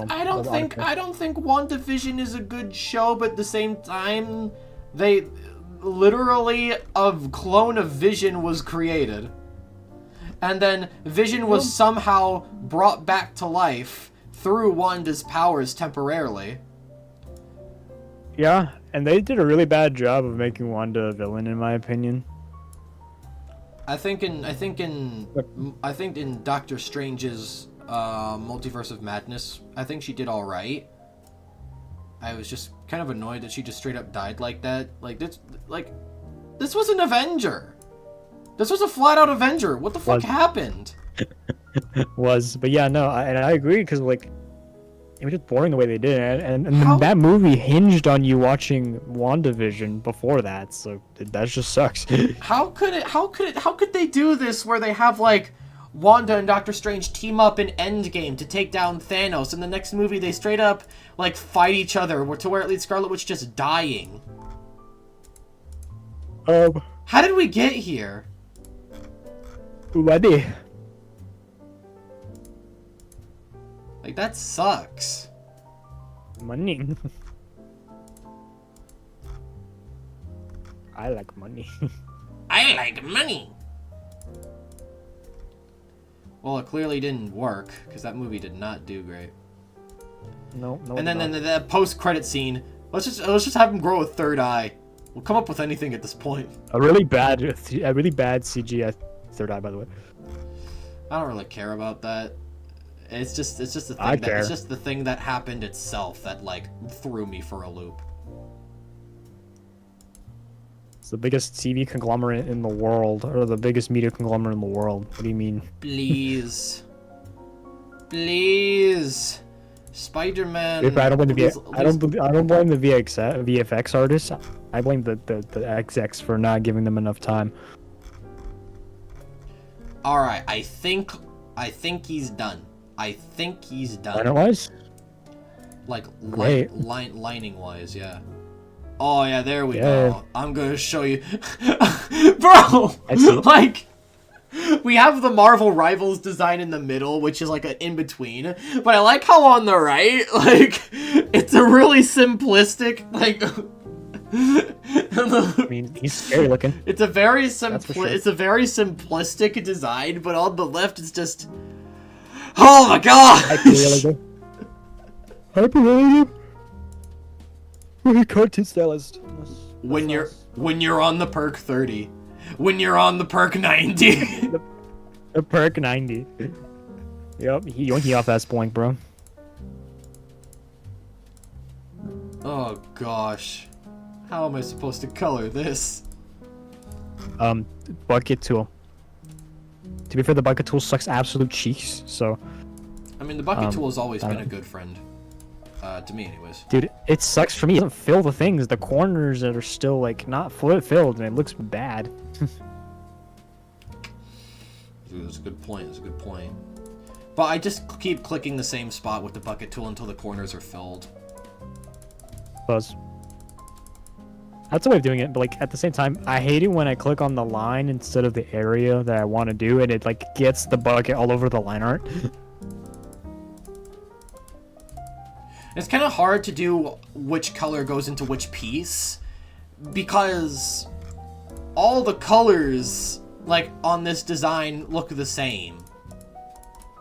think WandaVision is a good show, but at the same time, they literally a clone of Vision was created. And then Vision was somehow brought back to life through Wanda's powers temporarily. Yeah, and they did a really bad job of making Wanda a villain, in my opinion. I think in Doctor Strange's Multiverse of Madness, I think she did all right. I was just kind of annoyed that she just straight up died like that. This was an Avenger. This was a flat out Avenger. What the fuck happened? But yeah, no, I agree, because like it was just boring the way they did it, and that movie hinged on you watching WandaVision before that, so that just sucks. How could they do this where they have like Wanda and Doctor Strange team up in Endgame to take down Thanos, and the next movie they straight up like fight each other to where it leads Scarlet Witch just dying? How did we get here? Ready? Like, that sucks. Money. I like money. I like money. Well, it clearly didn't work because that movie did not do great. No. And then the post-credit scene. Let's just have him grow a third eye. We'll come up with anything at this point. A really bad CGI third eye, by the way. I don't really care about that. It's just the thing it's just the thing that happened itself that like threw me for a loop. It's the biggest TV conglomerate in the world, or the biggest media conglomerate in the world. What do you mean? Please. Please. Spider-Man. I don't blame the VFX artists. I blame the execs for not giving them enough time. All right, I think he's done. I think he's done. Liner-wise? Like lining wise, yeah. Oh yeah, there we go. I'm gonna show you, bro. Like, we have the Marvel Rivals design in the middle, which is like an in between. But I like how on the right, like, it's a really simplistic, like. I mean, he's scary looking. It's a very sure. it's a very simplistic design, but on the left it's just, oh my god! Hyperrealism. Cartoon stylist. When you're on the perk 30, when you're on the perk 90. The perk 90. Yep, he off that spoink, bro. Oh gosh. How am I supposed to color this? Bucket tool. To be fair, the bucket tool sucks absolute cheeks, so... I mean, the bucket tool has always been a good friend. To me, anyways. Dude, it sucks for me. It doesn't fill the things. The corners that are still, like, not filled, and it looks bad. Dude, that's a good point. That's a good point. But I just keep clicking the same spot with the bucket tool until the corners are filled. Buzz. That's a way of doing it, but like at the same time, I hate it when I click on the line instead of the area that I want to do, and it like gets the bucket all over the line art. It's kind of hard to do which color goes into which piece, because all the colors like on this design look the same.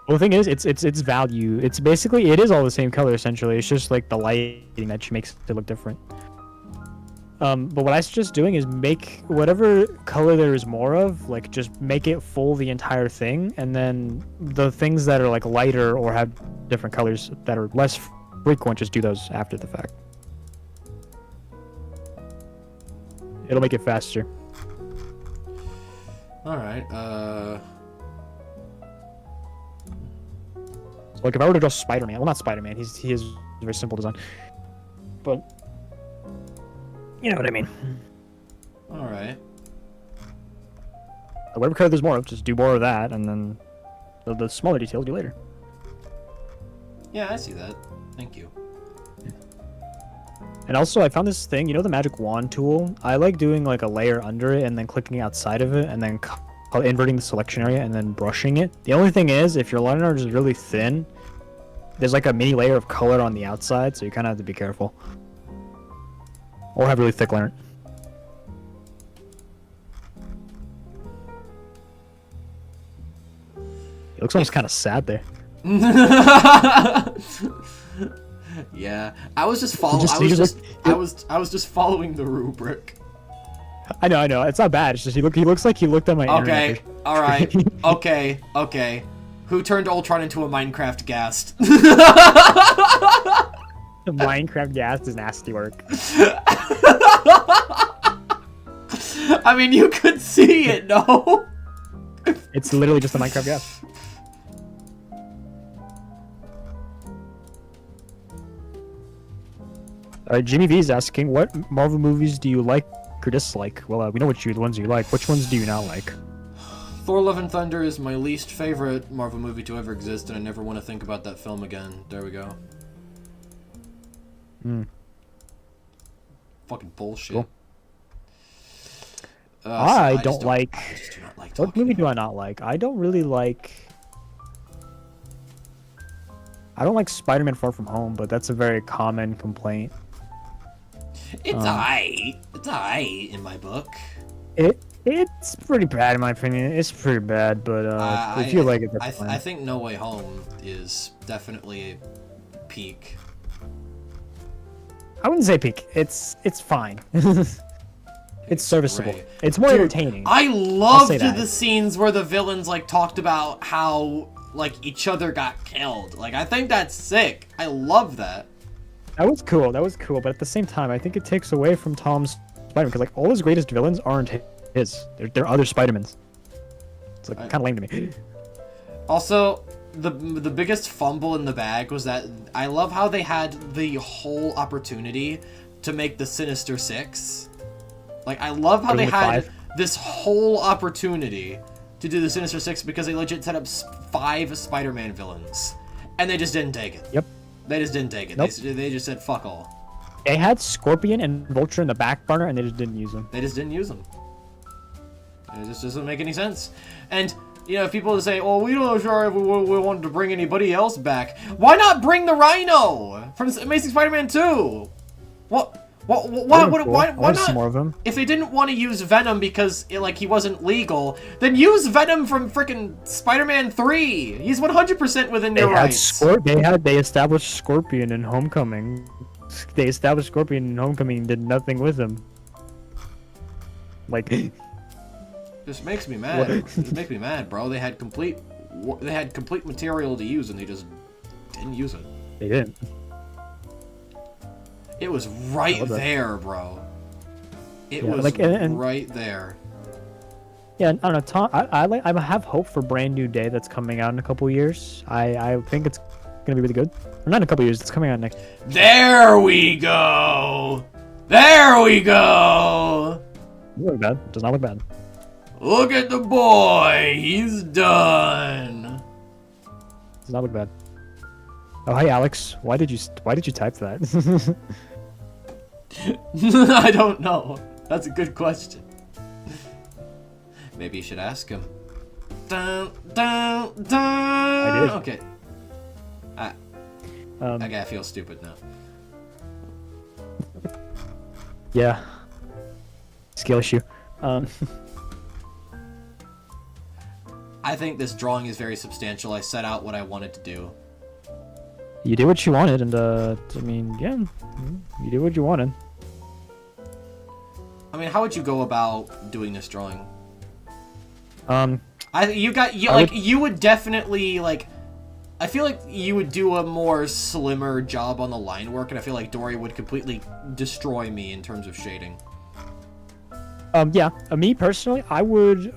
Well, the thing is, it's value. It is all the same color essentially. It's just like the lighting that makes it look different. But what I suggest doing is make whatever color there is more of, like just make it full the entire thing, and then the things that are like lighter or have different colors that are less frequent, just do those after the fact. It'll make it faster. Alright, Like if I were to draw Spider-Man, well not Spider-Man, he has a very simple design. But you know what I mean. Alright. Whatever color there's more of, just do more of that, and then the smaller details do later. Yeah, I see that. Thank you. And also, I found this thing, you know the magic wand tool? I like doing like a layer under it and then clicking outside of it and then inverting the selection area and then brushing it. The only thing is, if your line art is really thin, there's like a mini layer of color on the outside, so you kind of have to be careful. Or have really thick line art. It looks almost kind of sad there. Yeah, I was just following. I was just following the rubric. I know. It's not bad. It's just he looks like he looked at my Okay, internet. all right. Okay. Who turned Ultron into a Minecraft ghast? The Minecraft gas is nasty work. I mean, you could see it, no? It's literally just a Minecraft gas. Jimmy V is asking, what Marvel movies do you like or dislike? Well, we know the ones you like. Which ones do you not like? Thor: Love and Thunder is my least favorite Marvel movie to ever exist, and I never want to think about that film again. There we go. Fucking bullshit. Cool. I just do not like what movie do I not like? I don't like Spider-Man Far From Home, but that's a very common complaint. It's alright. It's alright in my book. It's pretty bad in my opinion. It's pretty bad, but if you like it, that's fine. I think No Way Home is definitely a peak. I wouldn't say peak. It's fine. It's serviceable. Great. It's more entertaining. I loved say that. the scenes where the villains like talked about how like each other got killed. Like I think that's sick. I love that. That was cool. But at the same time, I think it takes away from Tom's Spider-Man because like all his greatest villains aren't his. They're other Spider-Mans. It's like kind of lame to me. Also, the biggest fumble in the bag was that I love how they had the whole opportunity to make the Sinister Six. Like I love how they had this whole opportunity to do the Sinister Six because they legit set up 5 Spider-Man villains, and they just didn't take it. Yep. They just didn't take it. Nope. They just said fuck all. They had Scorpion and Vulture in the back burner, and they just didn't use them. They just didn't use them. It just doesn't make any sense. And you know, if people say, "Oh, we don't know sure if we wanted to bring anybody else back," why not bring the Rhino from Amazing Spider-Man 2? Why not? See more of them. If they didn't want to use Venom because he wasn't legal, then use Venom from frickin' Spider-Man 3. He's 100% within your rights. They established Scorpion in Homecoming. They established Scorpion in Homecoming and did nothing with him. Like, this makes me mad. It makes me mad, bro. They had complete material to use and they just didn't use it. They didn't. It was right there, bro. It was right there. Yeah, I don't know, Tom. I have hope for Brand New Day that's coming out in a couple years. I think it's gonna be really good. Or not in a couple years. It's coming out next. There we go. There we go. Doesn't look bad. Does not look bad. Look at the boy. He's done. Does not look bad. Oh, hey Alex. Why did you type that? I don't know. That's a good question. Maybe you should ask him. Dun, dun, dun. I did. Okay. Okay, I feel stupid now. Yeah. Skill issue. I think this drawing is very substantial. I set out what I wanted to do. You did what you wanted, and I mean, yeah, you did what you wanted. I mean, how would you go about doing this drawing? You would definitely I feel like you would do a more slimmer job on the line work, and I feel like Dory would completely destroy me in terms of shading. Yeah, me personally, I would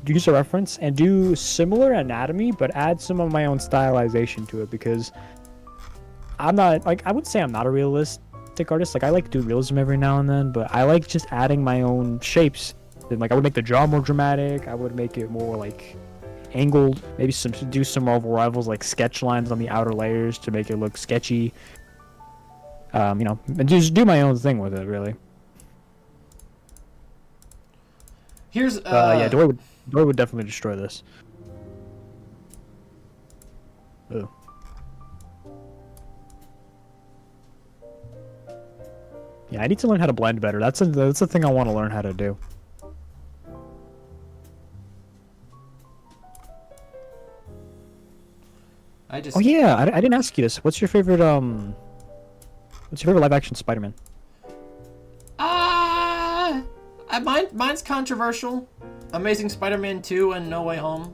use a reference and do similar anatomy, but add some of my own stylization to it because I'm not I would say I'm not a realistic artist. I like doing realism every now and then, but I like just adding my own shapes Then like I would make the jaw more dramatic. I would make it more like angled. Maybe do some Marvel Rivals like sketch lines on the outer layers to make it look sketchy. You know, and just do my own thing with it, really. Here's yeah, Dory would definitely destroy this. Ooh. Yeah, I need to learn how to blend better. That's a thing I want to learn how to do. Oh yeah, I didn't ask you this. What's your favorite live action Spider-Man? Mine's controversial. Amazing Spider-Man 2 and No Way Home.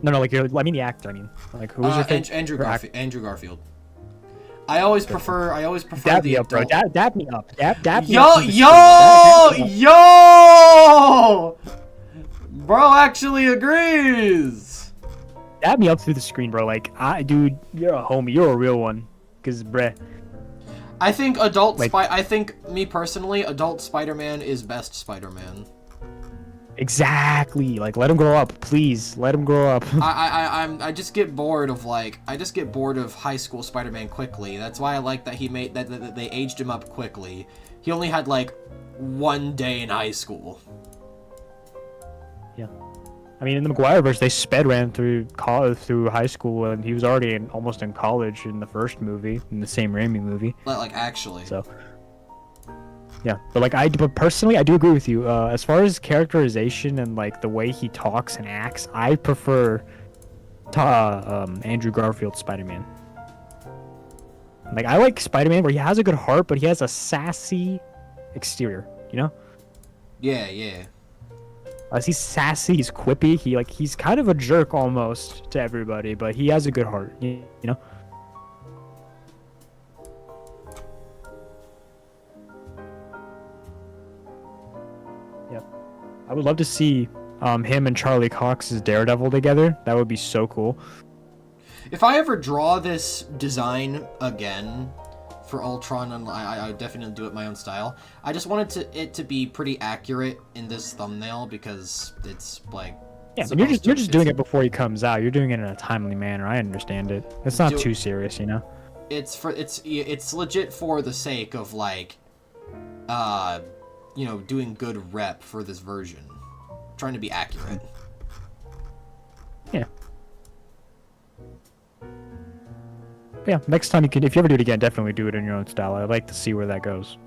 No, like I mean the actor. I mean, like who's your favorite? Andrew Garfield. I always prefer Dab the me up, bro. Dab me up. Dab me yo, up. Yo! Bro actually agrees. Dab me up through the screen, bro. Like, dude, you're a homie. You're a real one. Cause, bruh. I think me personally, adult Spider-Man is best Spider-Man. Exactly. Like, let him grow up, please. Let him grow up. I just get bored of high school Spider-Man quickly. That's why I like that that they aged him up quickly. He only had like 1 day in high school. Yeah. I mean, in the Maguire-verse, they ran through high school, and he was already almost in college in the first movie, in the same Raimi movie. Like, actually. So, yeah. But personally, I do agree with you. As far as characterization and, like, the way he talks and acts, I prefer Andrew Garfield's Spider-Man. Like, I like Spider-Man where he has a good heart, but he has a sassy exterior, you know? Yeah, yeah. He's sassy, he's quippy, he's kind of a jerk almost to everybody, but he has a good heart, you know? Yeah. I would love to see him and Charlie Cox's Daredevil together. That would be so cool. If I ever draw this design again for Ultron, and I would definitely do it my own style. I just wanted it to be pretty accurate in this thumbnail because it's like but you're just doing it before he comes out. You're doing it in a timely manner. I understand it. It's not too serious, you know. It's legit for the sake of like, you know, doing good rep for this version, trying to be accurate. Yeah. Yeah, next time if you ever do it again, definitely do it in your own style. I'd like to see where that goes.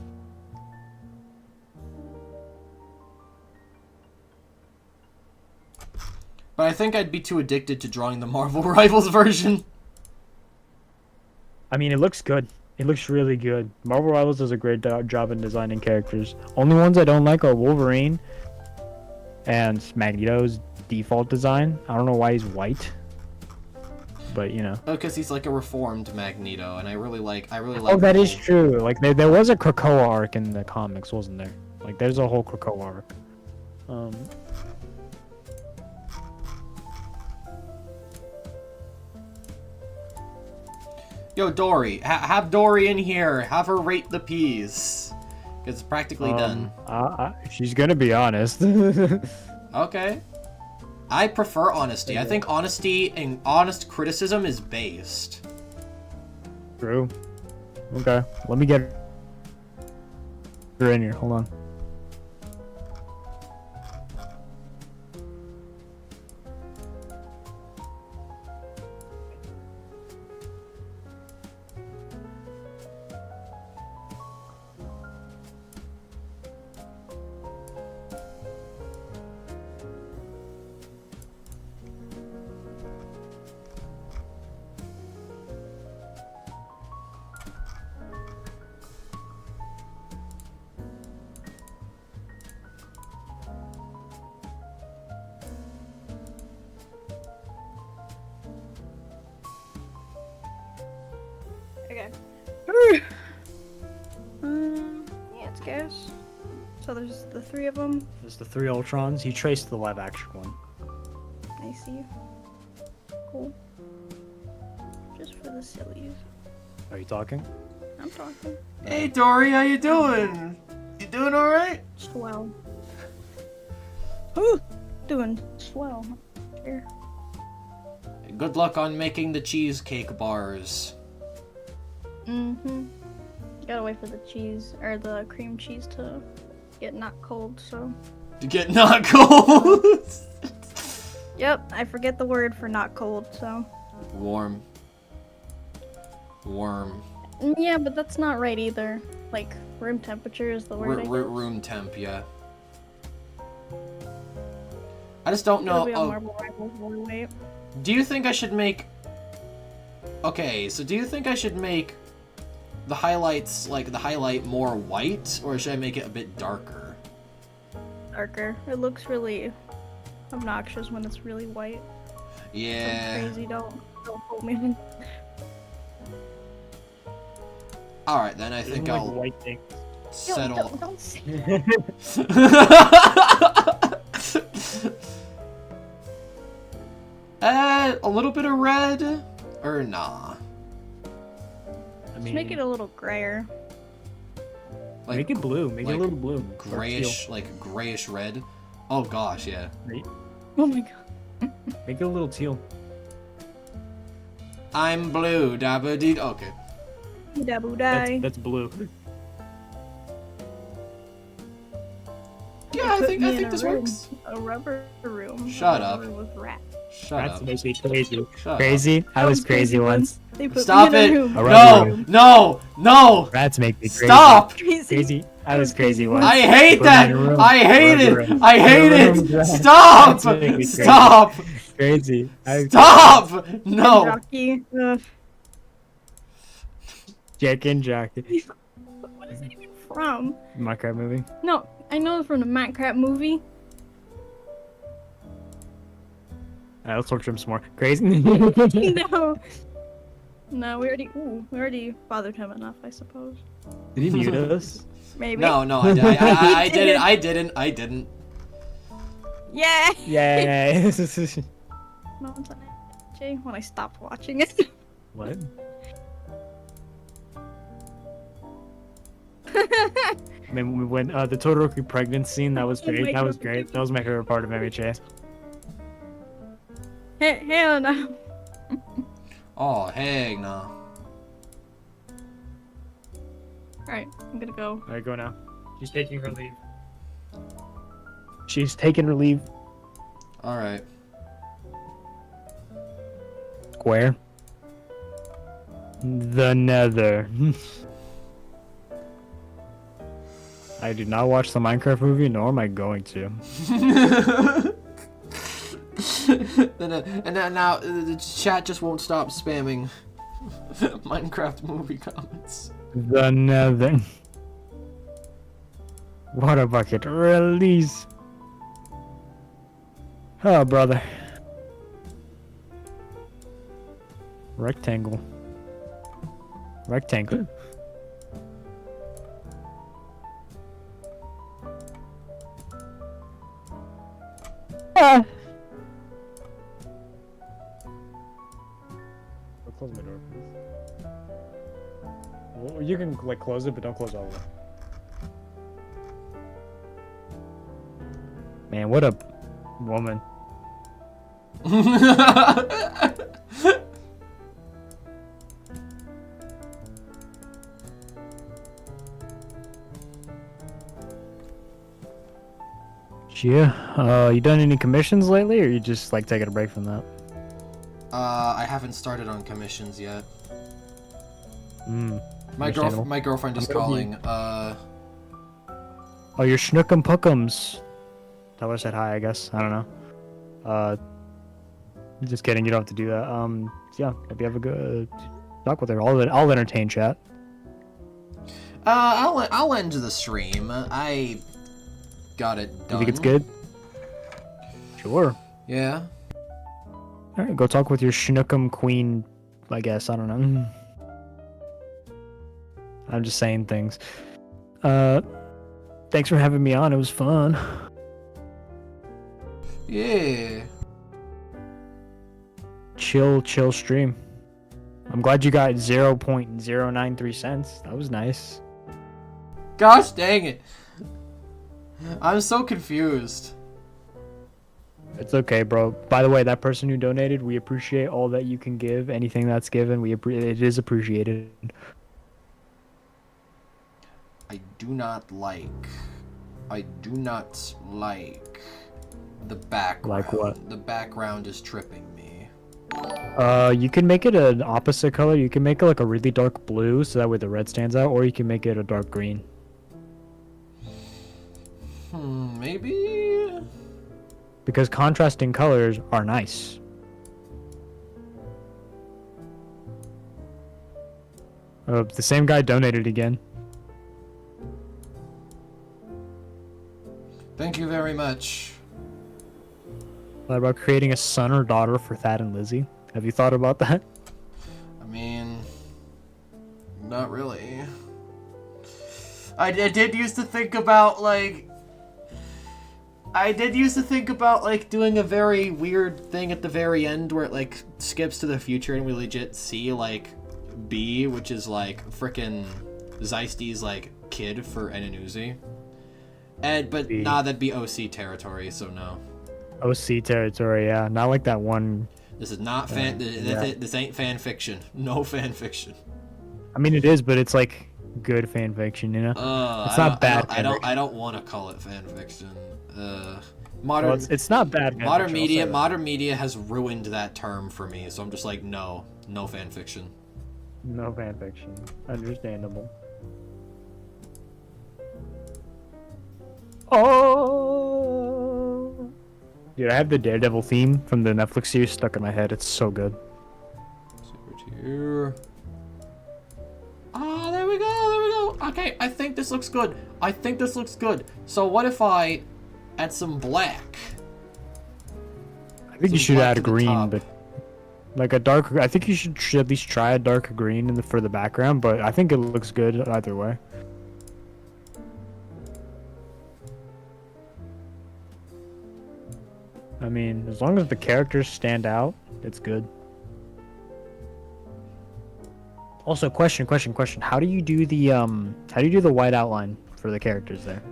But I think I'd be too addicted to drawing the Marvel Rivals version. I mean, it looks good. It looks really good. Marvel Rivals does a great job in designing characters. Only ones I don't like are Wolverine and Magneto's default design. I don't know why he's white. But you know, because he's like a reformed Magneto, and I really like. Oh, that is true. Like there was a Krakoa arc in the comics, wasn't there? Like there's a whole Krakoa arc. Yo, Dory, have Dory in here. Have her rate the peas. It's practically done. She's gonna be honest. Okay. I prefer honesty. I think honesty and honest criticism is based. True. Okay. Let me get her in here. Hold on. Okay. Yeah, it's guess. So there's the 3 of them. There's the 3 Ultrons. You traced the live action one. I see. Cool. Just for the sillies. Are you talking? I'm talking. Hey, Dory, how you doing? You doing all right? Swell. Ooh, doing swell. Here. Good luck on making the cheesecake bars. Mm-hmm. Gotta wait for the cheese, or the cream cheese to get not cold, so. To get not cold. Yep, I forget the word for not cold, so. Warm. Warm. Yeah, but that's not right either. Like, room temperature is the word, I guess. Room temp, yeah. I just don't know. It'll be on Marble Rivals while we wait. Do you think I should make... Okay, so do you think I should make the highlights, like, the highlight more white? Or should I make it a bit darker? Darker. It looks really obnoxious when it's really white. Yeah. It's crazy, don't hold me. Alright, then I think Like I'll white thing. settle... Don't say A little bit of red? Or nah? I Just make it a little grayer. Like, make it blue. Make it like a little blue. Or grayish, teal. like grayish red. Oh gosh, yeah. Oh my god. Make it a little teal. I'm blue, dabba dee. Okay. Dabu die. That's blue. Yeah, I think this works. A rubber room. Shut A up. room with rats. Shut That's up. basically crazy. Shut Crazy? I was crazy once. They put Stop me in it! a room. A No! rubber room. No! No! Rats make me crazy. Stop! Crazy? I was crazy once. I hate Put me that! in a room. I hate Rubber it! room. I hate Rubber it! room. Stop! Rats make me crazy. Stop! Crazy. Stop! No! Jockey. Jack and Jockey. What is it even from? Minecraft movie. No, I know it's from the Minecraft movie. Alright, let's torture him some more. Crazy? No. No, we already bothered him enough, I suppose. Did he mute us? Maybe. No, I didn't. I didn't. Yeah. Yay! No one's on it. Jay, when I stopped watching it. What? I mean, when the Todoroki pregnancy scene, that was Oh my great. That was God. great. That was my favorite part of MHA. Hell no. Oh, heck no. Alright, I'm gonna go. Alright, go now. She's taking her leave. She's taking her leave. Alright. Square. The Nether. I did not watch the Minecraft movie, nor am I going to. And now the chat just won't stop spamming Minecraft movie comments. The Nether. Water bucket release. Oh, brother. Rectangle. Rectangle. Ah. I'll close my door, please. Well, you can like close it, but don't close all of it. Man, what a woman. Yeah, you done any commissions lately, or you just like taking a break from that? I haven't started on commissions yet. Hmm. My girlfriend is calling. Oh, you're Schnook'em Puck'ems. Tell her I said hi, I guess. I don't know. Just kidding. You don't have to do that. Yeah. Hope you have a good talk with her. I'll entertain chat. I'll end the stream. I got it done. You think it's good? Sure. Yeah. All right. Go talk with your Schnook'em queen. I guess. I don't know. I'm just saying things. Thanks for having me on. It was fun. Yeah. Chill stream. I'm glad you got 0.093 cents. That was nice. Gosh dang it. I'm so confused. It's okay, bro. By the way, that person who donated, we appreciate all that you can give. Anything that's given, it is appreciated. I do not like the background. Like what? The background is tripping me. You can make it an opposite color. You can make it like a really dark blue, so that way the red stands out, or you can make it a dark green. Maybe. Because contrasting colors are nice. The same guy donated again. Thank you very much. What about creating a son or daughter for Thad and Lizzie? Have you thought about that? I mean, not really. I did used to think about like doing a very weird thing at the very end where it like skips to the future and we legit see like B, which is like frickin' Zeisty's like kid for Enanuzi. But B. nah, that'd be OC territory, so no. OC territory, yeah. Not like that one. This is not fan. This ain't fan fiction. No fan fiction. I mean, it is, but it's like good fan fiction, you know? It's not bad. I don't want to call it fan fiction. Modern. Well, it's not bad. Modern media has ruined that term for me, so I'm just like, no fan fiction. No fan fiction. Understandable. Oh, dude, I have the Daredevil theme from the Netflix series stuck in my head. It's so good. Super tier. Ah, there we go. Okay, I think this looks good. So what if I add some black? I think you Some should black add to a the green, top. but like a dark. I think you should at least try a dark green for the background. But I think it looks good either way. I mean, as long as the characters stand out, it's good. Also, question. How do you do the white outline for the characters there?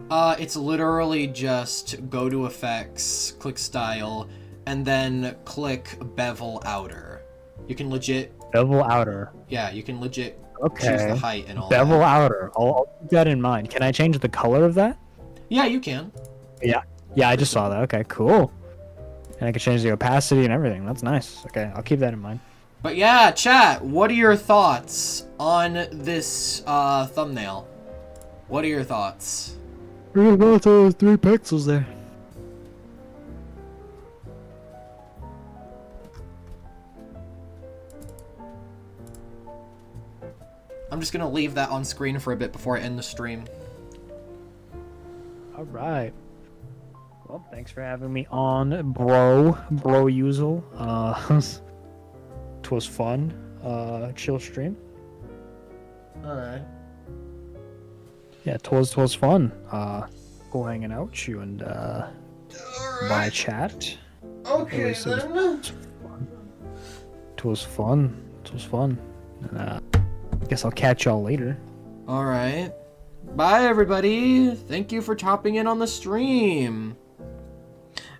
It's literally just go to effects, click style, and then click bevel outer. You can legit. Bevel outer. Yeah, you can legit Okay. choose the height and all Bevel that. outer. I'll keep that in mind. Can I change the color of that? Yeah, you can. Yeah, I just saw that. Okay, cool. And I can change the opacity and everything. That's nice. Okay, I'll keep that in mind. But yeah, chat, what are your thoughts on this thumbnail? What are your thoughts? What about those 3 pixels there? I'm just gonna leave that on screen for a bit before I end the stream. All right. Well, thanks for having me on, bro Usual. It was fun. Chill stream. Alright. Yeah, it was fun. Cool hanging out with you and by chat. Okay, It then. was fun. And, I guess I'll catch y'all later. Alright. Bye, everybody. Thank you for chopping in on the stream.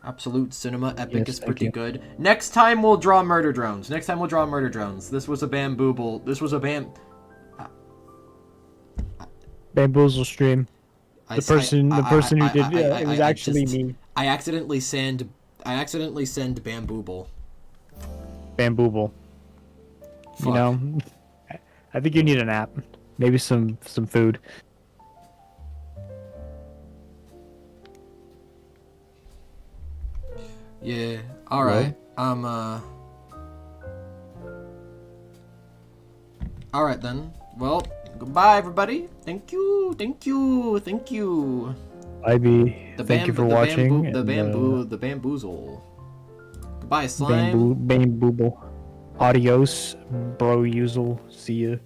Absolute Cinema Epic Yes, is thank pretty you. good. Next time we'll draw murder drones. This was a Bamboozle stream. The person who did it was actually me. I accidentally send Bambooble. Bambooble. Fuck. You know, I think you need a nap. Maybe some food. Yeah. Alright. Alright then. Well, goodbye everybody. Thank you. Thank you for watching. The bamboozle. Goodbye, slime. Bambooble. Adios, bro. Usual. See ya.